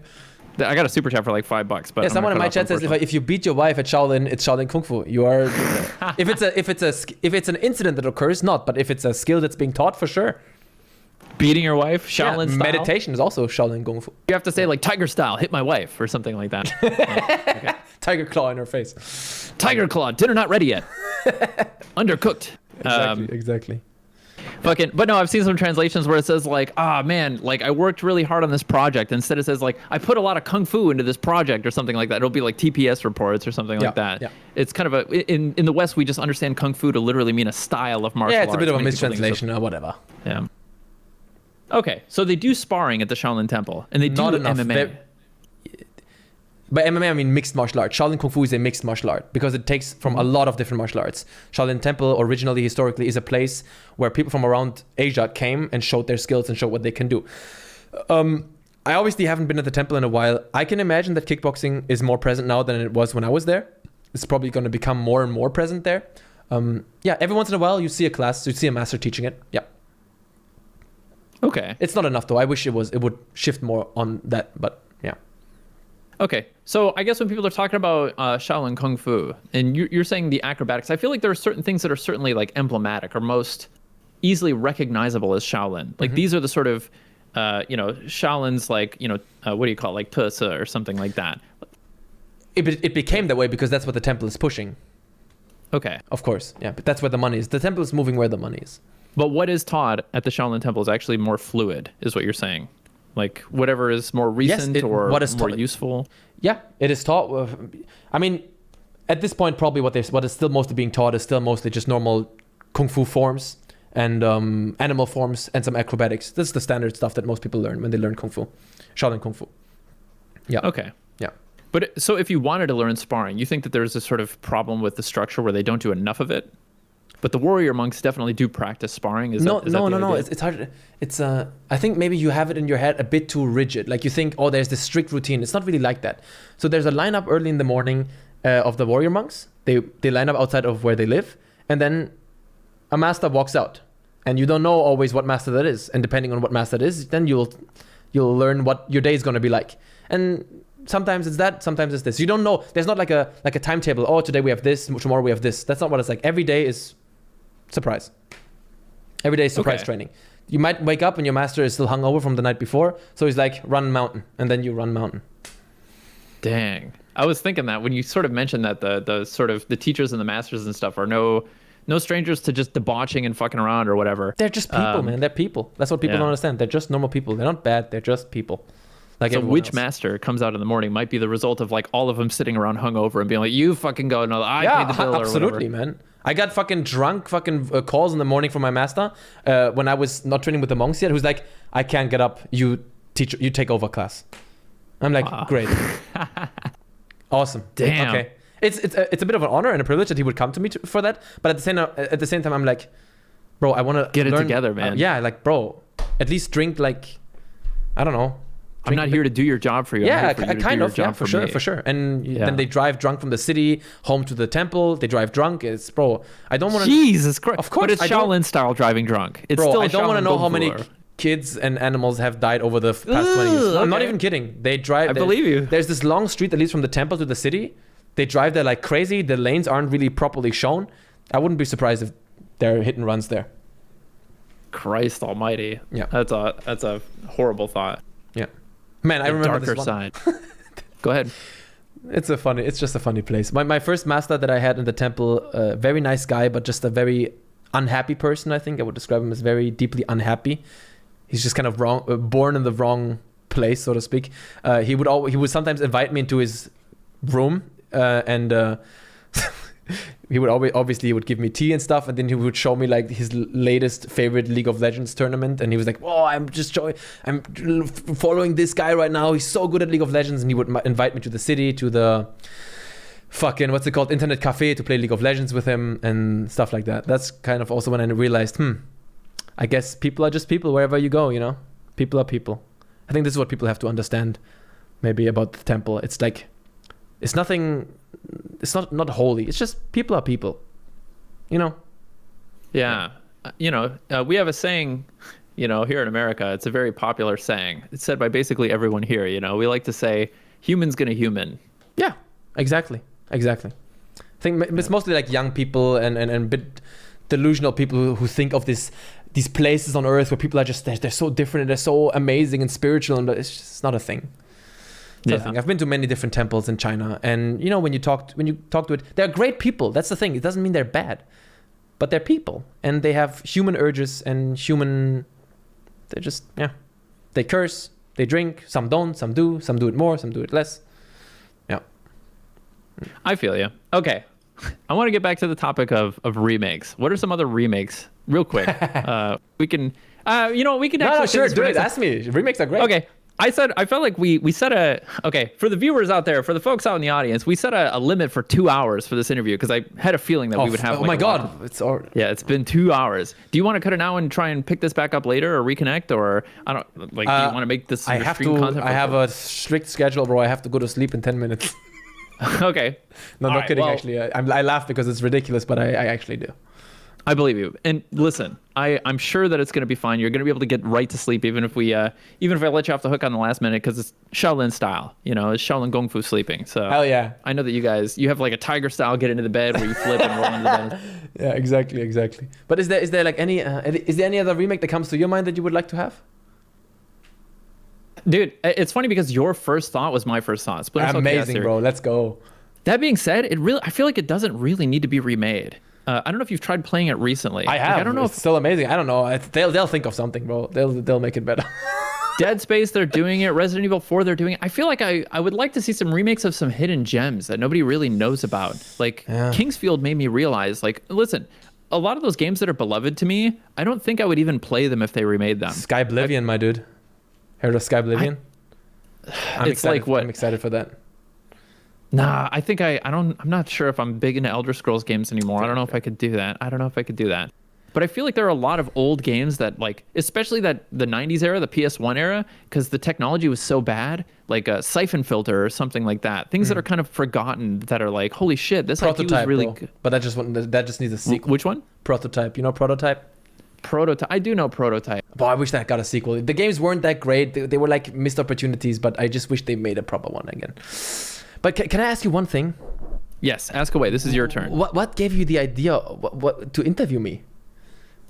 I got a super chat for like $5, but yeah, someone in my chat says if you beat your wife at Shaolin, it's Shaolin Kung Fu. You are if it's an incident that occurs, not, but if it's a skill that's being taught, for sure. Beating your wife, Shaolin style. Meditation is also Shaolin Kung Fu. You have to say like tiger style, hit my wife or something like that. Okay. Tiger claw in her face. Tiger claw, dinner not ready yet. Undercooked. Exactly. Fucking, but no, I've seen some translations where it says like, man, like I worked really hard on this project. Instead it says like, I put a lot of kung fu into this project or something like that. It'll be like TPS reports or something like that. Yeah. It's kind of in the West, we just understand kung fu to literally mean a style of martial arts. Yeah, it's a bit of a mistranslation or whatever. Yeah. Okay, so they do sparring at the Shaolin Temple, and they do MMA. By MMA, I mean mixed martial art. Shaolin Kung Fu is a mixed martial art because it takes from a lot of different martial arts. Shaolin Temple originally, historically, is a place where people from around Asia came and showed their skills and showed what they can do. I obviously haven't been at the temple in a while. I can imagine that kickboxing is more present now than it was when I was there. It's probably going to become more and more present there. Yeah, every once in a while you see a class, you see a master teaching it. Yeah. Okay. It's not enough though. I wish it would shift more on that, but yeah. Okay, so I guess when people are talking about Shaolin Kung Fu, and you're saying the acrobatics, I feel like there are certain things that are certainly like emblematic or most easily recognizable as Shaolin. Like these are the sort of, Shaolin's like, what do you call it, like 特色 or something like that. It became that way because that's what the temple is pushing. Okay. Of course, yeah, but that's where the money is. The temple is moving where the money is. But what is taught at the Shaolin Temple is actually more fluid, is what you're saying. Like whatever is more recent or what is more useful. Yeah, it is taught. I mean, at this point, probably what is still mostly being taught is still mostly just normal kung fu forms and animal forms and some acrobatics. This is the standard stuff that most people learn when they learn kung fu, Shaolin Kung Fu. Yeah. Okay. Yeah. But so if you wanted to learn sparring, you think that there's a sort of problem with the structure where they don't do enough of it? But the warrior monks definitely do practice sparring. No. It's hard. It's I think maybe you have it in your head a bit too rigid. Like you think, oh, there's this strict routine. It's not really like that. So there's a lineup early in the morning of the warrior monks. They line up outside of where they live, and then a master walks out, and you don't know always what master that is. And depending on what master it is, then you'll learn what your day is going to be like. And sometimes it's that, sometimes it's this. You don't know. There's not like a timetable. Oh, today we have this, tomorrow we have this. That's not what it's like. Every day is surprise. Every day is surprise training. You might wake up and your master is still hungover from the night before, so he's like, run mountain, and then you run mountain. Dang. I was thinking that when you sort of mentioned that the sort of the teachers and the masters and stuff are no strangers to just debauching and fucking around or whatever. They're just people, man. They're people. That's what people don't understand. They're just normal people. They're not bad. They're just people. Like so which master comes out in the morning might be the result of like all of them sitting around hungover and being like, you fucking go, no, I paid the bill or whatever. Absolutely, man. I got fucking drunk calls in the morning from my master when I was not training with the monks yet, who's like, I can't get up, you take over class. I'm like, great. Awesome. Damn. Okay. It's a bit of an honor and a privilege that he would come to me for that, but at the same time I'm like, bro, I want to get it together, man. Yeah, like, bro, at least drink like, I don't know. I'm not here to do your job for you. Yeah, I'm here for you to kind do of. your Yeah, job for sure, me. for sure. And then they drive drunk from the city home to the temple. They drive drunk. It's bro. I don't want to. Jesus Christ! Of course, but it's Shaolin style driving drunk. It's bro, still. I don't want to Shaolin know how Kung many Fu. kids and animals have died over the past 20 years. I'm not okay. even kidding. They drive. I believe you. There's this long street that leads from the temple to the city. They drive there like crazy. The lanes aren't really properly shown. I wouldn't be surprised if there are hit and runs there. Christ Almighty! Yeah, that's a horrible thought. Yeah, man, I remember darker this one. side. Go ahead. It's just a funny place. My first master that I had in the temple, very nice guy, but just a very unhappy person. I think I would describe him as very deeply unhappy. He's just kind of wrong, born in the wrong place, so to speak. He would sometimes invite me into his room, and he would obviously he would give me tea and stuff, and then he would show me like his latest favorite League of Legends tournament, and he was like, "Oh, I'm following this guy right now. He's so good at League of Legends," and he would invite me to the city, to the fucking what's it called, internet cafe, to play League of Legends with him and stuff like that. That's kind of also when I realized, I guess people are just people wherever you go, you know. People are people. I think this is what people have to understand, maybe about the temple. It's like, it's nothing. It's not holy. It's just people are people, you know. Yeah. You know, we have a saying, you know, here in America. It's a very popular saying. It's said by basically everyone here. You know, we like to say, "Human's gonna human." Yeah, exactly. I think it's mostly like young people and a bit delusional people who think of these places on Earth where people are just they're so different and they're so amazing and spiritual, and it's just not a thing. I've been to many different temples in China, and you know, when you talk to it, they're great people. That's the thing. It doesn't mean they're bad, but they're people, and they have human urges and they're just they curse, they drink, some don't, some do it more, some do it less. Yeah, I feel you. Okay, I want to get back to the topic of remakes. What are some other remakes, real quick? We can, you know, we can. No, actually sure, do it. Ask me. Remakes are great. Okay. I felt like we set for the viewers out there, for the folks out in the audience, we set a limit for 2 hours for this interview because I had a feeling that we would have. Oh my God, it's been 2 hours. Do you want to cut it now and try and pick this back up later or reconnect, or I don't like? Do you want to make this? I have a strict schedule, bro. I have to go to sleep in 10 minutes. Okay. No, not kidding. Well, actually, I laugh because it's ridiculous, but I actually do. I believe you. And listen, I'm sure that it's going to be fine. You're going to be able to get right to sleep, even if I let you off the hook on the last minute, because it's Shaolin style. You know, it's Shaolin Kung Fu sleeping. So hell yeah. I know that you have like a tiger style get into the bed where you flip and roll into the bed. Yeah, exactly. But is there like any other remake that comes to your mind that you would like to have? Dude, it's funny because your first thought was my first thought. Amazing, bro. Let's go. That being said, I feel like it doesn't really need to be remade. I don't know if you've tried playing it recently. I have. Like, I don't know. It's still amazing. I don't know. They'll think of something, bro. They'll make it better. Dead Space, they're doing it. Resident Evil 4, they're doing it. I feel like I would like to see some remakes of some hidden gems that nobody really knows about. Like Kingsfield made me realize, like, listen, a lot of those games that are beloved to me, I don't think I would even play them if they remade them. Skyblivion, my dude. Heard of Skyblivion? I'm excited for that. Nah, I think I'm not sure if I'm big into Elder Scrolls games anymore. I don't know if I could do that. But I feel like there are a lot of old games that, like, especially the 90s era, the PS1 era, because the technology was so bad, like a Siphon Filter or something like that. Things that are kind of forgotten that are like, holy shit, this IP was really good. But that just needs a sequel. Which one? Prototype. You know Prototype? Prototype. I do know Prototype. Boy, I wish that got a sequel. The games weren't that great. They were like missed opportunities, but I just wish they made a proper one again. But can I ask you one thing? Yes, ask away. This is your turn. What gave you the idea what to interview me?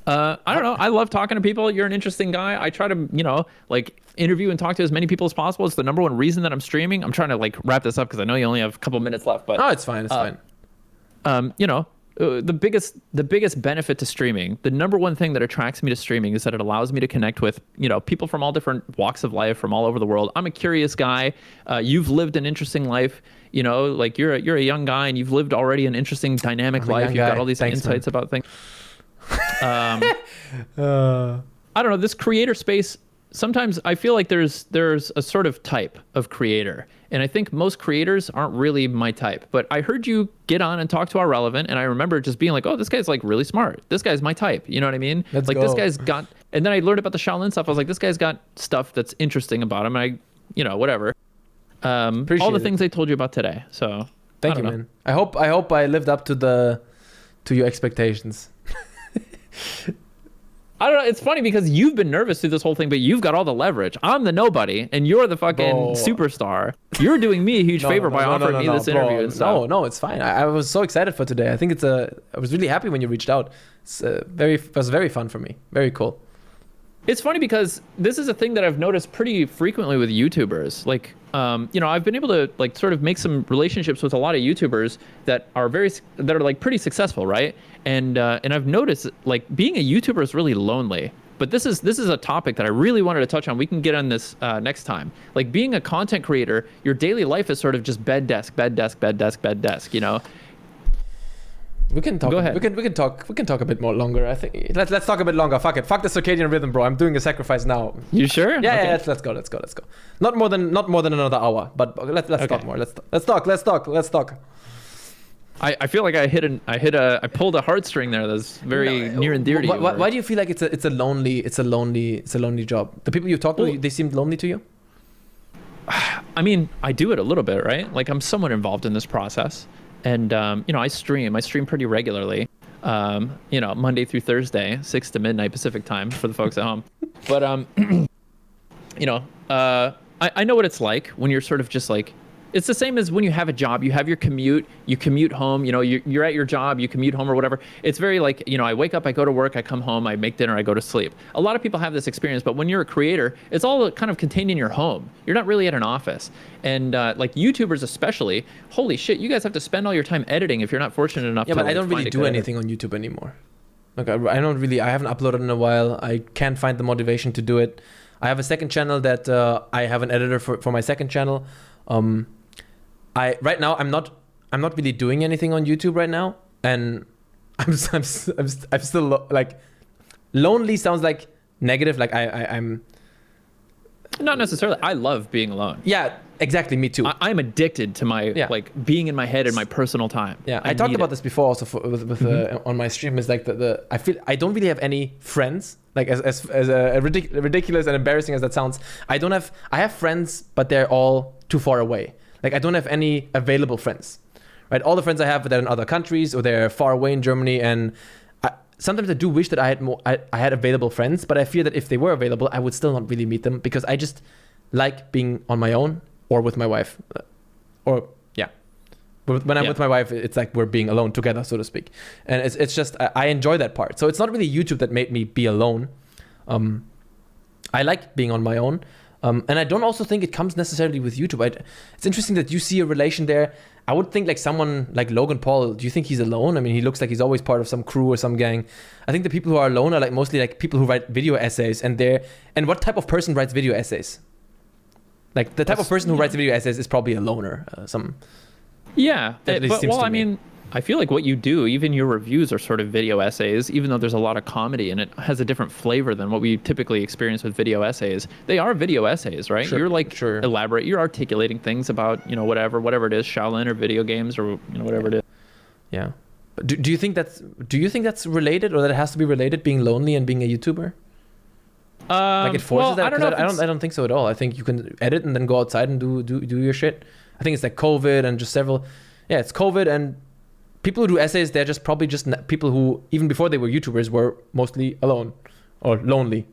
I don't know. I love talking to people. You're an interesting guy. I try to, like interview and talk to as many people as possible. It's the number one reason that I'm streaming. I'm trying to like wrap this up because I know you only have a couple minutes left. But it's fine. It's fine. The biggest benefit to streaming, the number one thing that attracts me to streaming is that it allows me to connect with, people from all different walks of life from all over the world. I'm a curious guy. You've lived an interesting life, like you're a young guy and you've lived already an interesting dynamic life. You've got all these insights about things. I don't know, this creator space, sometimes I feel like there's a sort of type of creator, and I think most creators aren't really my type. But I heard you get on and talk to our Relevant, and I remember just being like, oh, this guy's like really smart. This guy's my type. You know what I mean? Let's like go. this guy's got, and then I learned about the Shaolin stuff. I was like, this guy's got stuff that's interesting about him. And whatever. All the things I told you about today. So thank you, man. I hope I lived up to your expectations. I don't know. It's funny because you've been nervous through this whole thing, but you've got all the leverage. I'm the nobody, and you're the fucking superstar. You're doing me a huge favor by offering me this interview and stuff. No, it's fine. I was so excited for today. I think I was really happy when you reached out. It was very fun for me. Very cool. It's funny because this is a thing that I've noticed pretty frequently with YouTubers. Like, I've been able to like sort of make some relationships with a lot of YouTubers that are like pretty successful, right? And I've noticed like being a YouTuber is really lonely. But this is a topic that I really wanted to touch on. We can get on this next time. Like being a content creator, your daily life is sort of just bed, desk, bed, desk, bed, desk, bed, desk. You know. We can talk. Go ahead. We can talk a bit more longer. I think let's talk a bit longer. Fuck it. Fuck the circadian rhythm, bro. I'm doing a sacrifice now. You sure? Yeah. Okay. Let's go. Not more than another hour. But let's talk more. Let's talk. I feel like I pulled a heartstring there that's very near and dear to you. Why do you feel like it's a lonely job? The people you talk to, they seemed lonely to you? I mean, I do it a little bit, right? Like I'm somewhat involved in this process. And, I stream pretty regularly, Monday through Thursday, 6 to midnight Pacific time for the folks at home. But, I know what it's like when you're sort of just like, it's the same as when you have a job, you have your commute, you commute home, you're at your job, you commute home or whatever. It's very like, I wake up, I go to work, I come home, I make dinner, I go to sleep. A lot of people have this experience, but when you're a creator, it's all kind of contained in your home. You're not really at an office. And like YouTubers especially, holy shit, you guys have to spend all your time editing if you're not fortunate enough to but I don't really do anything on YouTube anymore. Like I haven't uploaded in a while. I can't find the motivation to do it. I have a second channel that I have an editor for my second channel. Right now I'm not really doing anything on YouTube right now, and I'm still like lonely sounds like negative. Like I'm not necessarily. I love being alone. Yeah, exactly. Me too. I'm addicted to my like being in my head in my personal time. Yeah, I talked about this before also on my stream. Is like I feel I don't really have any friends. Like as ridiculous and embarrassing as that sounds, I have friends, but they're all too far away. Like I don't have any available friends, right? All the friends I have are in other countries or they're far away in Germany. And sometimes I do wish that I had more. I had available friends, but I fear that if they were available, I would still not really meet them because I just like being on my own or with my wife, or yeah. When I'm with my wife, it's like we're being alone together, so to speak. And it's just I enjoy that part. So it's not really YouTube that made me be alone. I like being on my own. And I don't also think it comes necessarily with YouTube. It's interesting that you see a relation there. I would think like someone like Logan Paul, do you think he's alone? I mean, he looks like he's always part of some crew or some gang. I think the people who are alone are like mostly like people who write video essays and what type of person writes video essays? Like the type of person who writes video essays is probably a loner. I mean, I feel like what you do, even your reviews are sort of video essays, even though there's a lot of comedy and it has a different flavor than what we typically experience with video essays. They are video essays, right? Sure, you're like elaborate, you're articulating things about, whatever it is, Shaolin or video games or whatever it is. Yeah. But do you think that's related, or that it has to be related, being lonely and being a YouTuber? Like it forces that? I don't think so at all. I think you can edit and then go outside and do your shit. I think it's like COVID and just it's COVID and people who do essays, they're just probably just people who, even before they were YouTubers, were mostly alone or lonely.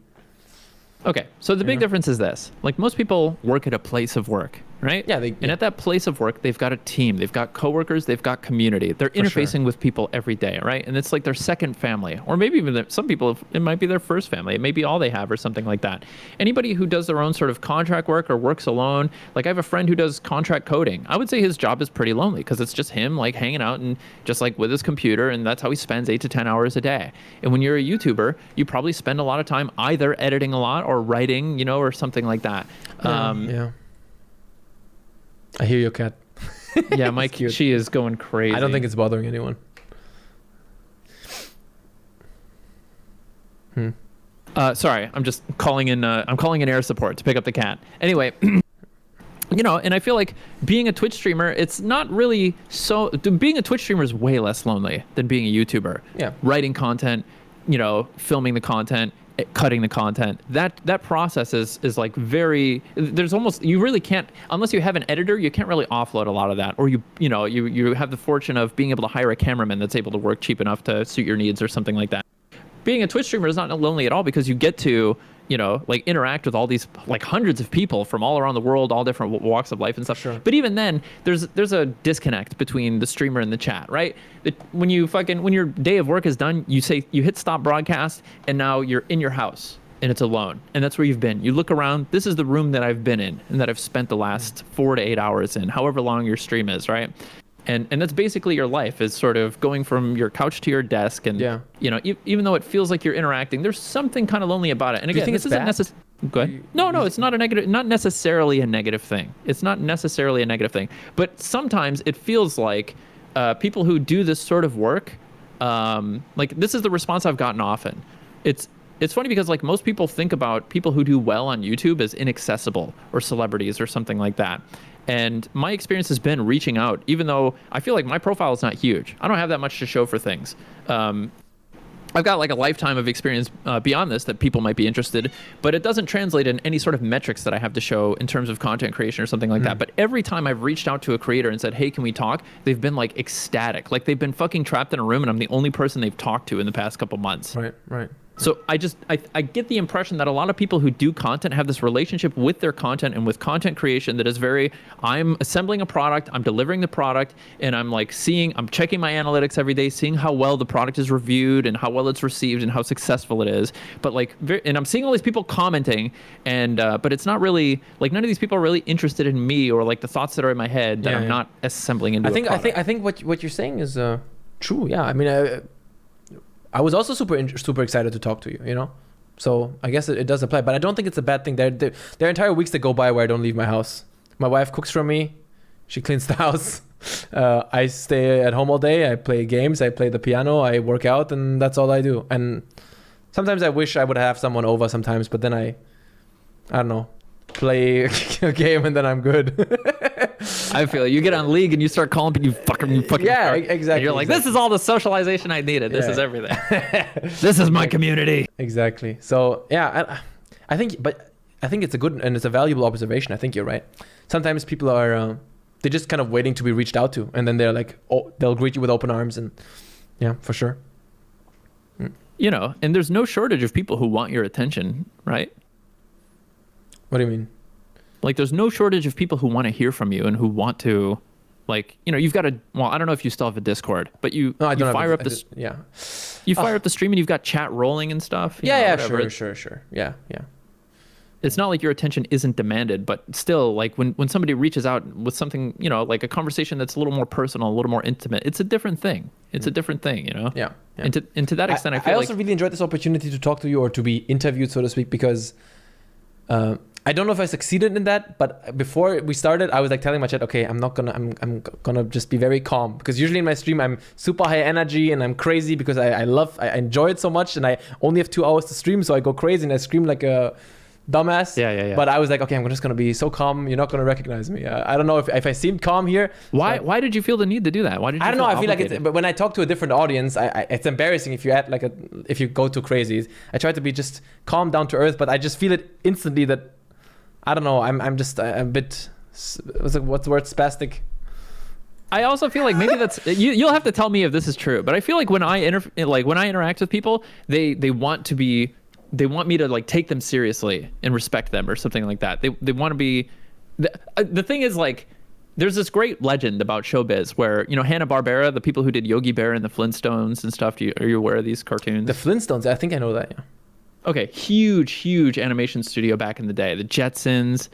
Okay, so the big difference is this. Like most people work at a place of work, right? Yeah. And at that place of work, they've got a team, they've got coworkers, they've got community. They're interfacing with people every day, right? And it's like their second family, or maybe even some people, it might be their first family. It may be all they have or something like that. Anybody who does their own sort of contract work or works alone, like I have a friend who does contract coding. I would say his job is pretty lonely because it's just him like hanging out and just like with his computer, and that's how he spends 8 to 10 hours a day. And when you're a YouTuber, you probably spend a lot of time either editing a lot or writing, or something like that. Yeah. I hear your cat. Yeah, Mike, she is going crazy. I don't think it's bothering anyone. Sorry, I'm just calling in. I'm calling in air support to pick up the cat. Anyway, and I feel like being a Twitch streamer, it's not really so. Being a Twitch streamer is way less lonely than being a YouTuber. Yeah. Writing content, filming the content, cutting the content. That process is like very. There's almost, you really can't, unless you have an editor, you can't really offload a lot of that. Or you have the fortune of being able to hire a cameraman that's able to work cheap enough to suit your needs or something like that. Being a Twitch streamer is not lonely at all, because you get to, interact with all these like hundreds of people from all around the world, all different walks of life and stuff. Sure. But even then, there's a disconnect between the streamer and the chat, right? When your day of work is done, you hit stop broadcast, and now you're in your house and it's alone, and that's where you've been. You look around. This is the room that I've been in and that I've spent the last 4 to 8 hours in, however long your stream is, right? And that's basically your life, is sort of going from your couch to your desk. And, even though it feels like you're interacting, there's something kind of lonely about it. And again, this isn't necessarily... Go ahead. No, it's not a negative, not necessarily a negative thing. It's not necessarily a negative thing. But sometimes it feels like people who do this sort of work, this is the response I've gotten often. It's funny because like most people think about people who do well on YouTube as inaccessible or celebrities or something like that. And my experience has been reaching out, even though I feel like my profile is not huge. I don't have that much to show for things. I've got like a lifetime of experience beyond this that people might be interested, but it doesn't translate in any sort of metrics that I have to show in terms of content creation or something like that. But every time I've reached out to a creator and said, hey, can we talk? They've been like ecstatic. Like they've been fucking trapped in a room, and I'm the only person they've talked to in the past couple months. Right. So I get the impression that a lot of people who do content have this relationship with their content and with content creation that is very, I'm assembling a product, I'm delivering the product, and I'm checking my analytics every day, seeing how well the product is reviewed and how well it's received and how successful it is. But and I'm seeing all these people commenting, and but it's not really, like none of these people are really interested in me or like the thoughts that are in my head that I'm not assembling into a product. I think what you're saying is true. Yeah, I mean, I was also super excited to talk to you, So I guess it does apply, but I don't think it's a bad thing. There are entire weeks that go by where I don't leave my house. My wife cooks for me. She cleans the house. I stay at home all day. I play games. I play the piano. I work out, and that's all I do. And sometimes I wish I would have someone over sometimes, but then I don't know, play a game and then I'm good. I feel you get on League and you start calling people, you fucking yeah, start, exactly. And you're like, this is all the socialization I needed. This is everything. This is my community. Exactly. So yeah, I think it's a good and it's a valuable observation. I think you're right. Sometimes people are they're just kind of waiting to be reached out to, and then they're like, oh, they'll greet you with open arms, and yeah, for sure. And there's no shortage of people who want your attention, right? What do you mean? Like, there's no shortage of people who want to hear from you and who want to, like, you've got a, well, I don't know if you still have a Discord, but you fire up the stream and you've got chat rolling and stuff. Sure. Yeah. It's not like your attention isn't demanded, but still, like, when somebody reaches out with something, like a conversation that's a little more personal, a little more intimate, it's a different thing. It's a different thing, Yeah. And to that extent, I feel I also really enjoyed this opportunity to talk to you or to be interviewed, so to speak, because I don't know if I succeeded in that, but before we started, I was like telling my chat, okay, I'm gonna just be very calm, because usually in my stream I'm super high energy and I'm crazy because I enjoy it so much, and I only have 2 hours to stream, so I go crazy and I scream like a dumbass. Yeah. But I was like, okay, I'm just gonna be so calm, you're not gonna recognize me. I don't know if I seemed calm here. Why did you feel the need to do that? Why did you? I don't know. I feel like but when I talk to a different audience, it's embarrassing if you act if you go too crazy. I try to be just calm, down to earth, but I just feel it instantly that, I don't know, I'm just a bit, what's the word, spastic. I also feel like maybe that's, you'll have to tell me if this is true, but I feel like when I interact with people, they want me to like take them seriously and respect them or something like that. They want to be, the thing is, like, there's this great legend about showbiz where, Hanna-Barbera, the people who did Yogi Bear and the Flintstones and stuff, are you aware of these cartoons? The Flintstones, I think I know that, yeah. Okay, huge animation studio back in the day. The Jetsons,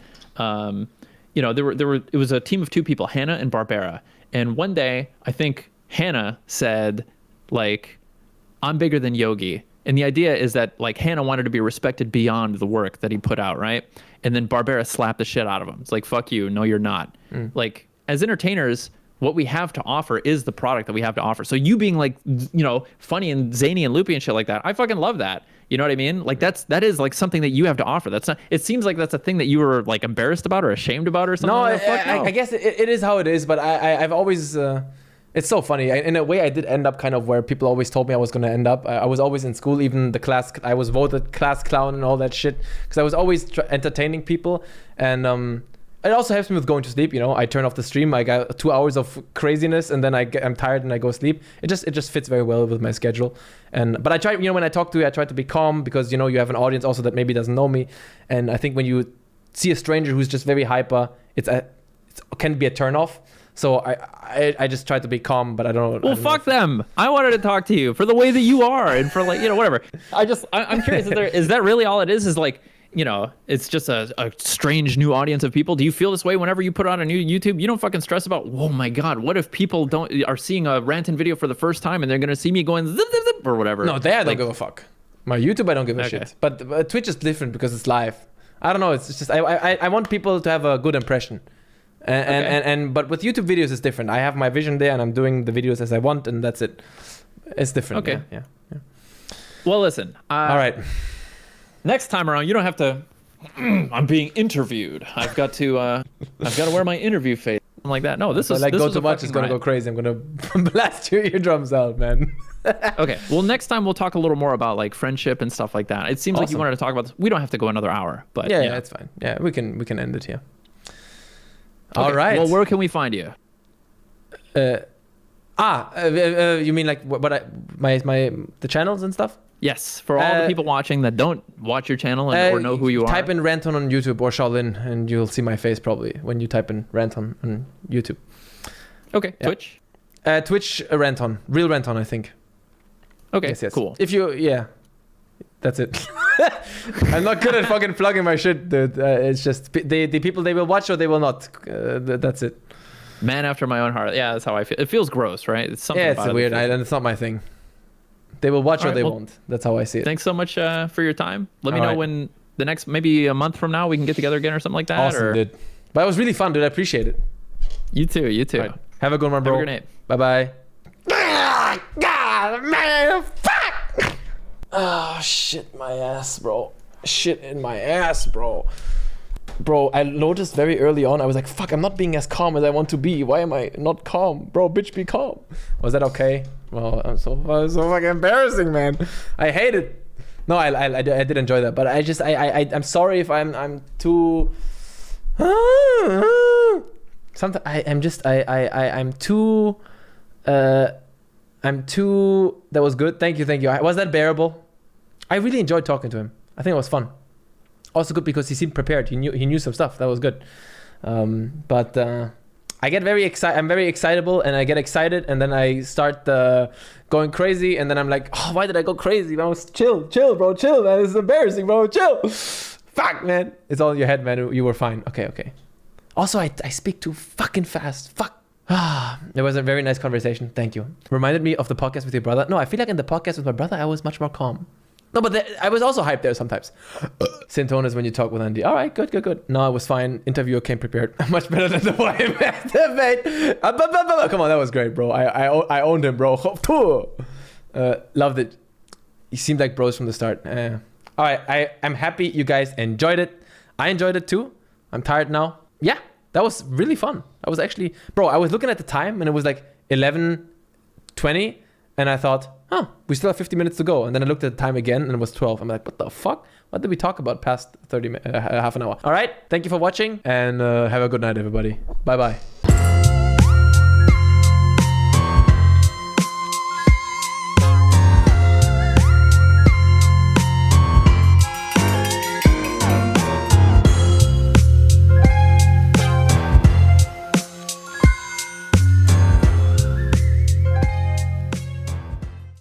it was a team of 2 people, Hanna and Barbera. And one day, I think Hanna said, like, I'm bigger than Yogi. And the idea is that, like, Hanna wanted to be respected beyond the work that he put out, right? And then Barbera slapped the shit out of him. It's like, fuck you, no, you're not. Like, as entertainers, what we have to offer is the product that we have to offer. So you being like, funny and zany and loopy and shit like that, I fucking love that. You know what I mean? Like that is like something that you have to offer. That's not. It seems like that's a thing that you were like embarrassed about or ashamed about or something. No, like that. I guess it is how it is. But I've always. It's so funny. In a way, I did end up kind of where people always told me I was going to end up. I was always in school, even the class. I was voted class clown and all that shit because I was always entertaining people. And it also helps me with going to sleep. You know, I turn off the stream. I got 2 hours of craziness, and then I'm tired and I go sleep. It just fits very well with my schedule. But I try. You know, when I talk to you, I try to be calm because you know you have an audience also that maybe doesn't know me. And I think when you see a stranger who's just very hyper, it can be a turn off. So I just try to be calm, but I don't. Well, fuck them. I wanted to talk to you for the way that you are and for like, you know, whatever. I'm curious, is that really all it is? Is like, you know, it's just a strange new audience of people. Do you feel this way whenever you put on a new YouTube? You don't fucking stress about, oh my God, what if people are seeing a Ranton video for the first time and they're going to see me going zip, zip, zip, or whatever? No, I don't give a fuck. My YouTube, I don't give a shit. But Twitch is different because it's live. I don't know. It's just, I want people to have a good impression. But with YouTube videos it's different. I have my vision there and I'm doing the videos as I want and that's it. It's different. Okay. Yeah. Well, listen. All right. Next time around, you don't have to. I'm being interviewed. I've got to wear my interview face. I'm like that. No, this is like this go was too a much. It's gonna ride. go crazy. I'm gonna blast your eardrums out, man. Okay. Well, next time we'll talk a little more about like friendship and stuff like that. It seems like you wanted to talk about this. We don't have to go another hour, but yeah, it's fine. Yeah, we can end it here. Okay. All right. Well, where can we find you? You mean like the channels and stuff? Yes, for all the people watching that don't watch your channel or know who you are. Type in Ranton on YouTube or Shaolin, and you'll see my face probably when you type in Ranton on YouTube. Okay, yeah. Twitch. Twitch Ranton, real Ranton, I think. Okay, yes. Cool. If you, that's it. I'm not good at fucking plugging my shit, dude. It's just the people, they will watch or they will not. That's it. Man after my own heart. Yeah, that's how I feel. It feels gross, right? It's something. Yeah, it's weird, and it's not my thing. They will watch or they won't. That's how I see it. Thanks so much for your time. Let me know when the next, maybe a month from now, we can get together again or something like that. Awesome, dude. But it was really fun, dude. I appreciate it. You too. Right. Have a good one, bro. Have a great night. Bye-bye. God, man, fuck! Oh, shit my ass, bro. Shit in my ass, bro. Bro, I noticed very early on, I was like, fuck, I'm not being as calm as I want to be. Why am I not calm? Bro, bitch, be calm. Was that okay? Well, I'm so fucking embarrassing, man. I hate it. No, I did enjoy that, but I'm sorry if I'm too... Sometimes I'm too... That was good. Thank you. Was that bearable? I really enjoyed talking to him. I think it was fun. Also good because he seemed prepared. He knew some stuff. That was good. But I get very excited. I'm very excitable, and I get excited, and then I start going crazy, and then I'm like, oh, why did I go crazy? Man, chill, bro, chill, man. This is embarrassing, bro, chill. Fuck, man. It's all in your head, man. You were fine. Okay. Also, I speak too fucking fast. Fuck. It was a very nice conversation. Thank you. Reminded me of the podcast with your brother. No, I feel like in the podcast with my brother, I was much more calm. No, but I was also hyped there sometimes. Same tone as when you talk with Andy. All right, good. No, it was fine. Interviewer came prepared. Much better than the one I met. Come on, that was great, bro. I owned him, bro. Loved it. He seemed like bros from the start. All right, I'm happy you guys enjoyed it. I enjoyed it too. I'm tired now. Yeah, that was really fun. I was actually... Bro, I was looking at the time and it was like 11:20 and I thought... Oh, we still have 50 minutes to go. And then I looked at the time again and it was 12. I'm like, what the fuck? What did we talk about past half an hour? All right. Thank you for watching and have a good night, everybody. Bye-bye.